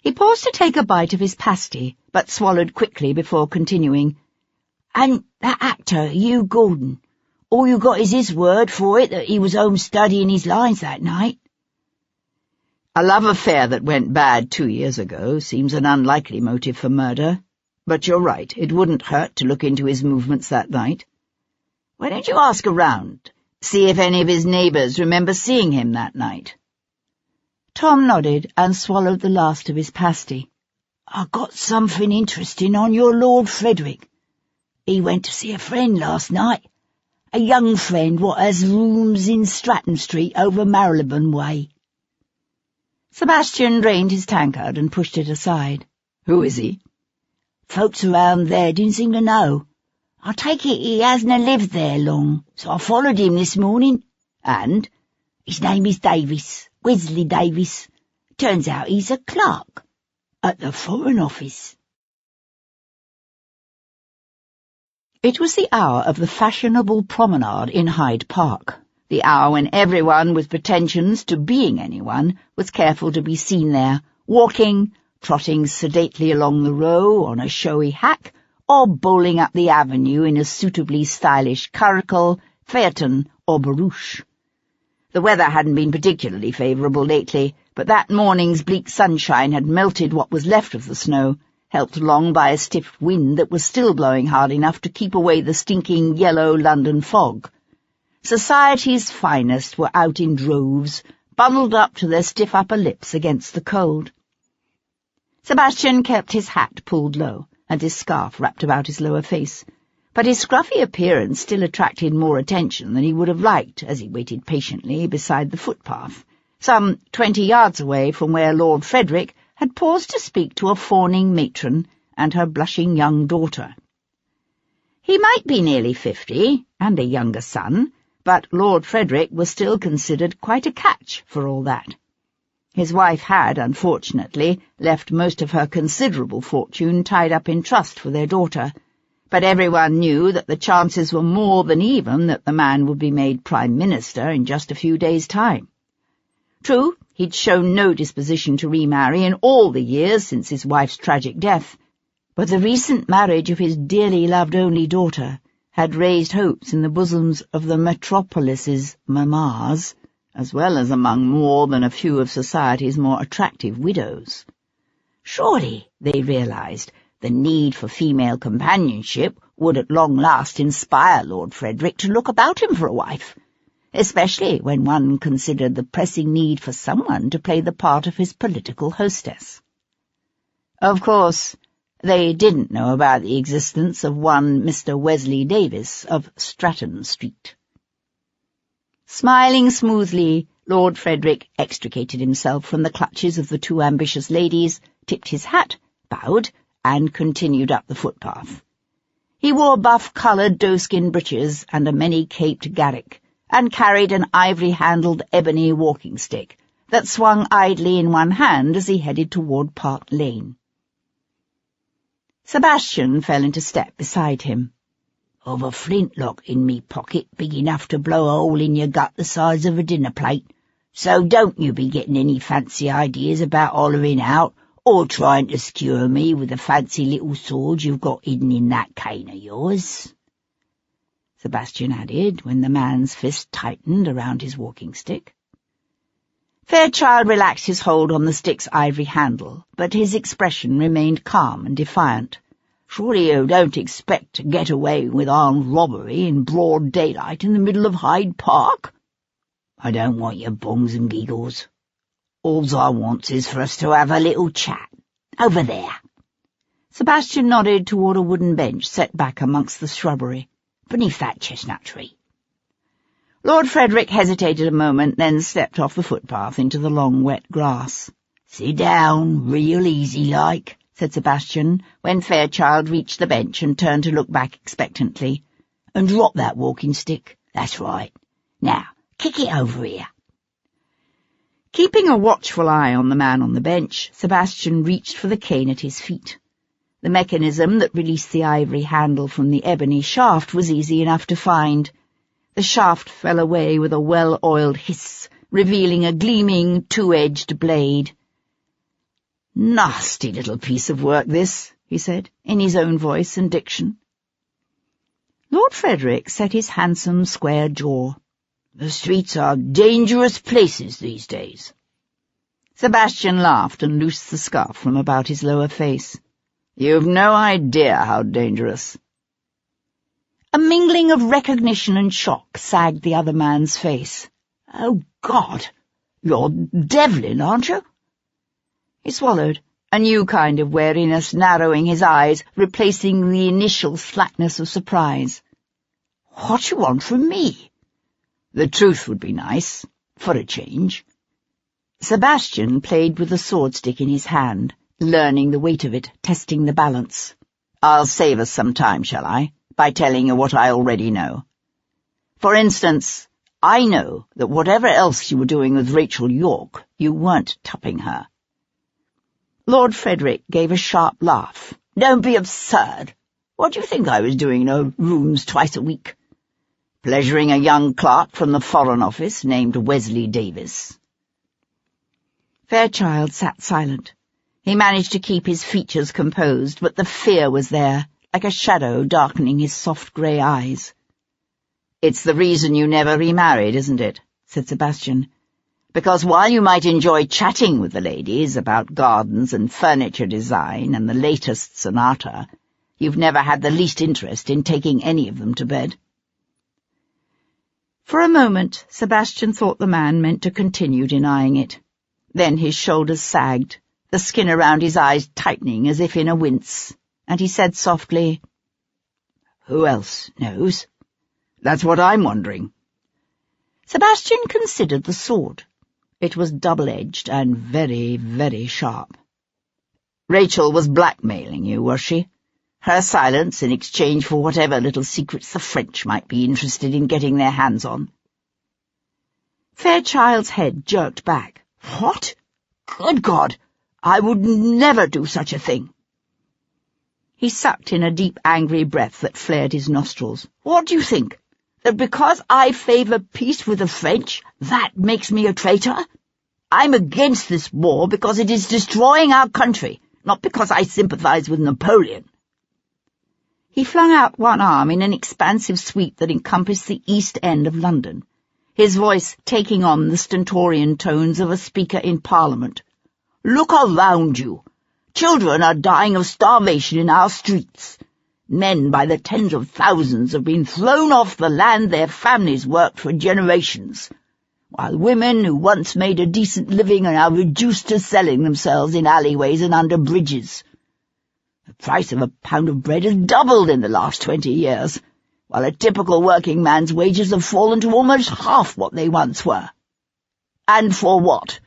He paused to take a bite of his pasty, but swallowed quickly before continuing. "And that actor, Hugh Gordon. All you got is his word for it that he was home studying his lines that night." A love affair that went bad 2 years ago seems an unlikely motive for murder. But you're right, it wouldn't hurt to look into his movements that night. Why don't you ask around, see if any of his neighbours remember seeing him that night?" Tom nodded and swallowed the last of his pasty. "I got something interesting on your Lord Frederick. He went to see a friend last night, a young friend what has rooms in Stratton Street over Marylebone way." Sebastian drained his tankard and pushed it aside. "Who is he?" "Folks around there didn't seem to know. I take it he hasn't lived there long, so I followed him this morning. And? His name is Davis, Wesley Davis. Turns out he's a clerk at the Foreign Office." It was the hour of the fashionable promenade in Hyde Park, the hour when everyone with pretensions to being anyone was careful to be seen there, walking, trotting sedately along the Row on a showy hack, or bowling up the avenue in a suitably stylish curricle, phaeton, or barouche. The weather hadn't been particularly favourable lately, but that morning's bleak sunshine had melted what was left of the snow, helped along by a stiff wind that was still blowing hard enough to keep away the stinking yellow London fog. Society's finest were out in droves, bundled up to their stiff upper lips against the cold. Sebastian kept his hat pulled low, and his scarf wrapped about his lower face, but his scruffy appearance still attracted more attention than he would have liked as he waited patiently beside the footpath, some 20 yards away from where Lord Frederick had paused to speak to a fawning matron and her blushing young daughter. He might be nearly 50, and a younger son, but Lord Frederick was still considered quite a catch for all that. His wife had, unfortunately, left most of her considerable fortune tied up in trust for their daughter, but everyone knew that the chances were more than even that the man would be made Prime Minister in just a few days' time. True, he'd shown no disposition to remarry in all the years since his wife's tragic death, but the recent marriage of his dearly loved only daughter had raised hopes in the bosoms of the metropolis's mammas, as well as among more than a few of society's more attractive widows. Surely, they realized, the need for female companionship would at long last inspire Lord Frederick to look about him for a wife, especially when one considered the pressing need for someone to play the part of his political hostess. Of course, they didn't know about the existence of one Mr. Wesley Davis of Stratton Street. Smiling smoothly, Lord Frederick extricated himself from the clutches of the two ambitious ladies, tipped his hat, bowed, and continued up the footpath. He wore buff-coloured doeskin breeches and a many-caped garrick, and carried an ivory-handled ebony walking-stick that swung idly in one hand as he headed toward Park Lane. Sebastian fell into step beside him. "I've a flintlock in me pocket big enough to blow a hole in your gut the size of a dinner plate, so don't you be getting any fancy ideas about hollering out or trying to skewer me with the fancy little sword you've got hidden in that cane of yours," Sebastian added, when the man's fist tightened around his walking-stick. Fairchild relaxed his hold on the stick's ivory handle, but his expression remained calm and defiant. "Surely you don't expect to get away with armed robbery in broad daylight in the middle of Hyde Park?" "I don't want your bongs and giggles. All I wants is for us to have a little chat. Over there." Sebastian nodded toward a wooden bench set back amongst the shrubbery, beneath that chestnut tree. Lord Frederick hesitated a moment, then stepped off the footpath into the long wet grass. "Sit down, real easy-like," said Sebastian, when Fairchild reached the bench and turned to look back expectantly. "And drop that walking-stick. That's right. Now, Kick it over here." Keeping a watchful eye on the man on the bench, Sebastian reached for the cane at his feet. The mechanism that released the ivory handle from the ebony shaft was easy enough to find. The shaft fell away with a well-oiled hiss, revealing a gleaming, two-edged blade. "Nasty little piece of work, this," he said, in his own voice and diction. Lord Frederick set his handsome, square jaw. "The streets are dangerous places these days." Sebastian laughed and loosed the scarf from about his lower face. "You've no idea how dangerous." A mingling of recognition and shock sagged the other man's face. "Oh, God! You're Devlin, aren't you?" He swallowed, a new kind of wariness narrowing his eyes, replacing the initial slackness of surprise. "What do you want from me?" "The truth would be nice, for a change." Sebastian played with the sword-stick in his hand, learning the weight of it, testing the balance. "I'll save us some time, shall I, by telling you what I already know? For instance, I know that whatever else you were doing with Rachel York, you weren't tupping her." Lord Frederick gave a sharp laugh. "Don't be absurd. What do you think I was doing in her rooms twice a week? Pleasuring a young clerk from the Foreign Office named Wesley Davis." Fairchild sat silent. He managed to keep his features composed, but the fear was there, like a shadow darkening his soft grey eyes. "It's the reason you never remarried, isn't it?" said Sebastian. "Because while you might enjoy chatting with the ladies about gardens and furniture design and the latest sonata, you've never had the least interest in taking any of them to bed." For a moment, Sebastian thought the man meant to continue denying it. Then his shoulders sagged, the skin around his eyes tightening as if in a wince, and he said softly, "Who else knows?" "That's what I'm wondering." Sebastian considered the sword. It was double-edged and very, very sharp. "Rachel was blackmailing you, was she? Her silence in exchange for whatever little secrets the French might be interested in getting their hands on." Fairchild's head jerked back. "What? Good God! I would never do such a thing." He sucked in a deep, angry breath that flared his nostrils. "What do you think? That because I favour peace with the French, that makes me a traitor? I'm against this war because it is destroying our country, not because I sympathise with Napoleon." He flung out one arm in an expansive sweep that encompassed the East End of London, his voice taking on the stentorian tones of a speaker in Parliament. "Look around you. Children are dying of starvation in our streets. Men by the tens of thousands have been thrown off the land their families worked for generations, while women who once made a decent living are now reduced to selling themselves in alleyways and under bridges. The price of a pound of bread has doubled in the last 20 years, while a typical working man's wages have fallen to almost half what they once were. And for what?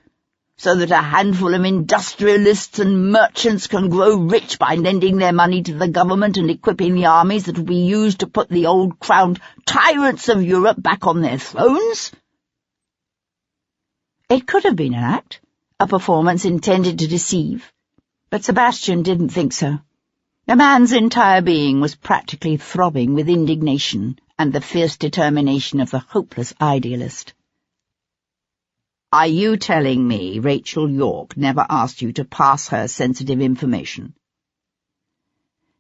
So that a handful of industrialists and merchants can grow rich by lending their money to the government and equipping the armies that will be used to put the old crowned tyrants of Europe back on their thrones?" It could have been an act, a performance intended to deceive, but Sebastian didn't think so. The man's entire being was practically throbbing with indignation and the fierce determination of the hopeless idealist. "Are you telling me Rachel York never asked you to pass her sensitive information?"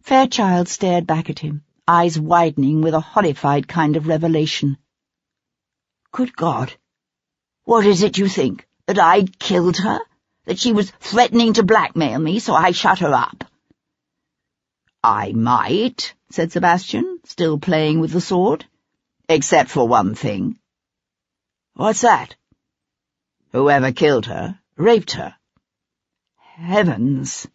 Fairchild stared back at him, eyes widening with a horrified kind of revelation. "Good God! What is it you think? That I'd killed her? That she was threatening to blackmail me, so I shut her up?" "I might," said Sebastian, still playing with the sword. "Except for one thing." "What's that?" "Whoever killed her raped her." "Heavens!"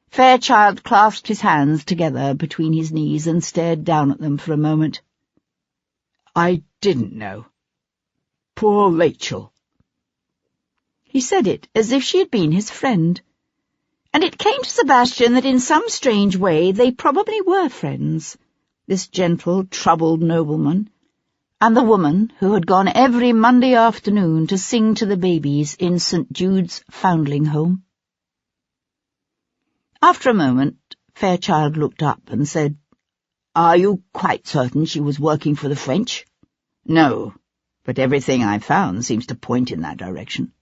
Fairchild clasped his hands together between his knees and stared down at them for a moment. "I didn't know. Poor Rachel." He said it as if she had been his friend, and it came to Sebastian that in some strange way they probably were friends, this gentle, troubled nobleman, and the woman who had gone every Monday afternoon to sing to the babies in St. Jude's Foundling Home. After a moment, Fairchild looked up and said, "Are you quite certain she was working for the French?" "No, but everything I've found seems to point in that direction."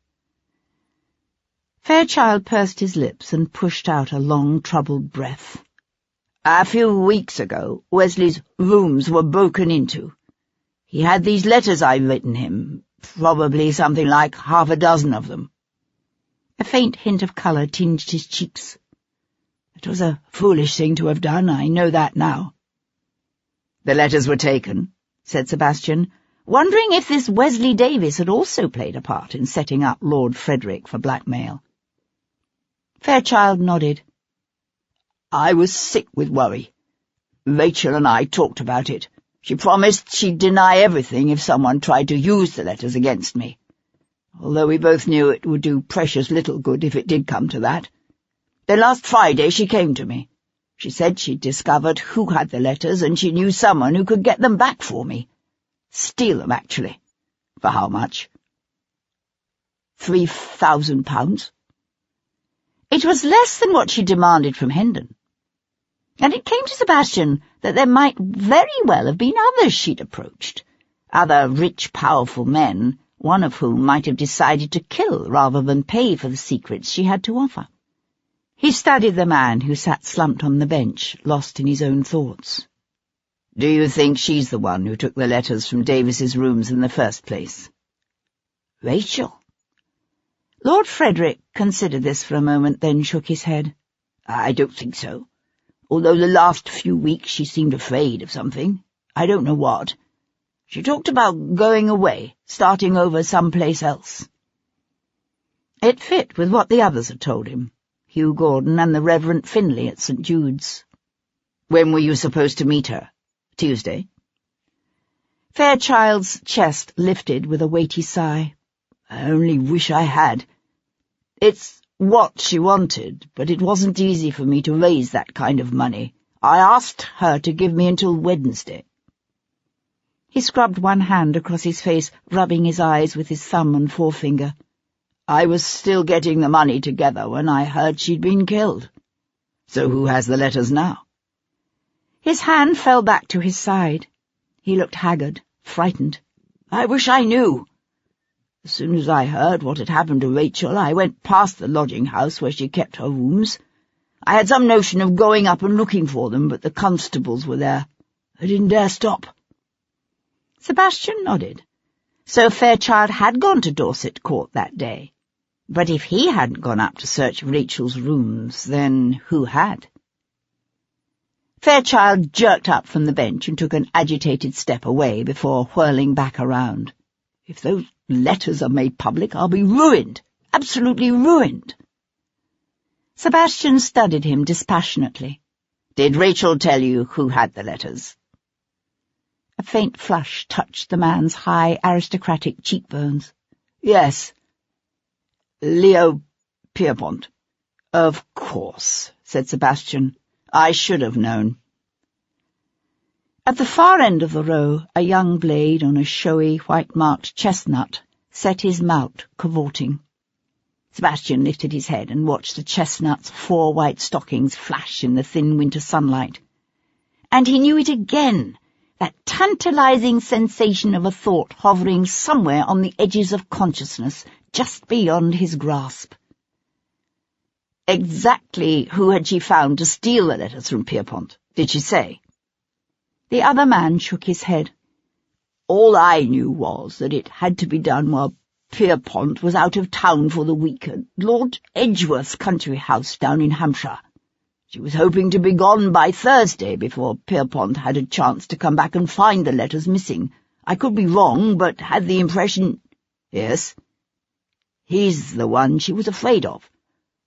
Fairchild pursed his lips and pushed out a long, troubled breath. "A few weeks ago, Wesley's rooms were broken into. He had these letters I've written him, probably something like 6 of them." A faint hint of colour tinged his cheeks. "It was a foolish thing to have done, I know that now." "The letters were taken," said Sebastian, wondering if this Wesley Davis had also played a part in setting up Lord Frederick for blackmail. Fairchild nodded. "I was sick with worry. Rachel and I talked about it. She promised she'd deny everything if someone tried to use the letters against me, although we both knew it would do precious little good if it did come to that. Then last Friday she came to me. She said she'd discovered who had the letters, and she knew someone who could get them back for me. Steal them, actually. For how much? £3,000. It was less than what she demanded from Hendon. And it came to Sebastian that there might very well have been others she'd approached, other rich, powerful men, one of whom might have decided to kill rather than pay for the secrets she had to offer. He studied the man who sat slumped on the bench, lost in his own thoughts. "Do you think she's the one who took the letters from Davis's rooms in the first place?" "Rachel?" Lord Frederick considered this for a moment, then shook his head. "I don't think so. Although the last few weeks she seemed afraid of something. I don't know what. She talked about going away, starting over someplace else." It fit with what the others had told him, Hugh Gordon and the Reverend Finlay at St. Jude's. "When were you supposed to meet her? Tuesday?" Fairchild's chest lifted with a weighty sigh. "I only wish I had. It's what she wanted, but it wasn't easy for me to raise that kind of money. I asked her to give me until Wednesday." He scrubbed one hand across his face, rubbing his eyes with his thumb and forefinger. "I was still getting the money together when I heard she'd been killed. So who has the letters now?" His hand fell back to his side. He looked haggard, frightened. "I wish I knew. As soon as I heard what had happened to Rachel, I went past the lodging-house where she kept her rooms. I had some notion of going up and looking for them, but the constables were there. I didn't dare stop." Sebastian nodded. So Fairchild had gone to Dorset Court that day. But if he hadn't gone up to search Rachel's rooms, then who had? Fairchild jerked up from the bench and took an agitated step away before whirling back around. "If those letters are made public, I'll be ruined, absolutely ruined." Sebastian studied him dispassionately. "Did Rachel tell you who had the letters?" A faint flush touched the man's high, aristocratic cheekbones. "Yes. Leo Pierpont." "Of course," said Sebastian. "I should have known." At the far end of the row, a young blade on a showy, white-marked chestnut set his mount cavorting. Sebastian lifted his head and watched the chestnut's 4 white stockings flash in the thin winter sunlight. And he knew it again, that tantalizing sensation of a thought hovering somewhere on the edges of consciousness, just beyond his grasp. Exactly who had she found to steal the letters from Pierpont? Did she say? The other man shook his head. "All I knew was that it had to be done while Pierpont was out of town for the week at Lord Edgeworth's country house down in Hampshire. She was hoping to be gone by Thursday before Pierpont had a chance to come back and find the letters missing. I could be wrong, but had the impression—" "Yes?" "He's the one she was afraid of.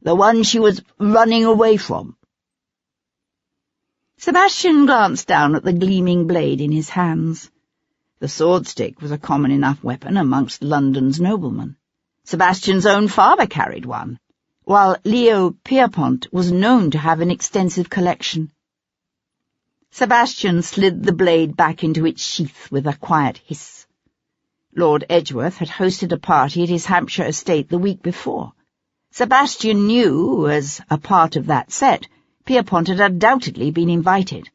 The one she was running away from." Sebastian glanced down at the gleaming blade in his hands. The sword-stick was a common enough weapon amongst London's noblemen. Sebastian's own father carried one, while Leo Pierpont was known to have an extensive collection. Sebastian slid the blade back into its sheath with a quiet hiss. Lord Edgeworth had hosted a party at his Hampshire estate the week before. Sebastian knew, as a part of that set, Pierpont had undoubtedly been invited.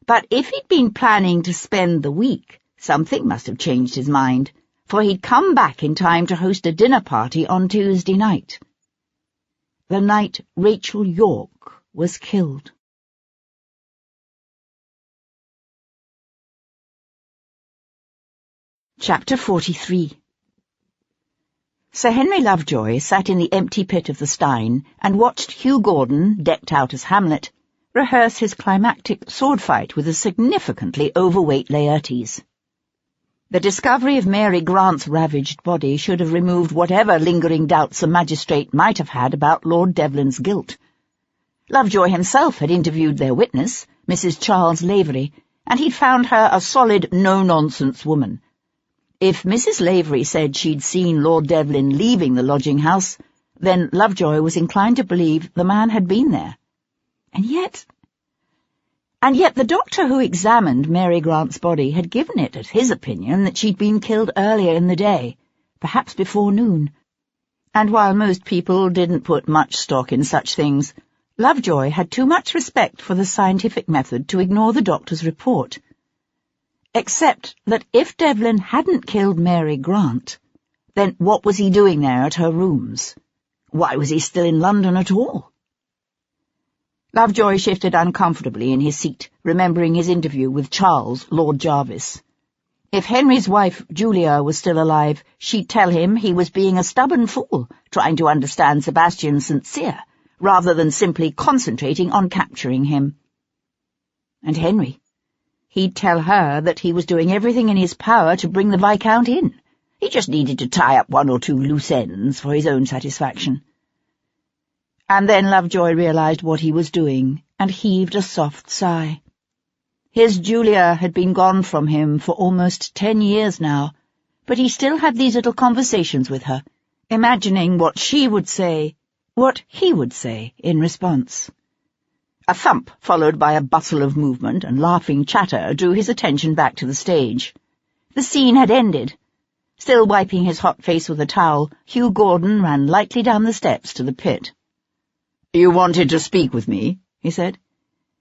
But if he'd been planning to spend the week, something must have changed his mind, for he'd come back in time to host a dinner party on Tuesday night. The night Rachel York was killed. Chapter 43. Sir Henry Lovejoy sat in the empty pit of the Stein and watched Hugh Gordon, decked out as Hamlet, rehearse his climactic sword fight with a significantly overweight Laertes. The discovery of Mary Grant's ravaged body should have removed whatever lingering doubts a magistrate might have had about Lord Devlin's guilt. Lovejoy himself had interviewed their witness, Mrs. Charles Lavery, and he'd found her a solid, no-nonsense woman. If Mrs. Lavery said she'd seen Lord Devlin leaving the lodging-house, then Lovejoy was inclined to believe the man had been there. And yet the doctor who examined Mary Grant's body had given it as his opinion that she'd been killed earlier in the day, perhaps before noon. And while most people didn't put much stock in such things, Lovejoy had too much respect for the scientific method to ignore the doctor's report. Except that if Devlin hadn't killed Mary Grant, then what was he doing there at her rooms? Why was he still in London at all? Lovejoy shifted uncomfortably in his seat, remembering his interview with Charles, Lord Jarvis. If Henry's wife, Julia, was still alive, she'd tell him he was being a stubborn fool, trying to understand Sebastian sincere, rather than simply concentrating on capturing him. And Henry? He'd tell her that he was doing everything in his power to bring the Viscount in. He just needed to tie up one or two loose ends for his own satisfaction. And then Lovejoy realized what he was doing, and heaved a soft sigh. His Julia had been gone from him for almost 10 years now, but he still had these little conversations with her, imagining what she would say, what he would say in response. A thump, followed by a bustle of movement and laughing chatter, drew his attention back to the stage. The scene had ended. Still wiping his hot face with a towel, Hugh Gordon ran lightly down the steps to the pit. "You wanted to speak with me?" he said.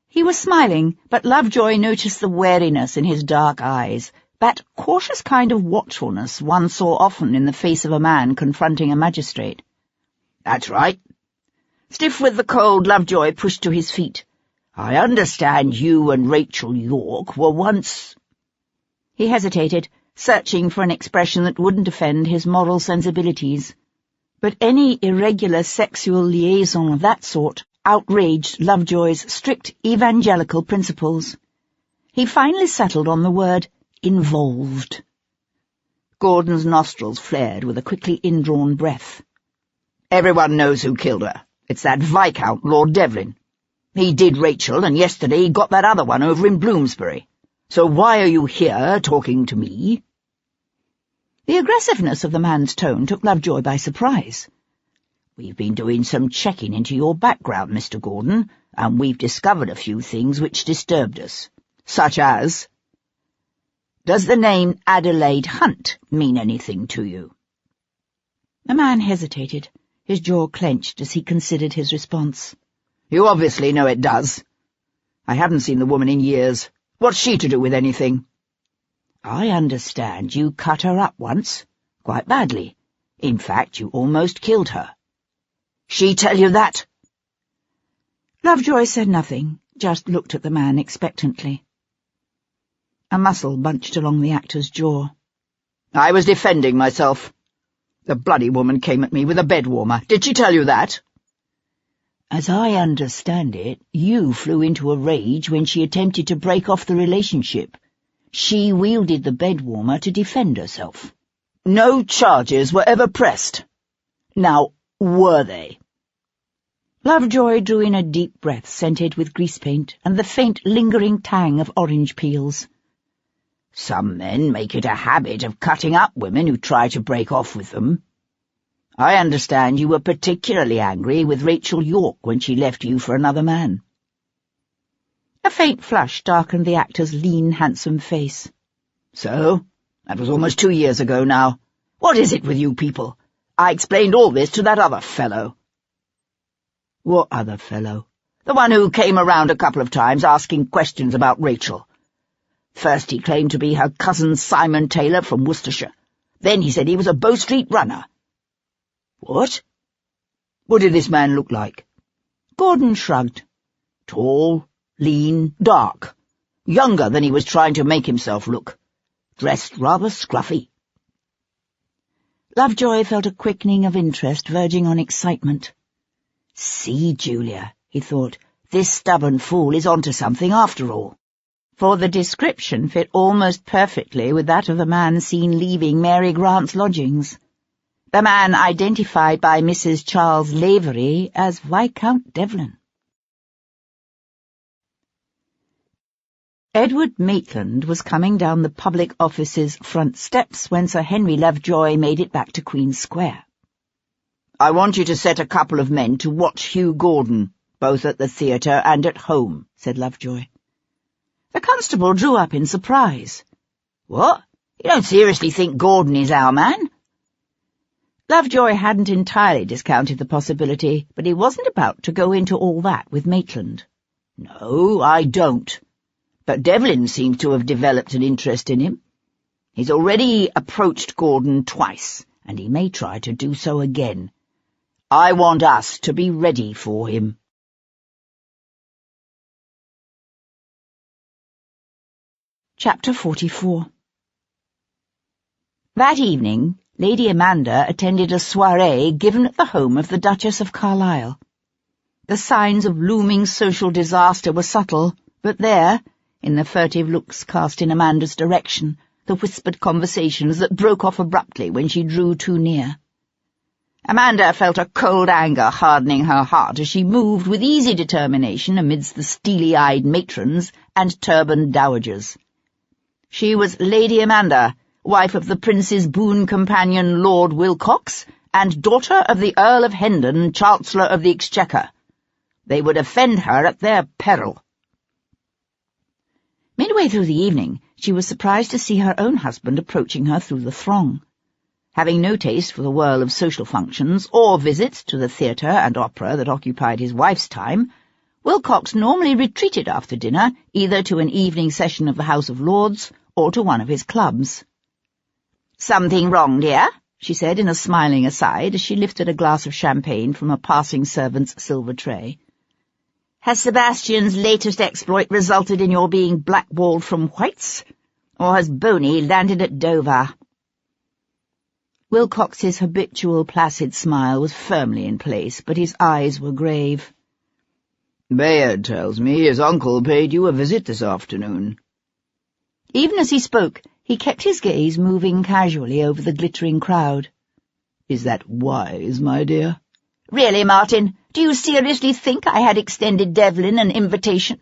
He was smiling, but Lovejoy noticed the wariness in his dark eyes, that cautious kind of watchfulness one saw often in the face of a man confronting a magistrate. "That's right." Stiff with the cold, Lovejoy pushed to his feet. "I understand you and Rachel York were once—" He hesitated, searching for an expression that wouldn't offend his moral sensibilities. But any irregular sexual liaison of that sort outraged Lovejoy's strict evangelical principles. He finally settled on the word involved. Gordon's nostrils flared with a quickly indrawn breath. "Everyone knows who killed her. It's that Viscount, Lord Devlin. He did Rachel, and yesterday he got that other one over in Bloomsbury. So why are you here talking to me?" The aggressiveness of the man's tone took Lovejoy by surprise. "We've been doing some checking into your background, Mr. Gordon, and we've discovered a few things which disturbed us. Such as— Does the name Adelaide Hunt mean anything to you?" The man hesitated, his jaw clenched as he considered his response. "You obviously know it does. I haven't seen the woman in years. What's she to do with anything?" "I understand you cut her up once, quite badly. In fact, you almost killed her." "She tell you that?" Lovejoy said nothing, just looked at the man expectantly. A muscle bunched along the actor's jaw. "I was defending myself. The bloody woman came at me with a bed warmer. Did she tell you that?" "As I understand it, you flew into a rage when she attempted to break off the relationship. She wielded the bed warmer to defend herself." "No charges were ever pressed. Now, were they?" Lovejoy drew in a deep breath scented with grease paint and the faint lingering tang of orange peels. "Some men make it a habit of cutting up women who try to break off with them. I understand you were particularly angry with Rachel York when she left you for another man." A faint flush darkened the actor's lean, handsome face. So? That was almost 2 years ago now. What is it with you people? I explained all this to that other fellow. What other fellow? The one who came around a couple of times asking questions about Rachel. First he claimed to be her cousin Simon Taylor from Worcestershire. Then he said he was a Bow Street runner. What? What did this man look like? Gordon shrugged. Tall, lean, dark. Younger than he was trying to make himself look. Dressed rather scruffy. Lovejoy felt a quickening of interest verging on excitement. See, Julia, he thought, this stubborn fool is onto something after all. For the description fit almost perfectly with that of the man seen leaving Mary Grant's lodgings. The man identified by Mrs. Charles Lavery as Viscount Devlin. Edward Maitland was coming down the public office's front steps when Sir Henry Lovejoy made it back to Queen's Square. "I want you to set a couple of men to watch Hugh Gordon, both at the theatre and at home," said Lovejoy. The constable drew up in surprise. "What? You don't seriously think Gordon is our man?" Lovejoy hadn't entirely discounted the possibility, but he wasn't about to go into all that with Maitland. "No, I don't. But Devlin seems to have developed an interest in him. He's already approached Gordon twice, and he may try to do so again. I want us to be ready for him." Chapter 44. That evening, Lady Amanda attended a soirée given at the home of the Duchess of Carlisle. The signs of looming social disaster were subtle, but there, in the furtive looks cast in Amanda's direction, the whispered conversations that broke off abruptly when she drew too near. Amanda felt a cold anger hardening her heart as she moved with easy determination amidst the steely-eyed matrons and turbaned dowagers. She was Lady Amanda, wife of the Prince's boon companion Lord Wilcox, and daughter of the Earl of Hendon, Chancellor of the Exchequer. They would offend her at their peril. Midway through the evening, she was surprised to see her own husband approaching her through the throng. Having no taste for the whirl of social functions or visits to the theatre and opera that occupied his wife's time, Wilcox normally retreated after dinner either to an evening session of the House of Lords or to one of his clubs. "Something wrong, dear?" she said in a smiling aside as she lifted a glass of champagne from a passing servant's silver tray. "Has Sebastian's latest exploit resulted in your being blackballed from White's, or has Boney landed at Dover?" Wilcox's habitual placid smile was firmly in place, but his eyes were grave. "Bayard tells me his uncle paid you a visit this afternoon." Even as he spoke, he kept his gaze moving casually over the glittering crowd. "Is that wise, my dear?" "Really, Martin, do you seriously think I had extended Devlin an invitation?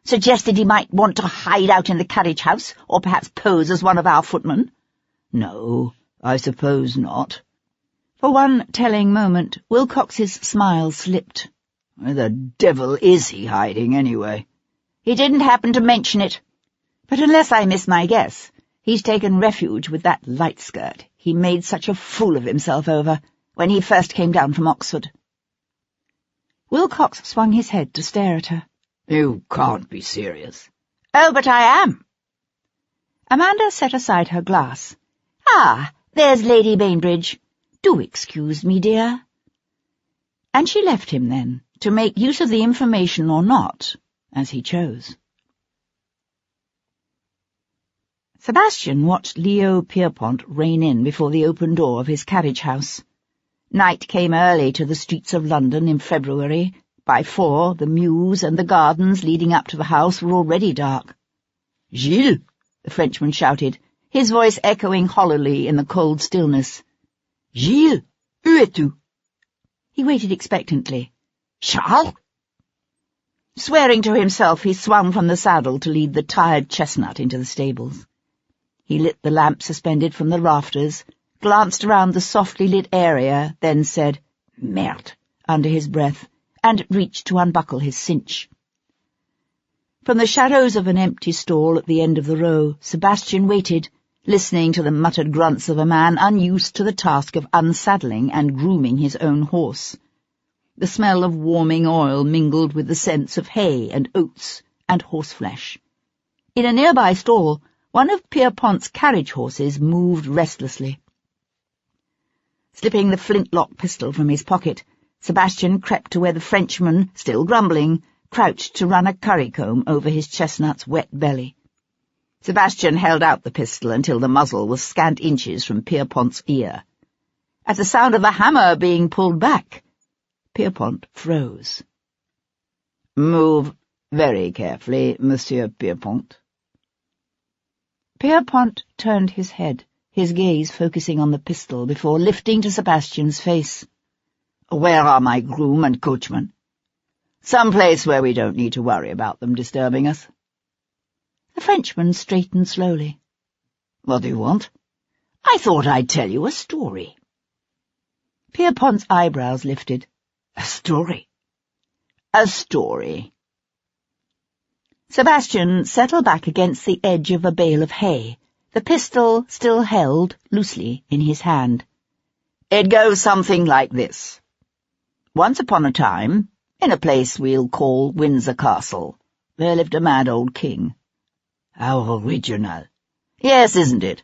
Suggested he might want to hide out in the carriage house, or perhaps pose as one of our footmen?" "No, I suppose not." For one telling moment, Wilcox's smile slipped. "Where the devil is he hiding, anyway?" "He didn't happen to mention it. But unless I miss my guess, he's taken refuge with that light skirt he made such a fool of himself over when he first came down from Oxford." Wilcox swung his head to stare at her. "You can't be serious." "Oh, but I am." Amanda set aside her glass. "Ah, there's Lady Bainbridge. Do excuse me, dear." And she left him then, to make use of the information or not, as he chose. Sebastian watched Leo Pierpont rein in before the open door of his carriage house. Night came early to the streets of London in February. By 4, the mews and the gardens leading up to the house were already dark. "Gilles!" the Frenchman shouted, his voice echoing hollowly in the cold stillness. "Gilles, où es-tu?" He waited expectantly. "Charles?" Swearing to himself, he swung from the saddle to lead the tired chestnut into the stables. He lit the lamp suspended from the rafters, glanced around the softly lit area, then said, "Merde," under his breath, and reached to unbuckle his cinch. From the shadows of an empty stall at the end of the row, Sebastian waited, listening to the muttered grunts of a man unused to the task of unsaddling and grooming his own horse. The smell of warming oil mingled with the scents of hay and oats and horseflesh. In a nearby stall, one of Pierpont's carriage horses moved restlessly. Slipping the flintlock pistol from his pocket, Sebastian crept to where the Frenchman, still grumbling, crouched to run a currycomb over his chestnut's wet belly. Sebastian held out the pistol until the muzzle was scant inches from Pierpont's ear. At the sound of the hammer being pulled back, Pierpont froze. "Move very carefully, Monsieur Pierpont." Pierpont turned his head, his gaze focusing on the pistol before lifting to Sebastian's face. "Where are my groom and coachman?" "Some place where we don't need to worry about them disturbing us." The Frenchman straightened slowly. "What do you want?" "I thought I'd tell you a story." Pierpont's eyebrows lifted. "A story?" "A story." Sebastian settled back against the edge of a bale of hay, the pistol still held loosely in his hand. "It goes something like this. Once upon a time, in a place we'll call Windsor Castle, there lived a mad old king." "How original." "Yes, isn't it?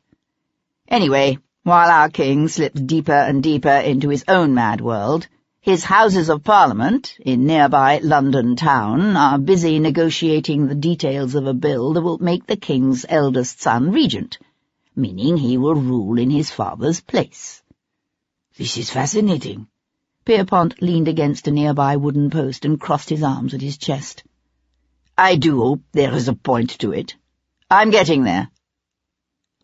Anyway, while our king slipped deeper and deeper into his own mad world, his Houses of Parliament, in nearby London town, are busy negotiating the details of a bill that will make the king's eldest son regent, meaning he will rule in his father's place." "This is fascinating." Pierpont leaned against a nearby wooden post and crossed his arms at his chest. "I do hope there is a point to it. I'm getting there."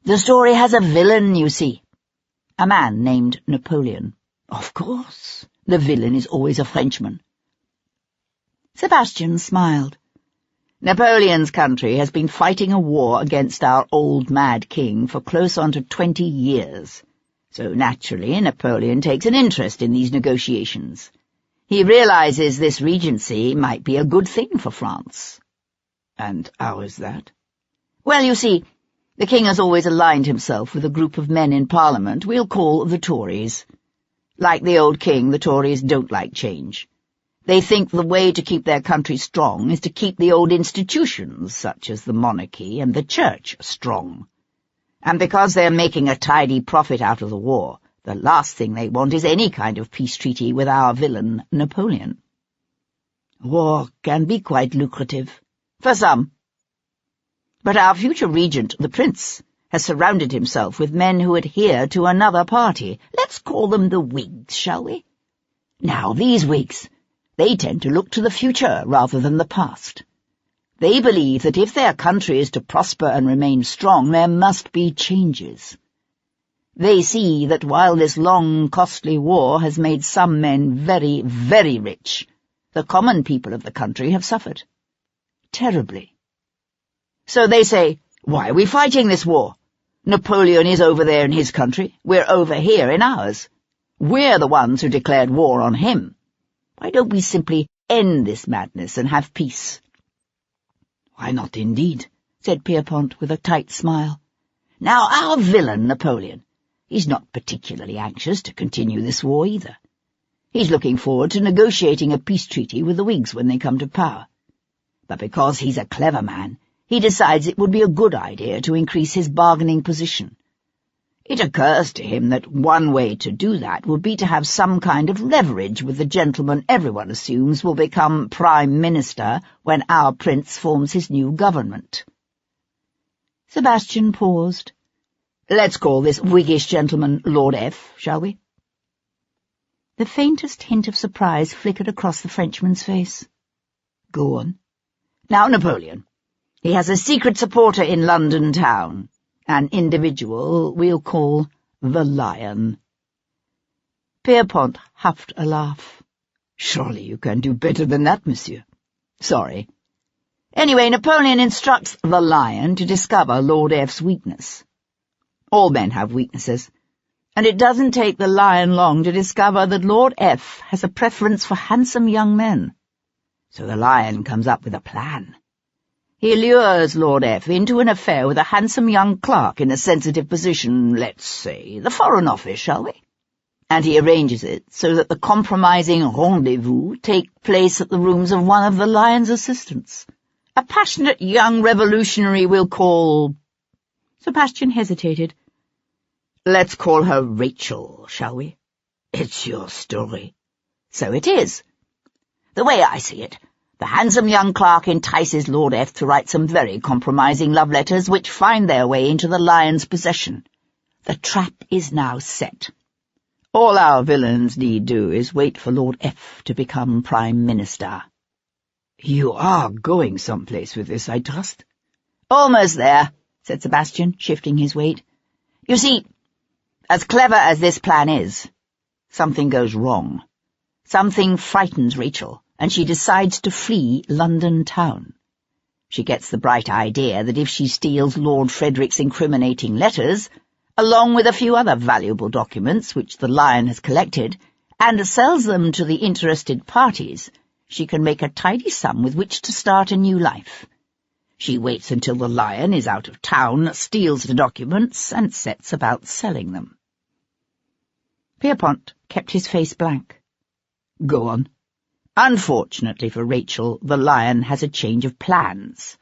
"The story has a villain, you see." A man named Napoleon. "Of course. The villain is always a Frenchman." Sebastian smiled. "Napoleon's country has been fighting a war against our old mad king for close on to 20 years. So naturally Napoleon takes an interest in these negotiations. He realizes this regency might be a good thing for France." "And how is that?" "Well, you see, the king has always aligned himself with a group of men in Parliament we'll call the Tories. Like the old king, the Tories don't like change. They think the way to keep their country strong is to keep the old institutions, such as the monarchy and the church, strong. And because they're making a tidy profit out of the war, the last thing they want is any kind of peace treaty with our villain, Napoleon." "War can be quite lucrative." "For some. But our future regent, the prince, has surrounded himself with men who adhere to another party. Let's call them the Whigs, shall we? Now, these Whigs, they tend to look to the future rather than the past. They believe that if their country is to prosper and remain strong, there must be changes. They see that while this long, costly war has made some men very, very rich, the common people of the country have suffered. Terribly. So they say, why are we fighting this war? Napoleon is over there in his country. We're over here in ours. We're the ones who declared war on him. Why don't we simply end this madness and have peace?" "Why not, indeed?" said Pierpont with a tight smile. "Now, our villain, Napoleon, he's not particularly anxious to continue this war either. He's looking forward to negotiating a peace treaty with the Whigs when they come to power. But because he's a clever man, he decides it would be a good idea to increase his bargaining position. It occurs to him that one way to do that would be to have some kind of leverage with the gentleman everyone assumes will become Prime Minister when our prince forms his new government." Sebastian paused. "Let's call this Whiggish gentleman Lord F., shall we?" The faintest hint of surprise flickered across the Frenchman's face. "Go on." "Now, Napoleon. He has a secret supporter in London town, an individual we'll call the Lion." Pierpont huffed a laugh. "Surely you can do better than that, monsieur." "Sorry. Anyway, Napoleon instructs the Lion to discover Lord F's weakness. All men have weaknesses, and it doesn't take the Lion long to discover that Lord F has a preference for handsome young men. So the Lion comes up with a plan. He lures Lord F. into an affair with a handsome young clerk in a sensitive position, let's say, the Foreign Office, shall we? And he arranges it so that the compromising rendezvous take place at the rooms of one of the Lion's assistants. A passionate young revolutionary we'll call— Sebastian hesitated. Let's call her Rachel, shall we? It's your story. So it is. The way I see it, the handsome young clerk entices Lord F. to write some very compromising love letters which find their way into the Lion's possession. The trap is now set. All our villains need do is wait for Lord F. to become Prime Minister. You are going someplace with this, I trust? Almost there, said Sebastian, shifting his weight. You see, as clever as this plan is, something goes wrong. Something frightens Rachel, and she decides to flee London town. She gets the bright idea that if she steals Lord Frederick's incriminating letters, along with a few other valuable documents which the Lion has collected, and sells them to the interested parties, she can make a tidy sum with which to start a new life. She waits until the Lion is out of town, steals the documents, and sets about selling them. Pierpont kept his face blank. Go on. Unfortunately for Rachel, the Lion has a change of plans.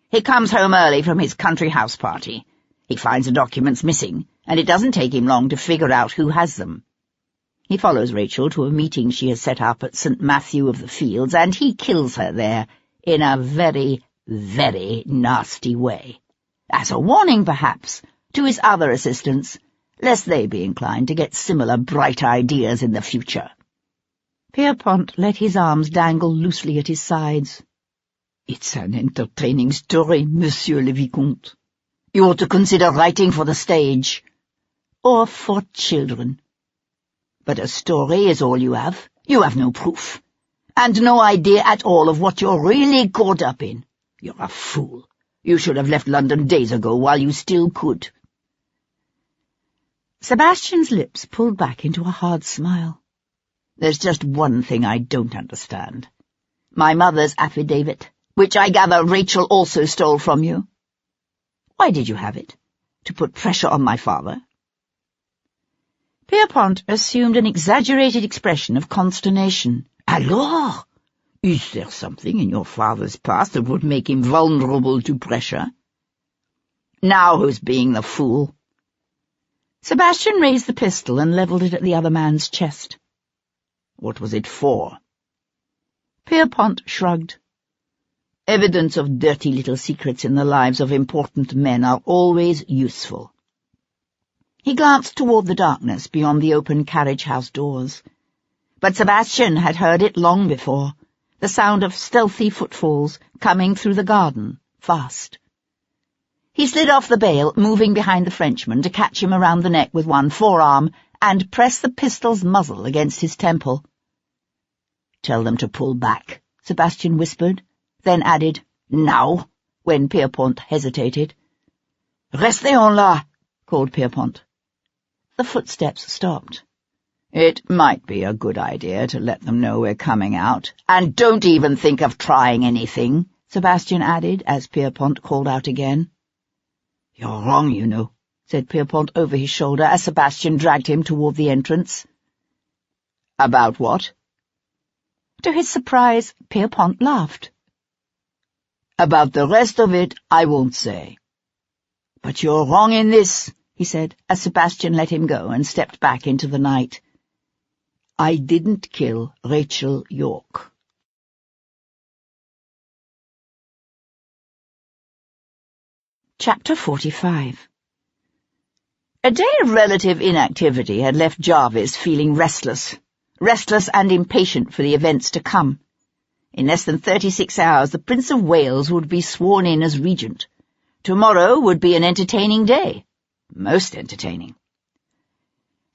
He comes home early from his country house party. He finds the documents missing, and it doesn't take him long to figure out who has them. He follows Rachel to a meeting she has set up at St. Matthew of the Fields, and he kills her there in a very, very nasty way. As a warning, perhaps, to his other assistants, lest they be inclined to get similar bright ideas in the future. Pierpont let his arms dangle loosely at his sides. It's an entertaining story, Monsieur le Vicomte. You ought to consider writing for the stage, or for children. But a story is all you have. You have no proof, and no idea at all of what you're really caught up in. You're a fool. You should have left London days ago while you still could. Sebastian's lips pulled back into a hard smile. There's just one thing I don't understand. My mother's affidavit, which I gather Rachel also stole from you. Why did you have it? To put pressure on my father? Pierpont assumed an exaggerated expression of consternation. Alors, is there something in your father's past that would make him vulnerable to pressure? Now who's being the fool? Sebastian raised the pistol and levelled it at the other man's chest. What was it for? Pierpont shrugged. Evidence of dirty little secrets in the lives of important men are always useful. He glanced toward the darkness beyond the open carriage-house doors. But Sebastian had heard it long before, the sound of stealthy footfalls coming through the garden, fast. He slid off the bail, moving behind the Frenchman to catch him around the neck with one forearm and press the pistol's muzzle against his temple. "Tell them to pull back," Sebastian whispered, then added, "Now," when Pierpont hesitated. "Restez en là," called Pierpont. The footsteps stopped. "It might be a good idea to let them know we're coming out. And don't even think of trying anything," Sebastian added, as Pierpont called out again. "You're wrong, you know," said Pierpont over his shoulder as Sebastian dragged him toward the entrance. "About what?" To his surprise, Pierpont laughed. "About the rest of it, I won't say. But you're wrong in this," he said, as Sebastian let him go and stepped back into the night. "I didn't kill Rachel York." Chapter 45. A day of relative inactivity had left Jarvis feeling restless and impatient for the events to come. In less than 36 hours the Prince of Wales would be sworn in as regent. Tomorrow would be an entertaining day. Most entertaining.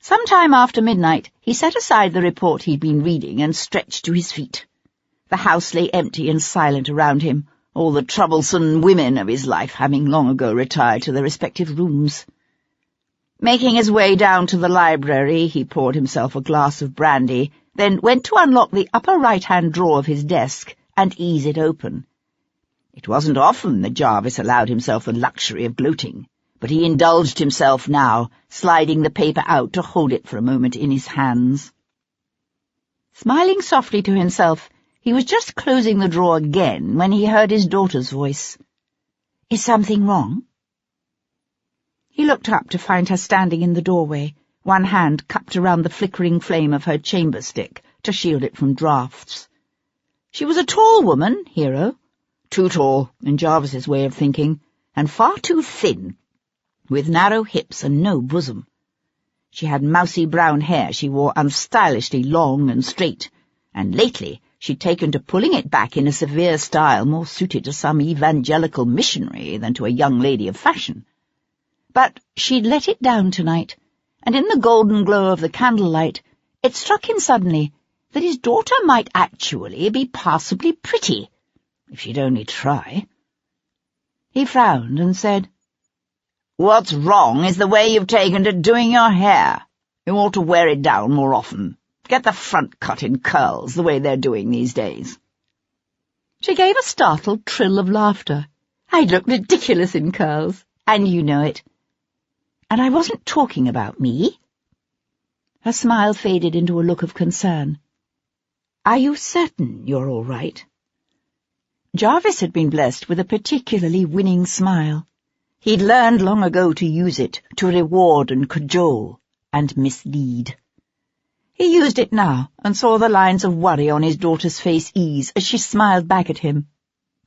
Some time after midnight he set aside the report he'd been reading and stretched to his feet. The house lay empty and silent around him, all the troublesome women of his life having long ago retired to their respective rooms. Making his way down to the library, he poured himself a glass of brandy, then went to unlock the upper right-hand drawer of his desk and ease it open. It wasn't often that Jarvis allowed himself the luxury of gloating, but he indulged himself now, sliding the paper out to hold it for a moment in his hands. Smiling softly to himself, he was just closing the drawer again when he heard his daughter's voice. "Is something wrong?" He looked up to find her standing in the doorway, one hand cupped around the flickering flame of her chamber stick to shield it from draughts. She was a tall woman, Hero. Too tall, in Jarvis's way of thinking, and far too thin, with narrow hips and no bosom. She had mousy brown hair she wore unstylishly long and straight, and lately she'd taken to pulling it back in a severe style more suited to some evangelical missionary than to a young lady of fashion. But she'd let it down tonight, and in the golden glow of the candlelight it struck him suddenly that his daughter might actually be passably pretty, if she'd only try. He frowned and said, "What's wrong is the way you've taken to doing your hair. You ought to wear it down more often. Get the front cut in curls, the way they're doing these days." She gave a startled trill of laughter. "I'd look ridiculous in curls, and you know it. And I wasn't talking about me." Her smile faded into a look of concern. "Are you certain you're all right?" Jarvis had been blessed with a particularly winning smile. He'd learned long ago to use it to reward and cajole and mislead. He used it now and saw the lines of worry on his daughter's face ease as she smiled back at him.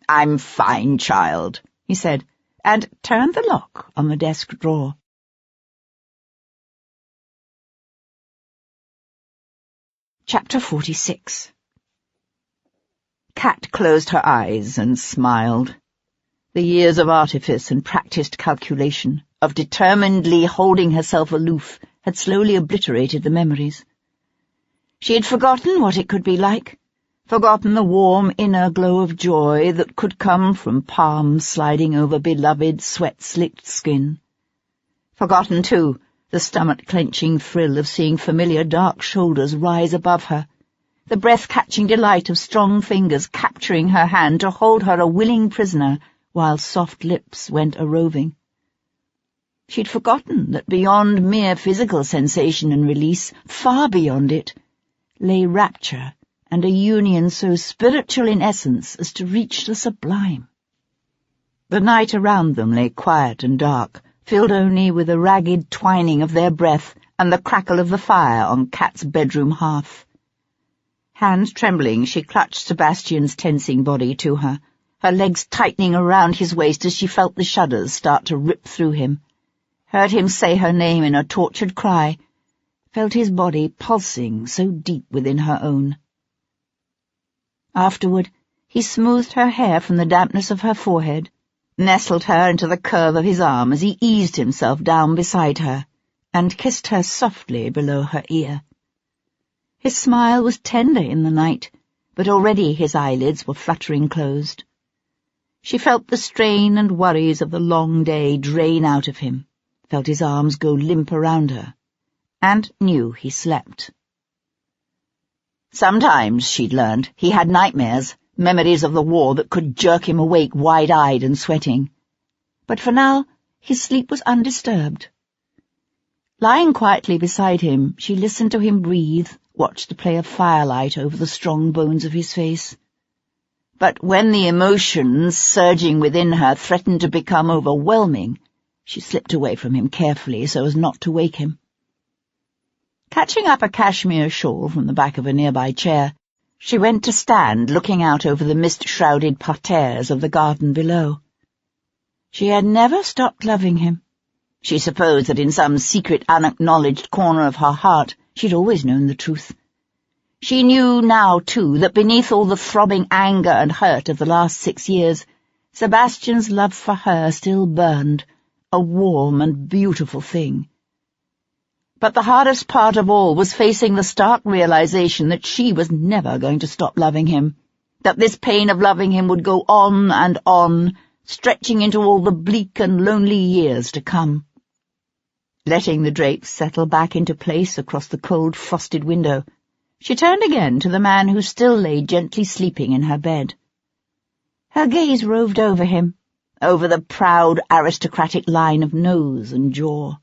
"I'm fine, child," he said, and turned the lock on the desk drawer. Chapter 46. Kat closed her eyes and smiled. The years of artifice and practised calculation, of determinedly holding herself aloof, had slowly obliterated the memories. She had forgotten what it could be like, forgotten the warm inner glow of joy that could come from palms sliding over beloved sweat-slicked skin. Forgotten, too, the stomach-clenching thrill of seeing familiar dark shoulders rise above her, the breath-catching delight of strong fingers capturing her hand to hold her a willing prisoner while soft lips went a-roving. She'd forgotten that beyond mere physical sensation and release, far beyond it, lay rapture and a union so spiritual in essence as to reach the sublime. The night around them lay quiet and dark, filled only with the ragged twining of their breath and the crackle of the fire on Kat's bedroom hearth. Hands trembling, she clutched Sebastian's tensing body to her, her legs tightening around his waist as she felt the shudders start to rip through him, heard him say her name in a tortured cry, felt his body pulsing so deep within her own. Afterward, he smoothed her hair from the dampness of her forehead, nestled her into the curve of his arm as he eased himself down beside her, and kissed her softly below her ear. His smile was tender in the night, but already his eyelids were fluttering closed. She felt the strain and worries of the long day drain out of him, felt his arms go limp around her, and knew he slept. Sometimes, she'd learned, he had nightmares, memories of the war that could jerk him awake wide-eyed and sweating. But for now, his sleep was undisturbed. Lying quietly beside him, she listened to him breathe, watched the play of firelight over the strong bones of his face. But when the emotions surging within her threatened to become overwhelming, she slipped away from him carefully so as not to wake him. Catching up a cashmere shawl from the back of a nearby chair, she went to stand looking out over the mist-shrouded parterres of the garden below. She had never stopped loving him. She supposed that in some secret unacknowledged corner of her heart she'd always known the truth. She knew now, too, that beneath all the throbbing anger and hurt of the last 6 years, Sebastian's love for her still burned, a warm and beautiful thing. But the hardest part of all was facing the stark realization that she was never going to stop loving him, that this pain of loving him would go on, stretching into all the bleak and lonely years to come. Letting the drapes settle back into place across the cold, frosted window, she turned again to the man who still lay gently sleeping in her bed. Her gaze roved over him, over the proud aristocratic line of nose and jaw.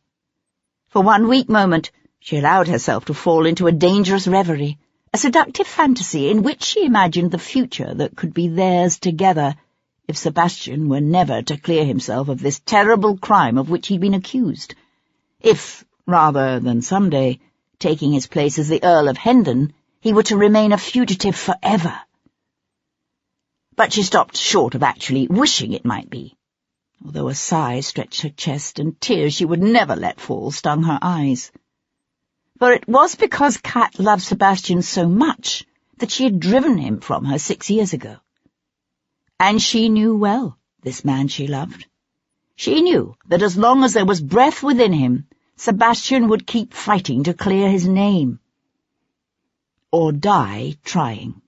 For one weak moment, she allowed herself to fall into a dangerous reverie, a seductive fantasy in which she imagined the future that could be theirs together if Sebastian were never to clear himself of this terrible crime of which he'd been accused. If, rather than someday, taking his place as the Earl of Hendon, he were to remain a fugitive forever. But she stopped short of actually wishing it might be, although a sigh stretched her chest and tears she would never let fall stung her eyes. For it was because Kat loved Sebastian so much that she had driven him from her 6 years ago. And she knew well this man she loved. She knew that as long as there was breath within him, Sebastian would keep fighting to clear his name. Or die trying.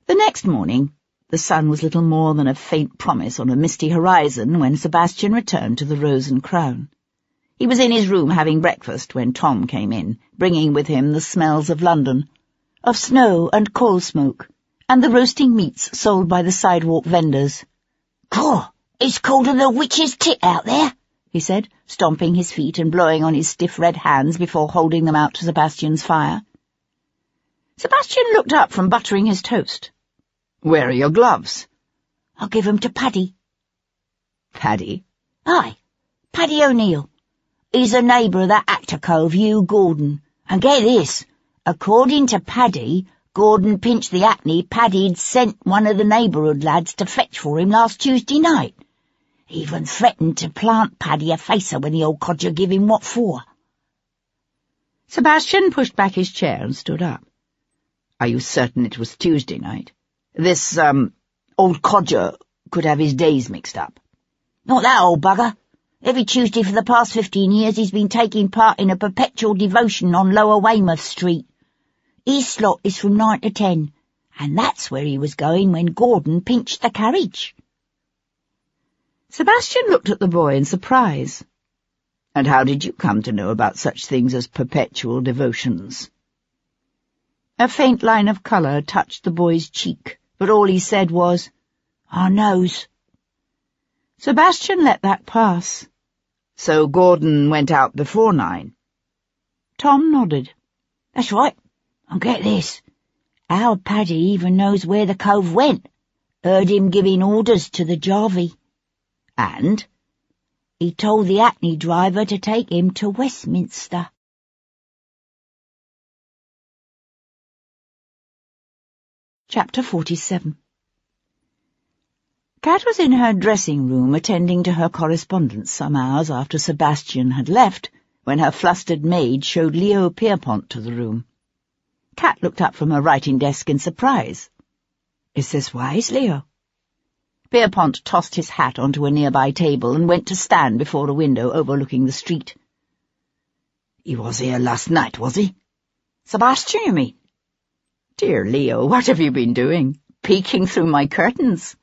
The next morning, the sun was little more than a faint promise on a misty horizon when Sebastian returned to the Rose and Crown. He was in his room having breakfast when Tom came in, bringing with him the smells of London, of snow and coal smoke, and the roasting meats sold by the sidewalk vendors. "Cool, it's colder than a witch's tit out there," he said, stomping his feet and blowing on his stiff red hands before holding them out to Sebastian's fire. Sebastian looked up from buttering his toast. "Where are your gloves?" "I'll give 'em to Paddy." "Paddy?" "Aye, Paddy O'Neill. He's a neighbour of that actor cove, Hugh Gordon. And get this, according to Paddy, Gordon pinched the hackney Paddy'd sent one of the neighbourhood lads to fetch for him last Tuesday night. Even threatened to plant Paddy a facer when the old codger give him what for." Sebastian pushed back his chair and stood up. "Are you certain it was Tuesday night? This, old codger could have his days mixed up." "Not that old bugger. Every Tuesday for the past 15 years he's been taking part in a perpetual devotion on Lower Weymouth Street. His slot is from 9 to 10, and that's where he was going when Gordon pinched the carriage." Sebastian looked at the boy in surprise. "And how did you come to know about such things as perpetual devotions?" A faint line of colour touched the boy's cheek, but all he said was, "I knows." Sebastian let that pass. "So Gordon went out before 9? Tom nodded. "That's right. And get this, our Paddy even knows where the cove went. Heard him giving orders to the jarvey." "And?" "He told the hackney driver to take him to Westminster." Chapter 47. Kat was in her dressing room attending to her correspondence some hours after Sebastian had left, when her flustered maid showed Leo Pierpont to the room. Kat looked up from her writing desk in surprise. "Is this wise, Leo?" Pierpont tossed his hat onto a nearby table and went to stand before a window overlooking the street. "He was here last night, was he?" "Sebastian, you mean?" "Dear Leo, what have you been doing? Peeking through my curtains?"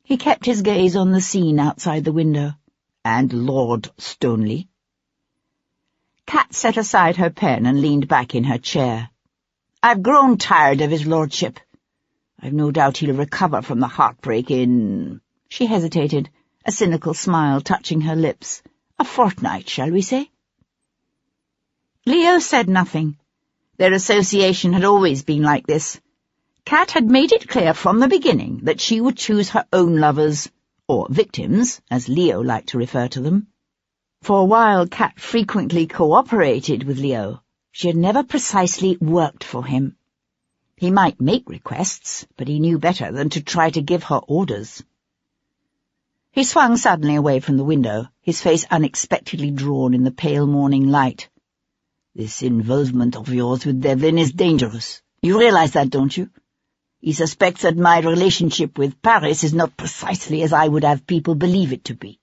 He kept his gaze on the scene outside the window. "And Lord Stoneleigh?" Kat set aside her pen and leaned back in her chair. "I've grown tired of his lordship. I've no doubt he'll recover from the heartbreak in—" She hesitated, a cynical smile touching her lips. "A fortnight, shall we say?" Leo said nothing. Their association had always been like this. Kat had made it clear from the beginning that she would choose her own lovers, or victims, as Leo liked to refer to them. For while Kat frequently cooperated with Leo, she had never precisely worked for him. He might make requests, but he knew better than to try to give her orders. He swung suddenly away from the window, his face unexpectedly drawn in the pale morning light. "This involvement of yours with Devlin is dangerous. You realize that, don't you? He suspects that my relationship with Paris is not precisely as I would have people believe it to be."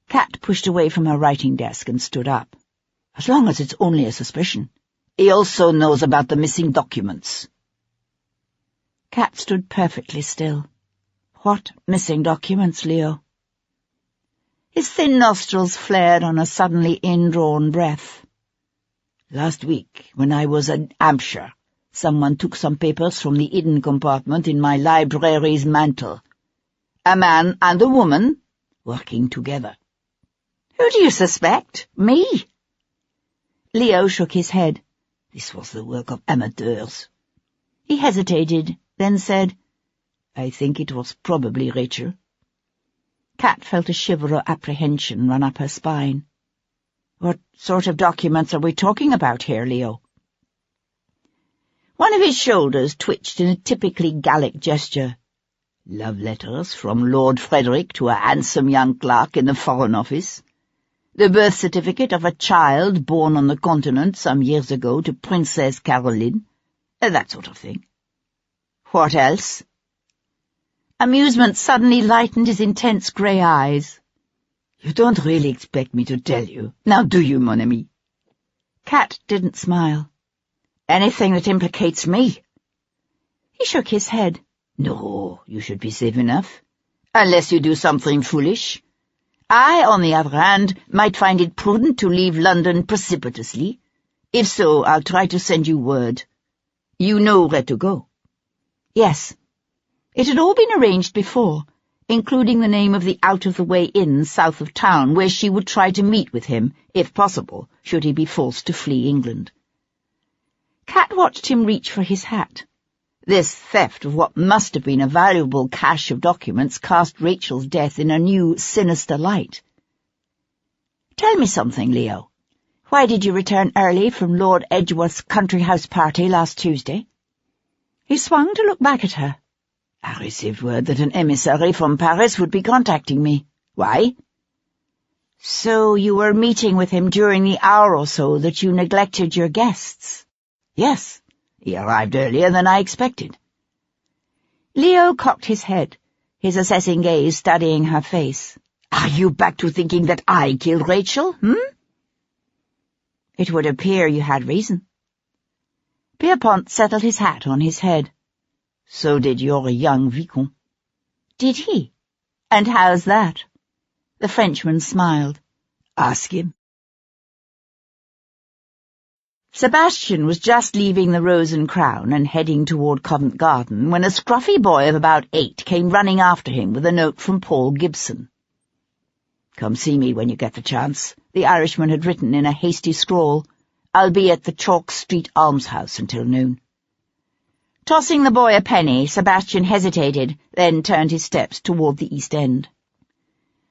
Kat pushed away from her writing desk and stood up. "As long as it's only a suspicion." "He also knows about the missing documents." Kat stood perfectly still. "What missing documents, Leo?" His thin nostrils flared on a suddenly indrawn breath. "Last week, when I was at Hampshire, Someone took some papers from the hidden compartment in my library's mantle. A man and a woman working together. Who do you suspect? Me? Leo shook his head. This was the work of amateurs. He hesitated, then said, I think it was probably Rachel. Kat felt a shiver of apprehension run up her spine. What sort of documents are we talking about here, Leo? One of his shoulders twitched in a typically Gallic gesture. Love letters from Lord Frederick to a handsome young clerk in the Foreign Office. The birth certificate of a child born on the continent some years ago to Princess Caroline. That sort of thing. What else? Amusement suddenly lightened his intense grey eyes. You don't really expect me to tell you, now do you, mon ami? Kat didn't smile. Anything that implicates me? He shook his head. No, you should be safe enough. Unless you do something foolish. I, on the other hand, might find it prudent to leave London precipitously. If so, I'll try to send you word. You know where to go. Yes. It had all been arranged before, including the name of the out-of-the-way inn south of town where she would try to meet with him, if possible, should he be forced to flee England. Kat watched him reach for his hat. This theft of what must have been a valuable cache of documents cast Rachel's death in a new, sinister light. Tell me something, Leo. Why did you return early from Lord Edgeworth's country house party last Tuesday? He swung to look back at her. I received word that an emissary from Paris would be contacting me. Why? So you were meeting with him during the hour or so that you neglected your guests? Yes. He arrived earlier than I expected. Leo cocked his head, his assessing gaze studying her face. Are you back to thinking that I killed Rachel, It would appear you had reason. Pierpont settled his hat on his head. So did your young Vicomte. Did he? And how's that? The Frenchman smiled. Ask him. Sebastian was just leaving the Rose and Crown and heading toward Covent Garden when a scruffy boy of about 8 came running after him with a note from Paul Gibson. Come see me when you get the chance, the Irishman had written in a hasty scrawl. I'll be at the Chalk Street Almshouse until noon. Tossing the boy a penny, Sebastian hesitated, then turned his steps toward the East End.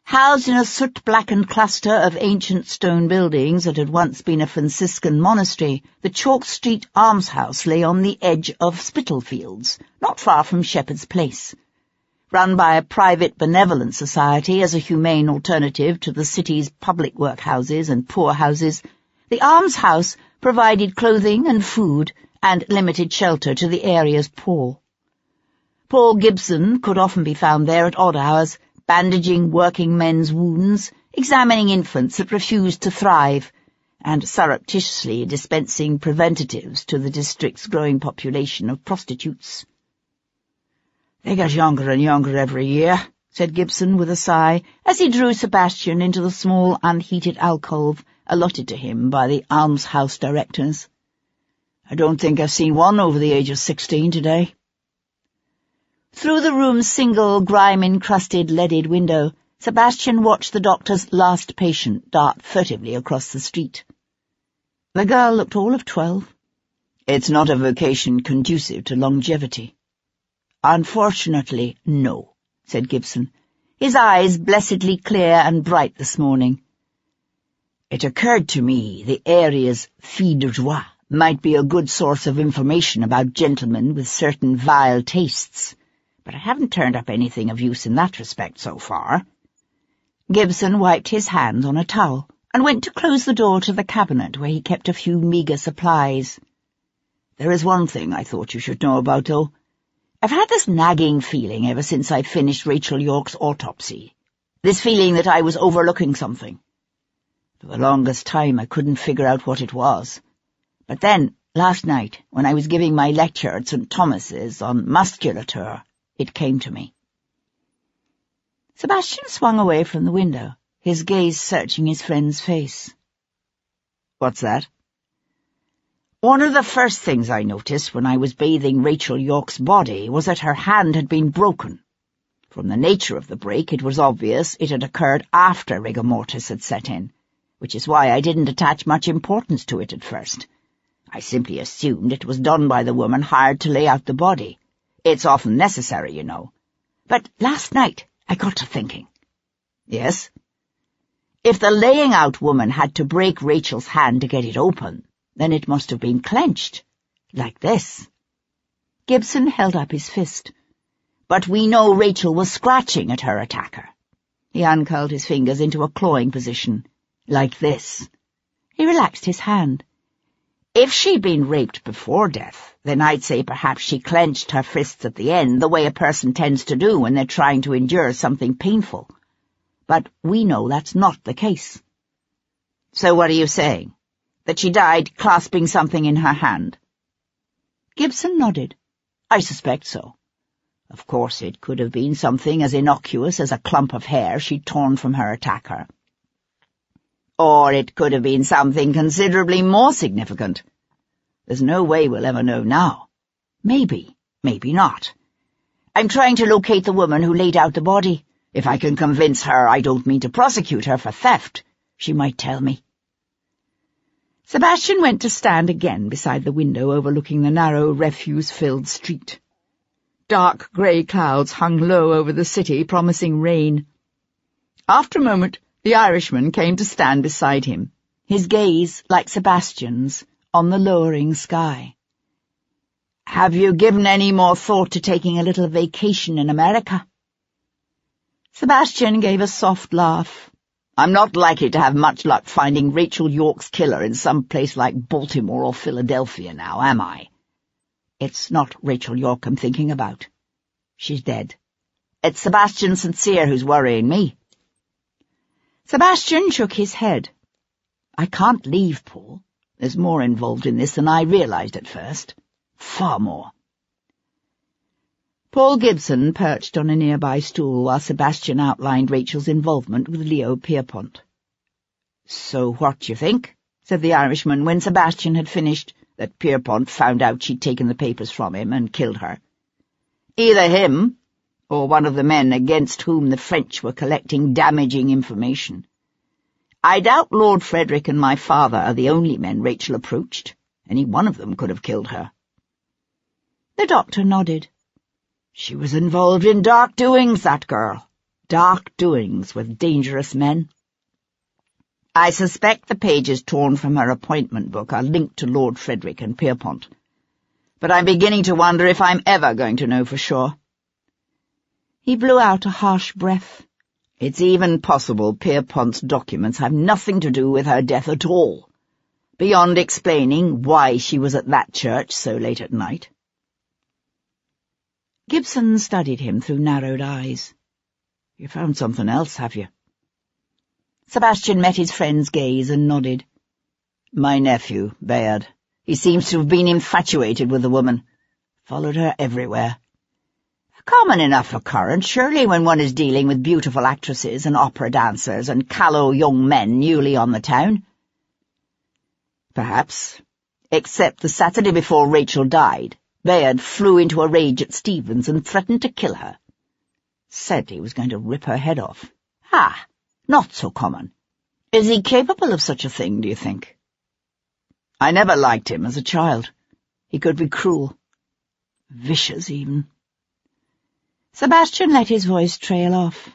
Housed in a soot-blackened cluster of ancient stone buildings that had once been a Franciscan monastery, the Chalk Street Almshouse lay on the edge of Spitalfields, not far from Shepherd's Place. Run by a private benevolent society as a humane alternative to the city's public workhouses and poorhouses, the almshouse provided clothing and food and limited shelter to the area's poor. Paul Gibson could often be found there at odd hours, bandaging working men's wounds, examining infants that refused to thrive, and surreptitiously dispensing preventatives to the district's growing population of prostitutes. "They get younger and younger every year," said Gibson with a sigh, as he drew Sebastian into the small, unheated alcove allotted to him by the almshouse directors. "I don't think I've seen one over the age of 16 today." Through the room's single, grime-encrusted, leaded window, Sebastian watched the doctor's last patient dart furtively across the street. The girl looked all of 12. "It's not a vocation conducive to longevity." "Unfortunately, no," said Gibson, his eyes blessedly clear and bright this morning. "It occurred to me the area's filles de joie might be a good source of information about gentlemen with certain vile tastes, but I haven't turned up anything of use in that respect so far." Gibson wiped his hands on a towel and went to close the door to the cabinet where he kept a few meagre supplies. "There is one thing I thought you should know about, though. I've had this nagging feeling ever since I finished Rachel York's autopsy. This feeling that I was overlooking something. For the longest time I couldn't figure out what it was. But then, last night, when I was giving my lecture at St. Thomas's on musculature, it came to me." Sebastian swung away from the window, his gaze searching his friend's face. "What's that?" One of the first things I noticed when I was bathing Rachel York's body was that her hand had been broken. From the nature of the break, it was obvious it had occurred after rigor mortis had set in, which is why I didn't attach much importance to it at first. I simply assumed it was done by the woman hired to lay out the body. It's often necessary, you know. But last night I got to thinking. Yes? If the laying-out woman had to break Rachel's hand to get it open, then it must have been clenched, like this. Gibson held up his fist. But we know Rachel was scratching at her attacker. He uncurled his fingers into a clawing position, like this. He relaxed his hand. If she'd been raped before death, then I'd say perhaps she clenched her fists at the end, the way a person tends to do when they're trying to endure something painful. But we know that's not the case. So what are you saying? That she died clasping something in her hand? Gibson nodded. I suspect so. Of course, it could have been something as innocuous as a clump of hair she'd torn from her attacker. Or it could have been something considerably more significant. There's no way we'll ever know now. Maybe, maybe not. I'm trying to locate the woman who laid out the body. If I can convince her I don't mean to prosecute her for theft, she might tell me. Sebastian went to stand again beside the window overlooking the narrow, refuse-filled street. Dark grey clouds hung low over the city, promising rain. After a moment, the Irishman came to stand beside him, his gaze, like Sebastian's, on the lowering sky. "Have you given any more thought to taking a little vacation in America?" Sebastian gave a soft laugh. "I'm not likely to have much luck finding Rachel York's killer in some place like Baltimore or Philadelphia now, am I? It's not Rachel York I'm thinking about. She's dead. It's Sebastian Sincere who's worrying me." Sebastian shook his head. "I can't leave, Paul. There's more involved in this than I realized at first. Far more." Paul Gibson perched on a nearby stool while Sebastian outlined Rachel's involvement with Leo Pierpont. "So what do you think?" said the Irishman when Sebastian had finished, "that Pierpont found out she'd taken the papers from him and killed her. Either him, or one of the men against whom the French were collecting damaging information. I doubt Lord Frederick and my father are the only men Rachel approached. Any one of them could have killed her." The doctor nodded. "She was involved in dark doings, that girl. Dark doings with dangerous men. I suspect the pages torn from her appointment book are linked to Lord Frederick and Pierpont. But I'm beginning to wonder if I'm ever going to know for sure." He blew out a harsh breath. "It's even possible Pierpont's documents have nothing to do with her death at all, beyond explaining why she was at that church so late at night." Gibson studied him through narrowed eyes. "You found something else, have you?" Sebastian met his friend's gaze and nodded. "My nephew, Bayard. He seems to have been infatuated with the woman. Followed her everywhere. A common enough occurrence, surely, when one is dealing with beautiful actresses and opera dancers and callow young men newly on the town." "Perhaps. Except the Saturday before Rachel died, Bayard flew into a rage at Stevens and threatened to kill her. Said he was going to rip her head off. Ah, not so common. Is he capable of such a thing, do you think?" "I never liked him as a child. He could be cruel. Vicious, even." Sebastian let his voice trail off.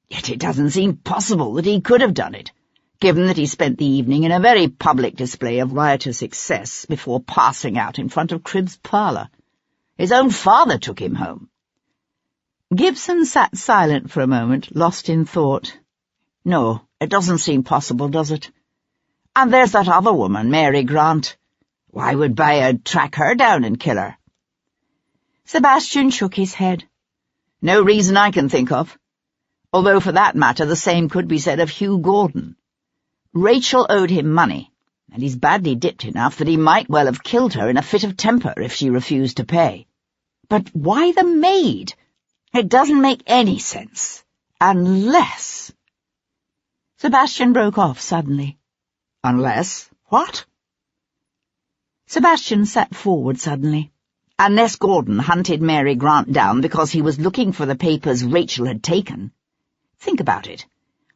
"Yet it doesn't seem possible that he could have done it, given that he spent the evening in a very public display of riotous excess before passing out in front of Cribb's parlour. His own father took him home." Gibson sat silent for a moment, lost in thought. "No, it doesn't seem possible, does it? And there's that other woman, Mary Grant. Why would Bayard track her down and kill her?" Sebastian shook his head. "No reason I can think of. Although, for that matter, the same could be said of Hugh Gordon. Rachel owed him money, and he's badly dipped enough that he might well have killed her in a fit of temper if she refused to pay. But why the maid? It doesn't make any sense. Unless—" Sebastian broke off suddenly. "Unless what?" Sebastian sat forward suddenly. Unless Gordon hunted Mary Grant down because he was looking for the papers Rachel had taken. Think about it.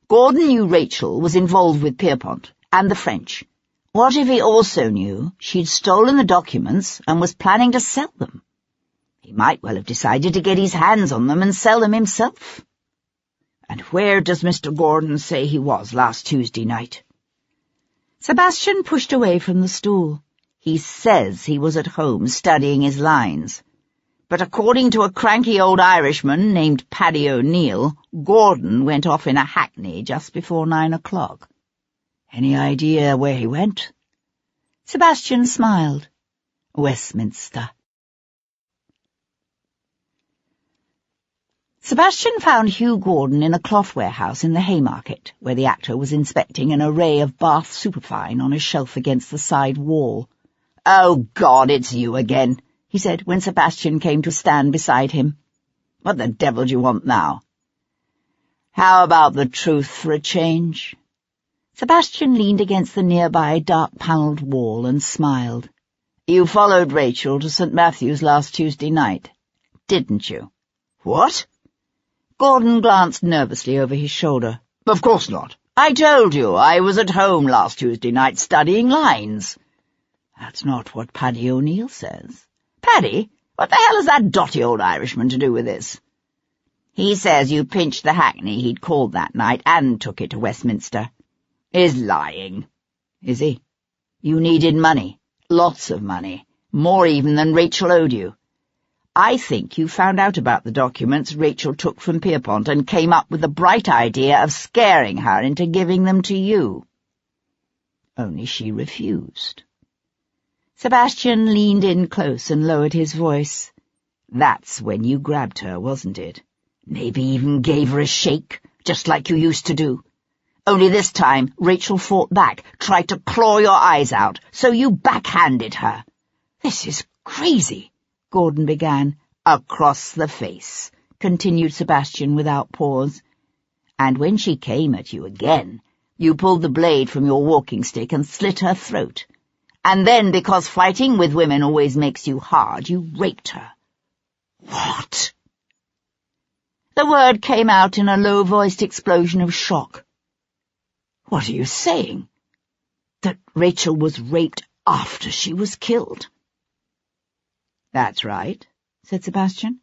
Gordon knew Rachel was involved with Pierpont and the French. What if he also knew she'd stolen the documents and was planning to sell them? He might well have decided to get his hands on them and sell them himself. And where does Mr. Gordon say he was last Tuesday night? Sebastian pushed away from the stool. He says he was at home studying his lines. But according to a cranky old Irishman named Paddy O'Neill, Gordon went off in a hackney just before 9 o'clock. Any idea where he went? Sebastian smiled. Westminster. Sebastian found Hugh Gordon in a cloth warehouse in the Haymarket, where the actor was inspecting an array of Bath superfine on a shelf against the side wall. "Oh, God, it's you again," he said when Sebastian came to stand beside him. "What the devil do you want now?" "How about the truth for a change?" Sebastian leaned against the nearby dark-panelled wall and smiled. "You followed Rachel to St. Matthew's last Tuesday night, didn't you?" "What?" Gordon glanced nervously over his shoulder. "Of course not. I told you I was at home last Tuesday night studying lines." "That's not what Paddy O'Neill says." "Paddy? What the hell has that dotty old Irishman to do with this?" "He says you pinched the hackney he'd called that night and took it to Westminster." "He's lying." "Is he?" "You needed money. Lots of money. More even than Rachel owed you. I think you found out about the documents Rachel took from Pierpont and came up with the bright idea of scaring her into giving them to you." "Only she refused." Sebastian leaned in close and lowered his voice. "That's when you grabbed her, wasn't it? Maybe even gave her a shake, just like you used to do. Only this time Rachel fought back, tried to claw your eyes out, so you backhanded her." "This is crazy," Gordon began. "Across the face," continued Sebastian without pause. "And when she came at you again, you pulled the blade from your walking stick and slit her throat. And then, because fighting with women always makes you hard, you raped her." "What?" The word came out in a low-voiced explosion of shock. "What are you saying? That Rachel was raped after she was killed?" "That's right," said Sebastian.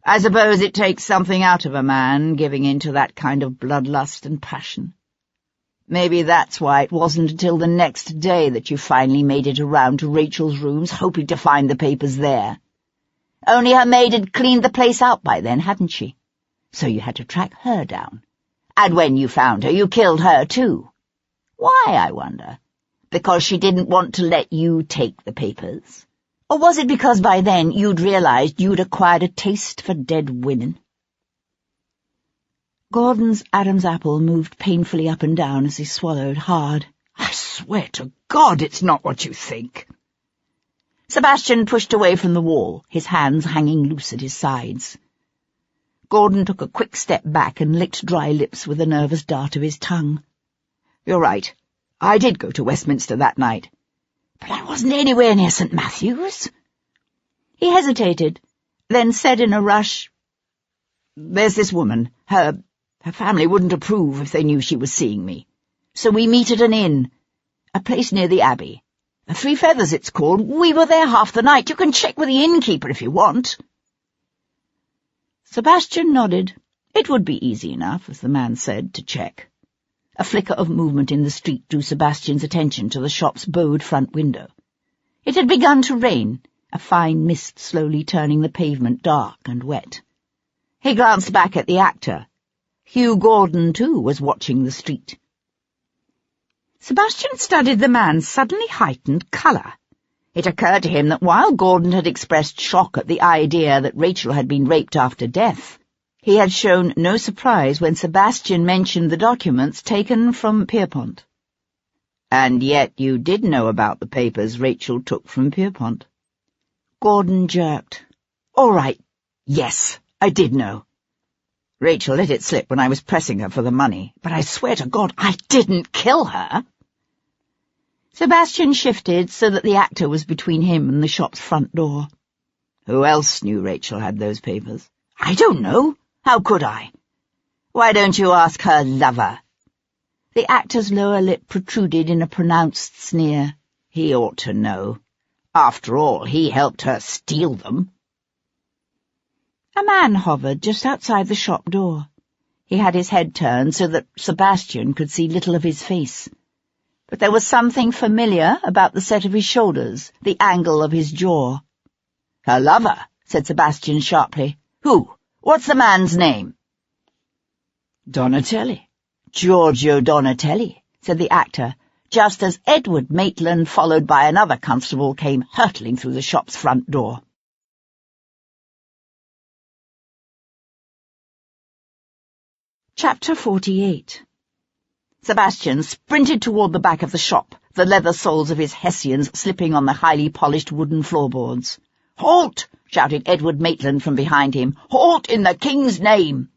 "I suppose it takes something out of a man, giving in to that kind of bloodlust and passion. Maybe that's why it wasn't until the next day that you finally made it around to Rachel's rooms, hoping to find the papers there. Only her maid had cleaned the place out by then, hadn't she? So you had to track her down. And when you found her, you killed her too. Why, I wonder? Because she didn't want to let you take the papers? Or was it because by then you'd realized you'd acquired a taste for dead women?" Gordon's Adam's apple moved painfully up and down as he swallowed hard. "I swear to God it's not what you think." Sebastian pushed away from the wall, his hands hanging loose at his sides. Gordon took a quick step back and licked dry lips with a nervous dart of his tongue. "You're right. I did go to Westminster that night. But I wasn't anywhere near St. Matthew's." He hesitated, then said in a rush, "There's this woman. Her family wouldn't approve if they knew she was seeing me. So we meet at an inn, a place near the Abbey. Three Feathers, it's called. We were there half the night. You can check with the innkeeper if you want." Sebastian nodded. It would be easy enough, as the man said, to check. A flicker of movement in the street drew Sebastian's attention to the shop's bowed front window. It had begun to rain, a fine mist slowly turning the pavement dark and wet. He glanced back at the actor. Hugh Gordon, too, was watching the street. Sebastian studied the man's suddenly heightened colour. It occurred to him that while Gordon had expressed shock at the idea that Rachel had been raped after death, he had shown no surprise when Sebastian mentioned the documents taken from Pierpont. "And yet you did know about the papers Rachel took from Pierpont." Gordon jerked. "All right, yes, I did know. Rachel let it slip when I was pressing her for the money, but I swear to God I didn't kill her." Sebastian shifted so that the actor was between him and the shop's front door. Who else knew Rachel had those papers? I don't know. How could I? Why don't you ask her lover? The actor's lower lip protruded in a pronounced sneer. He ought to know. After all, he helped her steal them. A man hovered just outside the shop door. He had his head turned so that Sebastian could see little of his face. But there was something familiar about the set of his shoulders, the angle of his jaw. Her lover, said Sebastian sharply. Who? What's the man's name? Donatelli. Giorgio Donatelli, said the actor, just as Edward Maitland, followed by another constable, came hurtling through the shop's front door. Chapter 48. Sebastian sprinted toward the back of the shop, the leather soles of his hessians slipping on the highly polished wooden floorboards. "Halt!" shouted Edward Maitland from behind him. "Halt in the king's name!"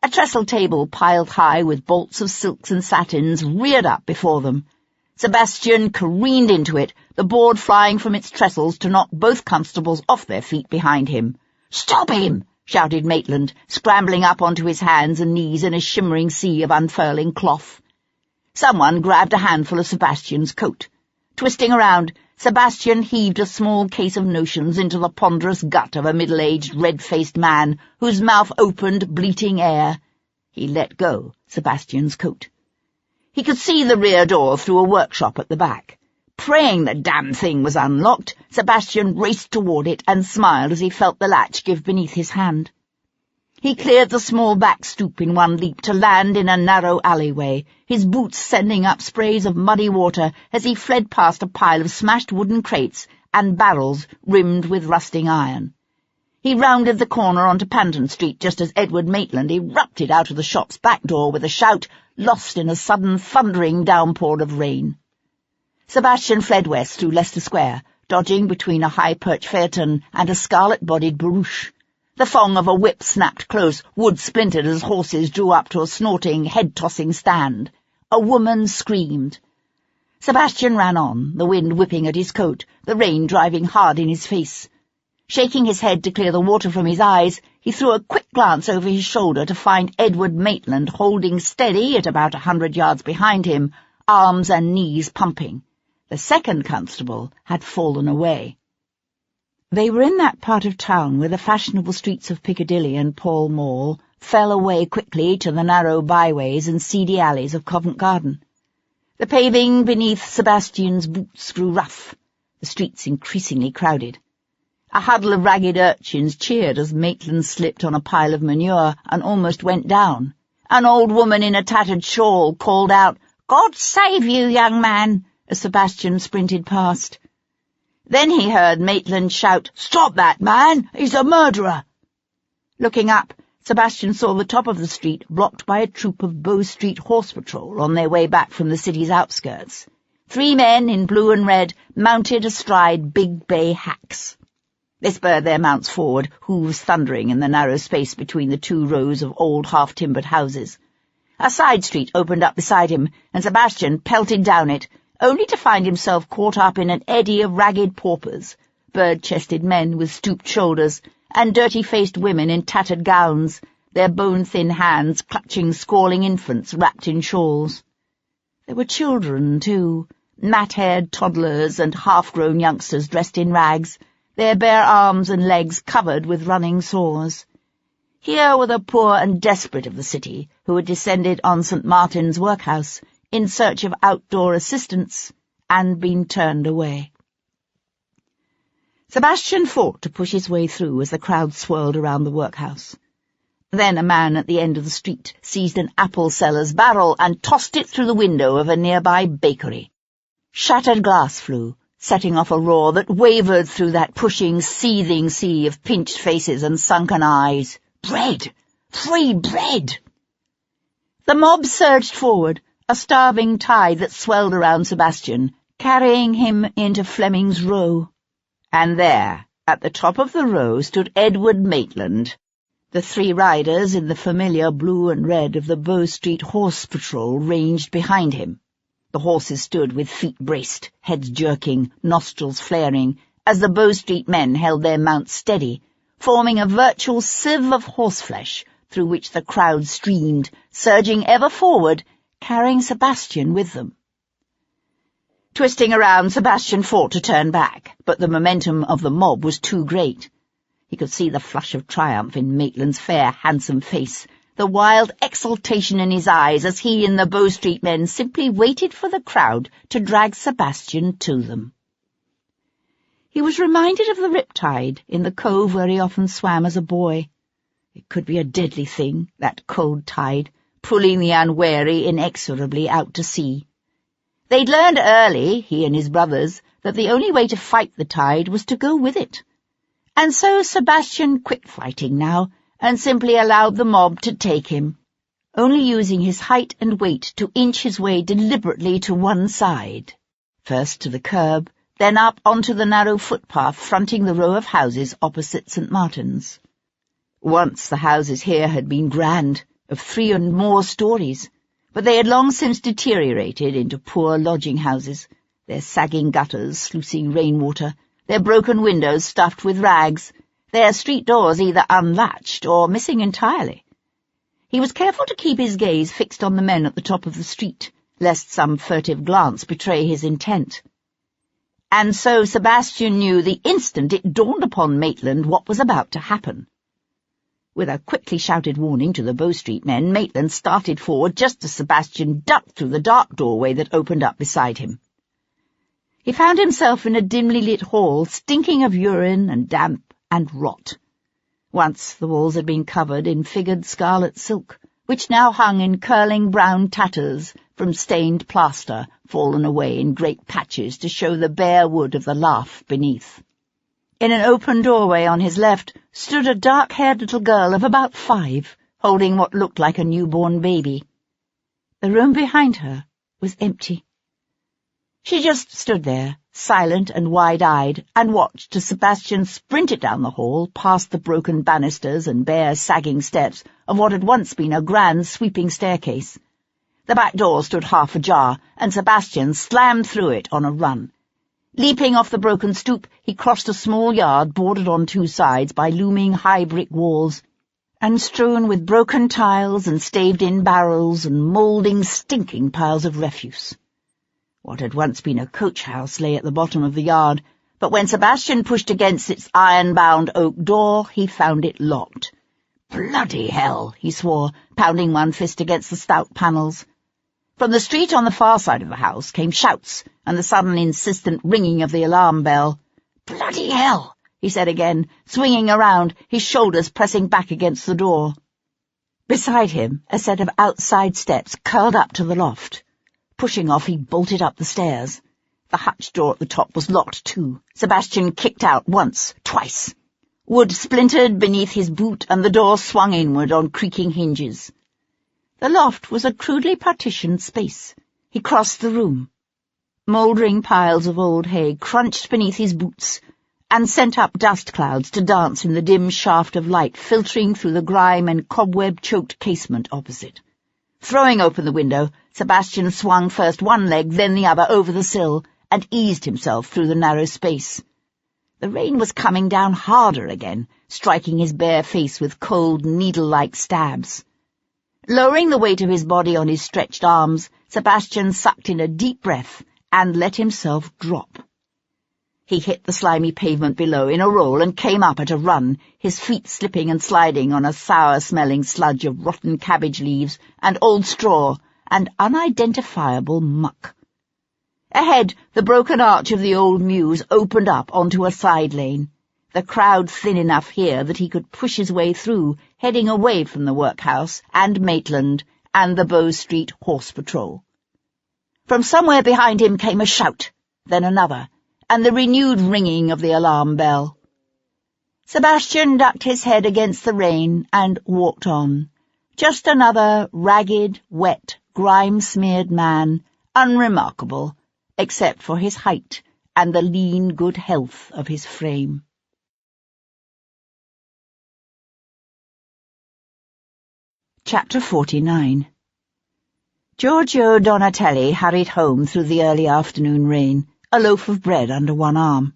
A trestle table piled high with bolts of silks and satins reared up before them. Sebastian careened into it, the board flying from its trestles to knock both constables off their feet behind him. "Stop him!" shouted Maitland, scrambling up onto his hands and knees in a shimmering sea of unfurling cloth. Someone grabbed a handful of Sebastian's coat. Twisting around, Sebastian heaved a small case of notions into the ponderous gut of a middle-aged, red-faced man whose mouth opened, bleating air. He let go Sebastian's coat. He could see the rear door through a workshop at the back. Praying the damn thing was unlocked, Sebastian raced toward it and smiled as he felt the latch give beneath his hand. He cleared the small back stoop in one leap to land in a narrow alleyway, his boots sending up sprays of muddy water as he fled past a pile of smashed wooden crates and barrels rimmed with rusting iron. He rounded the corner onto Panton Street just as Edward Maitland erupted out of the shop's back door with a shout, lost in a sudden thundering downpour of rain. Sebastian fled west through Leicester Square, dodging between a high-perch phaeton and a scarlet-bodied barouche. The thong of a whip snapped close, wood splintered as horses drew up to a snorting, head-tossing stand. A woman screamed. Sebastian ran on, the wind whipping at his coat, the rain driving hard in his face. Shaking his head to clear the water from his eyes, he threw a quick glance over his shoulder to find Edward Maitland holding steady at about 100 yards behind him, arms and knees pumping. The second constable had fallen away. They were in that part of town where the fashionable streets of Piccadilly and Pall Mall fell away quickly to the narrow byways and seedy alleys of Covent Garden. The paving beneath Sebastian's boots grew rough, the streets increasingly crowded. A huddle of ragged urchins cheered as Maitland slipped on a pile of manure and almost went down. An old woman in a tattered shawl called out, "God save you, young man," as Sebastian sprinted past. Then he heard Maitland shout, "Stop that man! He's a murderer!" Looking up, Sebastian saw the top of the street blocked by a troop of Bow Street Horse Patrol on their way back from the city's outskirts. 3 men in blue and red, mounted astride big bay hacks. They spurred their mounts forward, hooves thundering in the narrow space between the 2 rows of old half-timbered houses. A side street opened up beside him, and Sebastian pelted down it, only to find himself caught up in an eddy of ragged paupers, bird-chested men with stooped shoulders, and dirty-faced women in tattered gowns, their bone-thin hands clutching squalling infants wrapped in shawls. There were children, too, mat-haired toddlers and half-grown youngsters dressed in rags, their bare arms and legs covered with running sores. Here were the poor and desperate of the city, who had descended on St. Martin's workhouse, in search of outdoor assistance, and been turned away. Sebastian fought to push his way through as the crowd swirled around the workhouse. Then a man at the end of the street seized an apple seller's barrel and tossed it through the window of a nearby bakery. Shattered glass flew, setting off a roar that wavered through that pushing, seething sea of pinched faces and sunken eyes. Bread! Free bread! The mob surged forward, a starving tide that swelled around Sebastian, carrying him into Fleming's Row. And there, at the top of the row, stood Edward Maitland. The 3 riders in the familiar blue and red of the Bow Street Horse Patrol ranged behind him. The horses stood with feet braced, heads jerking, nostrils flaring, as the Bow Street men held their mounts steady, forming a virtual sieve of horseflesh through which the crowd streamed, surging ever forward, carrying Sebastian with them. Twisting around, Sebastian fought to turn back, but the momentum of the mob was too great. He could see the flush of triumph in Maitland's fair, handsome face, the wild exultation in his eyes as he and the Bow Street men simply waited for the crowd to drag Sebastian to them. He was reminded of the riptide in the cove where he often swam as a boy. It could be a deadly thing, that cold tide, pulling the unwary inexorably out to sea. They'd learned early, he and his brothers, that the only way to fight the tide was to go with it. And so Sebastian quit fighting now, and simply allowed the mob to take him, only using his height and weight to inch his way deliberately to one side, first to the curb, then up onto the narrow footpath fronting the row of houses opposite St. Martin's. Once the houses here had been grand, of 3 and more stories, but they had long since deteriorated into poor lodging-houses, their sagging gutters sluicing rainwater, their broken windows stuffed with rags, their street doors either unlatched or missing entirely. He was careful to keep his gaze fixed on the men at the top of the street, lest some furtive glance betray his intent. And so Sebastian knew the instant it dawned upon Maitland what was about to happen. With a quickly shouted warning to the Bow Street men, Maitland started forward just as Sebastian ducked through the dark doorway that opened up beside him. He found himself in a dimly lit hall, stinking of urine and damp and rot. Once the walls had been covered in figured scarlet silk, which now hung in curling brown tatters from stained plaster fallen away in great patches to show the bare wood of the lath beneath. In an open doorway on his left stood a dark-haired little girl of about 5, holding what looked like a newborn baby. The room behind her was empty. She just stood there, silent and wide-eyed, and watched as Sebastian sprinted down the hall, past the broken banisters and bare, sagging steps of what had once been a grand, sweeping staircase. The back door stood half ajar, and Sebastian slammed through it on a run. Leaping off the broken stoop, he crossed a small yard bordered on 2 sides by looming high brick walls, and strewn with broken tiles and staved-in barrels and moulding, stinking piles of refuse. What had once been a coach-house lay at the bottom of the yard, but when Sebastian pushed against its iron-bound oak door, he found it locked. "Bloody hell!" he swore, pounding one fist against the stout panels. From the street on the far side of the house came shouts and the sudden insistent ringing of the alarm bell. "Bloody hell!" he said again, swinging around, his shoulders pressing back against the door. Beside him, a set of outside steps curled up to the loft. Pushing off, he bolted up the stairs. The hutch door at the top was locked too. Sebastian kicked out once, twice. Wood splintered beneath his boot, and the door swung inward on creaking hinges. The loft was a crudely partitioned space. He crossed the room. Mouldering piles of old hay crunched beneath his boots, and sent up dust clouds to dance in the dim shaft of light filtering through the grime and cobweb-choked casement opposite. Throwing open the window, Sebastian swung first one leg, then the other over the sill, and eased himself through the narrow space. The rain was coming down harder again, striking his bare face with cold, needle-like stabs. Lowering the weight of his body on his stretched arms, Sebastian sucked in a deep breath and let himself drop. He hit the slimy pavement below in a roll and came up at a run, his feet slipping and sliding on a sour-smelling sludge of rotten cabbage leaves and old straw and unidentifiable muck. Ahead, the broken arch of the old mews opened up onto a side lane, the crowd thin enough here that he could push his way through, heading away from the workhouse and Maitland and the Bow Street Horse Patrol. From somewhere behind him came a shout, then another, and the renewed ringing of the alarm bell. Sebastian ducked his head against the rain and walked on, just another ragged, wet, grime-smeared man, unremarkable, except for his height and the lean good health of his frame. Chapter 49. Giorgio Donatelli hurried home through the early afternoon rain, a loaf of bread under one arm.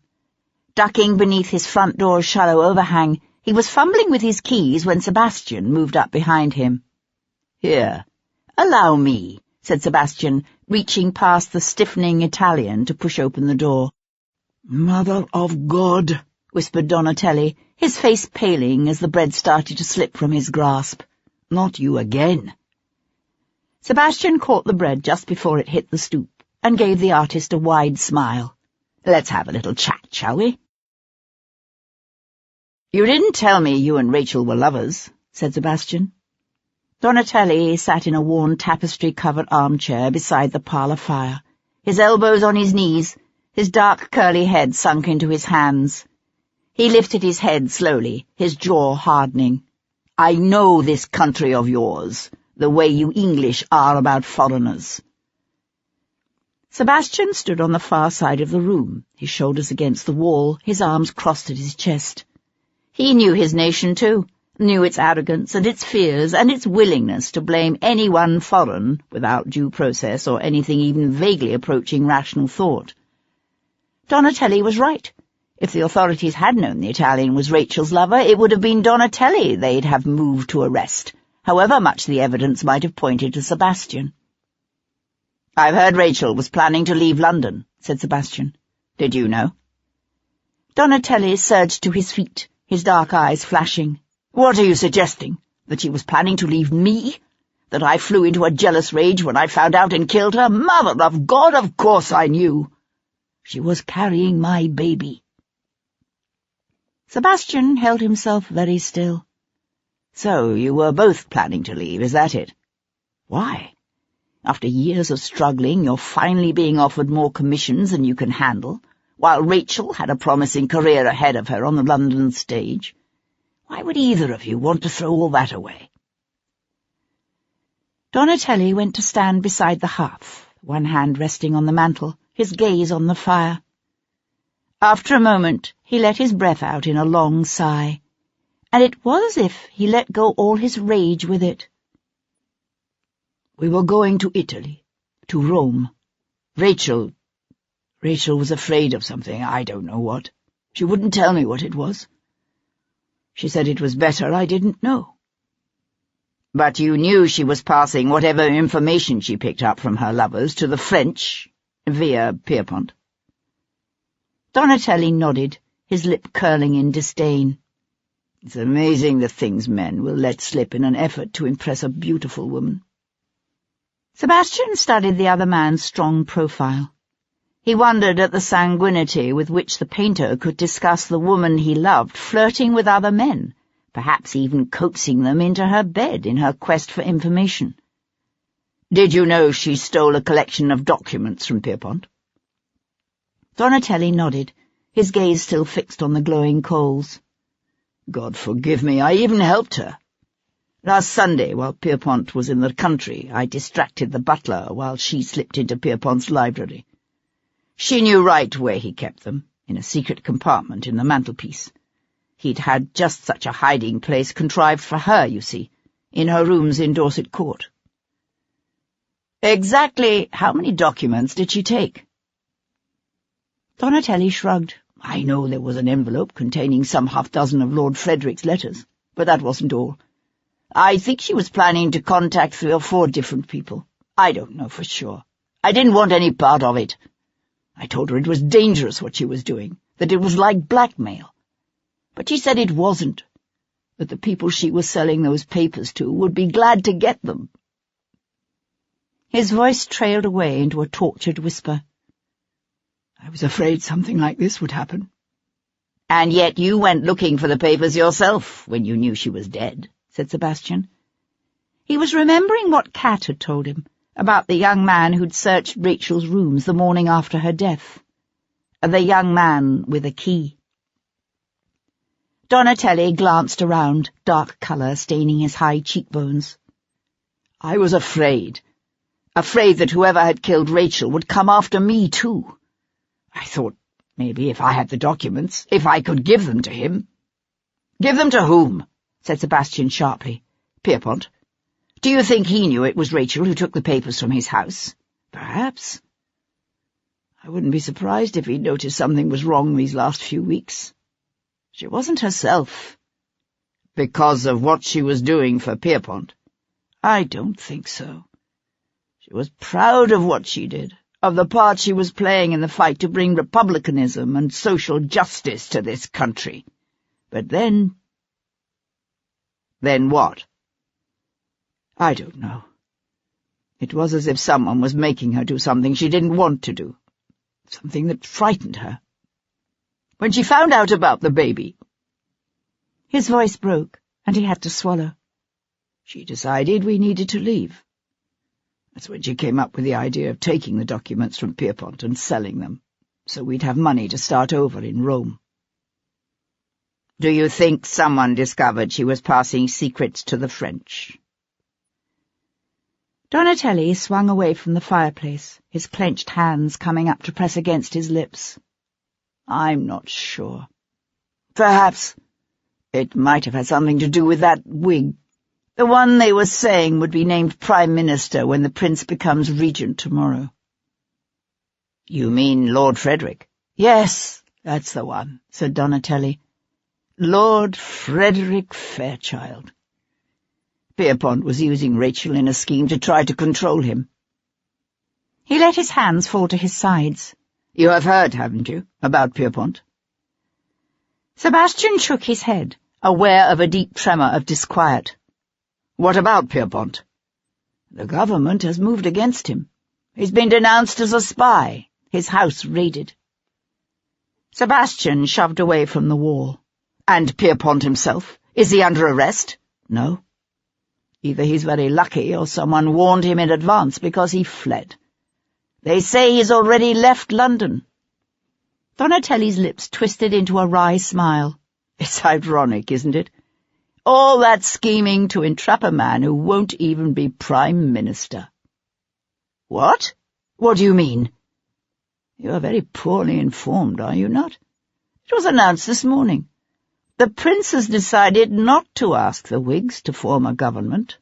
Ducking beneath his front door's shallow overhang, he was fumbling with his keys when Sebastian moved up behind him. "Here." "Allow me," said Sebastian, reaching past the stiffening Italian to push open the door. "Mother of God," whispered Donatelli, his face paling as the bread started to slip from his grasp. "Not you again." Sebastian caught the bread just before it hit the stoop and gave the artist a wide smile. "Let's have a little chat, shall we?" "You didn't tell me you and Rachel were lovers," said Sebastian. Donatelli sat in a worn tapestry-covered armchair beside the parlour fire, his elbows on his knees, his dark curly head sunk into his hands. He lifted his head slowly, his jaw hardening. "I know this country of yours, the way you English are about foreigners." Sebastian stood on the far side of the room, his shoulders against the wall, his arms crossed at his chest. He knew his nation, too, knew its arrogance and its fears and its willingness to blame anyone foreign without due process or anything even vaguely approaching rational thought. Donatelli was right. If the authorities had known the Italian was Rachel's lover, it would have been Donatelli they'd have moved to arrest, however much the evidence might have pointed to Sebastian. "I've heard Rachel was planning to leave London," said Sebastian. "Did you know?" Donatelli surged to his feet, his dark eyes flashing. "What are you suggesting? That she was planning to leave me? That I flew into a jealous rage when I found out and killed her? Mother of God, of course I knew. She was carrying my baby." Sebastian held himself very still. "So you were both planning to leave, is that it? Why? After years of struggling, you're finally being offered more commissions than you can handle, while Rachel had a promising career ahead of her on the London stage. Why would either of you want to throw all that away?" Donatelli went to stand beside the hearth, one hand resting on the mantel, his gaze on the fire. After a moment, he let his breath out in a long sigh, and it was as if he let go all his rage with it. "We were going to Italy, to Rome. Rachel was afraid of something, I don't know what. She wouldn't tell me what it was. She said it was better I didn't know." "But you knew she was passing whatever information she picked up from her lovers to the French, via Pierpont?" Donatelli nodded, his lip curling in disdain. "It's amazing the things men will let slip in an effort to impress a beautiful woman." Sebastian studied the other man's strong profile. He wondered at the sanguinity with which the painter could discuss the woman he loved flirting with other men, perhaps even coaxing them into her bed in her quest for information. "Did you know she stole a collection of documents from Pierpont?" Donatelli nodded, his gaze still fixed on the glowing coals. "God forgive me, I even helped her. Last Sunday, while Pierpont was in the country, I distracted the butler while she slipped into Pierpont's library. She knew right where he kept them, in a secret compartment in the mantelpiece. He'd had just such a hiding place contrived for her, you see, in her rooms in Dorset Court." "Exactly how many documents did she take?" Donatelli shrugged. "I know there was an envelope containing some half-dozen of Lord Frederick's letters, but that wasn't all. I think she was planning to contact 3 or 4 different people. I don't know for sure. I didn't want any part of it. I told her it was dangerous what she was doing, that it was like blackmail. But she said it wasn't, that the people she was selling those papers to would be glad to get them." His voice trailed away into a tortured whisper. "I was afraid something like this would happen." "And yet you went looking for the papers yourself when you knew she was dead," said Sebastian. He was remembering what Kat had told him about the young man who'd searched Rachel's rooms the morning after her death. The young man with a key. Donatelli glanced around, dark colour staining his high cheekbones. "I was afraid that whoever had killed Rachel would come after me, too. I thought maybe if I had the documents, if I could give them to him." "Give them to whom?" said Sebastian sharply. "Pierpont? Do you think he knew it was Rachel who took the papers from his house? Perhaps. I wouldn't be surprised if he'd noticed something was wrong these last few weeks. She wasn't herself. Because of what she was doing for Pierpont? I don't think so. She was proud of what she did, of the part she was playing in the fight to bring republicanism and social justice to this country. But then... Then what? I don't know. It was as if someone was making her do something she didn't want to do, something that frightened her. When she found out about the baby... His voice broke, and he had to swallow. She decided we needed to leave. That's when she came up with the idea of taking the documents from Pierpont and selling them, so we'd have money to start over in Rome. Do you think someone discovered she was passing secrets to the French? Donatelli swung away from the fireplace, his clenched hands coming up to press against his lips. I'm not sure. Perhaps it might have had something to do with that wig, the one they were saying would be named Prime Minister when the Prince becomes Regent tomorrow. You mean Lord Frederick? Yes, that's the one, said Donatelli. Lord Frederick Fairchild. Pierpont was using Rachel in a scheme to try to control him. He let his hands fall to his sides. You have heard, haven't you, about Pierpont? Sebastian shook his head, aware of a deep tremor of disquiet. What about Pierpont? The government has moved against him. He's been denounced as a spy, his house raided. Sebastian shoved away from the wall. And Pierpont himself? Is he under arrest? No. Either he's very lucky or someone warned him in advance because he fled. They say he's already left London. Donatelli's lips twisted into a wry smile. It's ironic, isn't it? All that scheming to entrap a man who won't even be Prime Minister. What? What do you mean? You are very poorly informed, are you not? It was announced this morning. The Prince has decided not to ask the Whigs to form a government.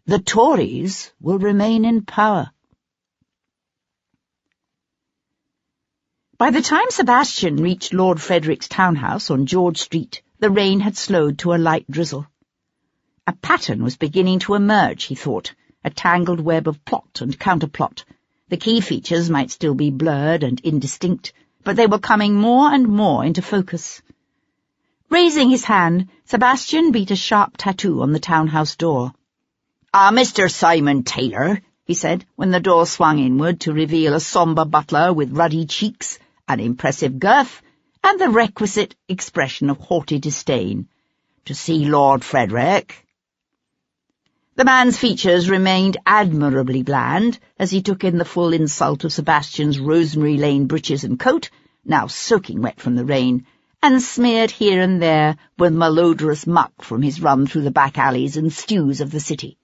The Tories will remain in power. By the time Sebastian reached Lord Frederick's townhouse on George Street, the rain had slowed to a light drizzle. A pattern was beginning to emerge, he thought, a tangled web of plot and counterplot. The key features might still be blurred and indistinct, but they were coming more and more into focus. Raising his hand, Sebastian beat a sharp tattoo on the townhouse door. Mr. Simon Taylor," he said, when the door swung inward to reveal a sombre butler with ruddy cheeks, an impressive girth, and the requisite expression of haughty disdain. "To see Lord Frederick." The man's features remained admirably bland as he took in the full insult of Sebastian's Rosemary Lane breeches and coat, now soaking wet from the rain, and smeared here and there with malodorous muck from his run through the back alleys and stews of the city.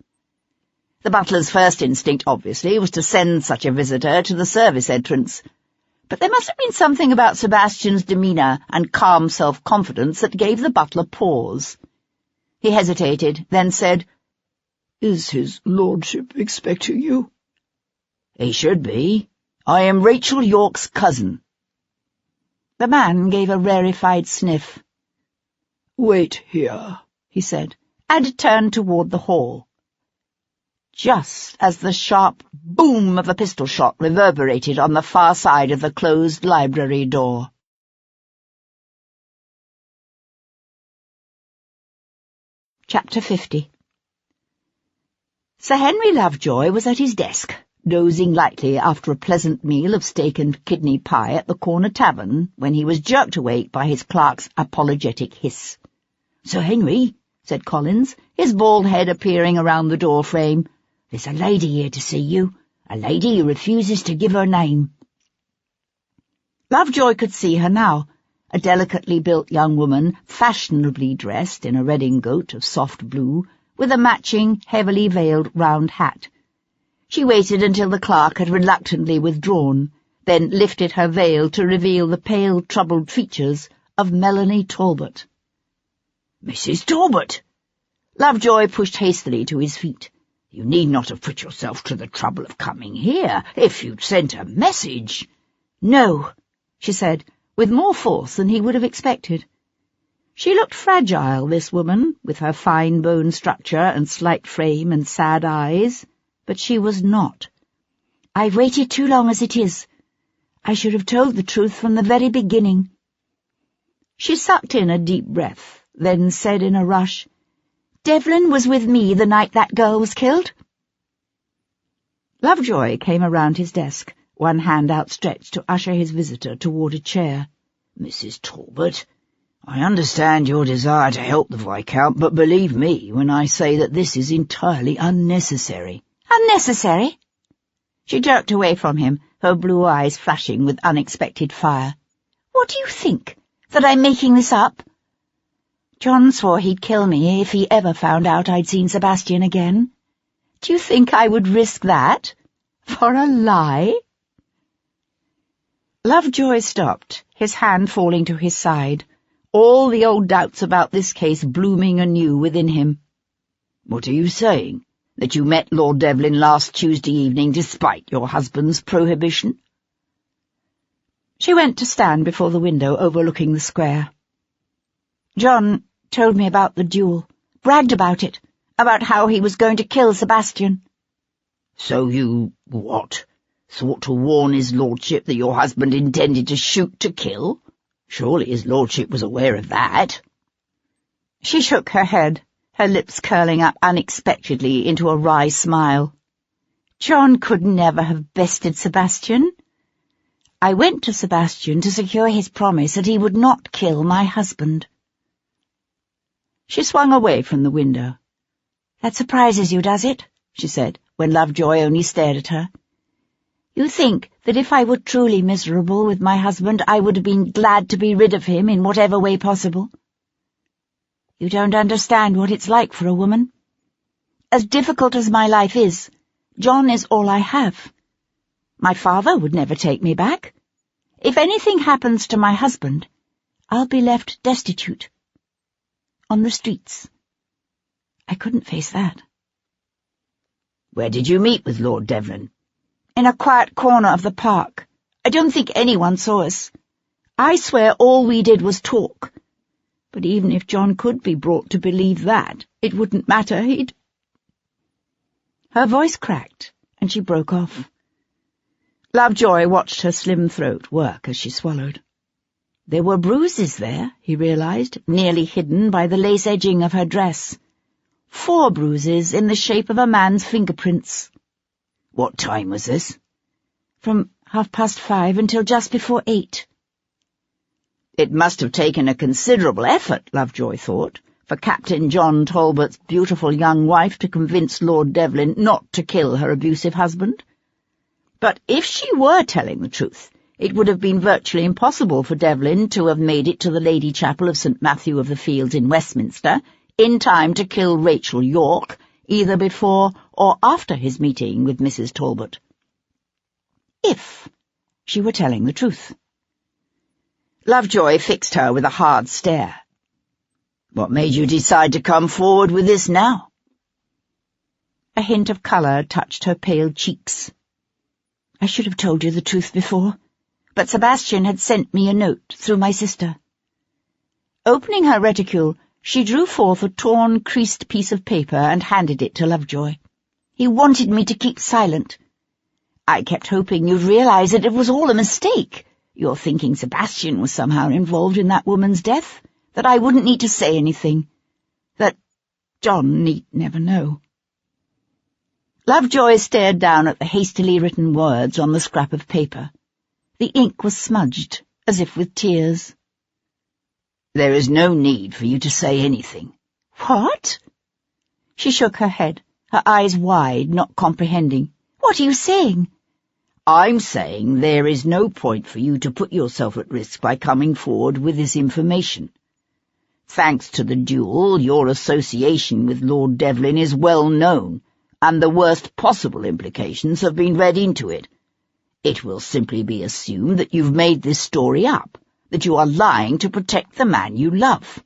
The butler's first instinct, obviously, was to send such a visitor to the service entrance, but there must have been something about Sebastian's demeanour and calm self-confidence that gave the butler pause. He hesitated, then said, "Is his lordship expecting you?" "He should be. I am Rachel Yorke's cousin." The man gave a rarefied sniff. "Wait here," he said, and turned toward the hall. Just as the sharp boom of a pistol shot reverberated on the far side of the closed library door. Chapter 50. Sir Henry Lovejoy was at his desk, dozing lightly after a pleasant meal of steak and kidney pie at the corner tavern, when he was jerked awake by his clerk's apologetic hiss. "Sir Henry," said Collins, his bald head appearing around the door frame, "there's a lady here to see you, a lady who refuses to give her name." Lovejoy could see her now, a delicately built young woman, fashionably dressed in a redingote of soft blue, with a matching, heavily veiled round hat. She waited until the clerk had reluctantly withdrawn, then lifted her veil to reveal the pale, troubled features of Melanie Talbot. "Mrs. Talbot!" Lovejoy pushed hastily to his feet. You need not have put yourself to the trouble of coming here. If you'd sent a message—" "No," she said, with more force than he would have expected. She looked fragile, this woman, with her fine bone structure and slight frame and sad eyes, but she was not. "I've waited too long as it is. I should have told the truth from the very beginning." She sucked in a deep breath, then said in a rush, "Devlin was with me the night that girl was killed?" Lovejoy came around his desk, one hand outstretched to usher his visitor toward a chair. "Mrs. Talbot, I understand your desire to help the Viscount, but believe me when I say that this is entirely unnecessary." "Unnecessary?" She jerked away from him, her blue eyes flashing with unexpected fire. "What do you think? That I'm making this up?" "John swore he'd kill me if he ever found out I'd seen Sebastian again. Do you think I would risk that? For a lie?" Lovejoy stopped, his hand falling to his side, all the old doubts about this case blooming anew within him. "What are you saying? That you met Lord Devlin last Tuesday evening despite your husband's prohibition?" She went to stand before the window overlooking the square. "John told me about the duel, bragged about it, about how he was going to kill Sebastian." "So you, what, thought to warn his lordship that your husband intended to shoot to kill? Surely his lordship was aware of that." She shook her head, her lips curling up unexpectedly into a wry smile. "John could never have bested Sebastian. I went to Sebastian to secure his promise that he would not kill my husband." She swung away from the window. "That surprises you, does it?" she said, when Lovejoy only stared at her. "You think that if I were truly miserable with my husband, I would have been glad to be rid of him in whatever way possible? You don't understand what it's like for a woman. As difficult as my life is, John is all I have. My father would never take me back. If anything happens to my husband, I'll be left destitute. On the streets. I couldn't face that." "Where did you meet with Lord Devlin?" "In a quiet corner of the park. I don't think anyone saw us. I swear all we did was talk. But even if John could be brought to believe that, it wouldn't matter. Her voice cracked, and she broke off. Lovejoy watched her slim throat work as she swallowed. There were bruises there, he realized, nearly hidden by the lace edging of her dress. 4 bruises in the shape of a man's fingerprints. "What time was this?" "From 5:30 until just before 8. It must have taken a considerable effort, Lovejoy thought, for Captain John Talbot's beautiful young wife to convince Lord Devlin not to kill her abusive husband. But if she were telling the truth, it would have been virtually impossible for Devlin to have made it to the Lady Chapel of St. Matthew of the Fields in Westminster in time to kill Rachel York, either before or after his meeting with Mrs. Talbot. If she were telling the truth. Lovejoy fixed her with a hard stare. "What made you decide to come forward with this now?" A hint of colour touched her pale cheeks. "I should have told you the truth before, but Sebastian had sent me a note through my sister." Opening her reticule, she drew forth a torn, creased piece of paper and handed it to Lovejoy. "He wanted me to keep silent. I kept hoping you'd realize that it was all a mistake. You're thinking Sebastian was somehow involved in that woman's death, that I wouldn't need to say anything, that John need never know." Lovejoy stared down at the hastily written words on the scrap of paper. The ink was smudged, as if with tears. "There is no need for you to say anything." "What?" She shook her head, her eyes wide, not comprehending. "What are you saying?" "I'm saying there is no point for you to put yourself at risk by coming forward with this information. Thanks to the duel, your association with Lord Devlin is well known, and the worst possible implications have been read into it. It will simply be assumed that you've made this story up, that you are lying to protect the man you love."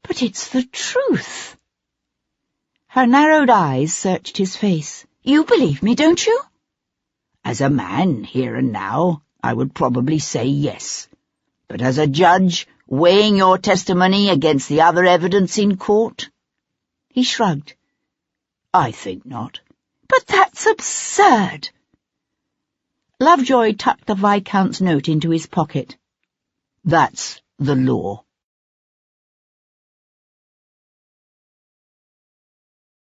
"But it's the truth." Her narrowed eyes searched his face. "You believe me, don't you?" As a man, here and now, I would probably say yes. But as a judge, weighing your testimony against the other evidence in court?" He shrugged. "I think not." "But that's absurd." Lovejoy tucked the Viscount's note into his pocket. "That's the law."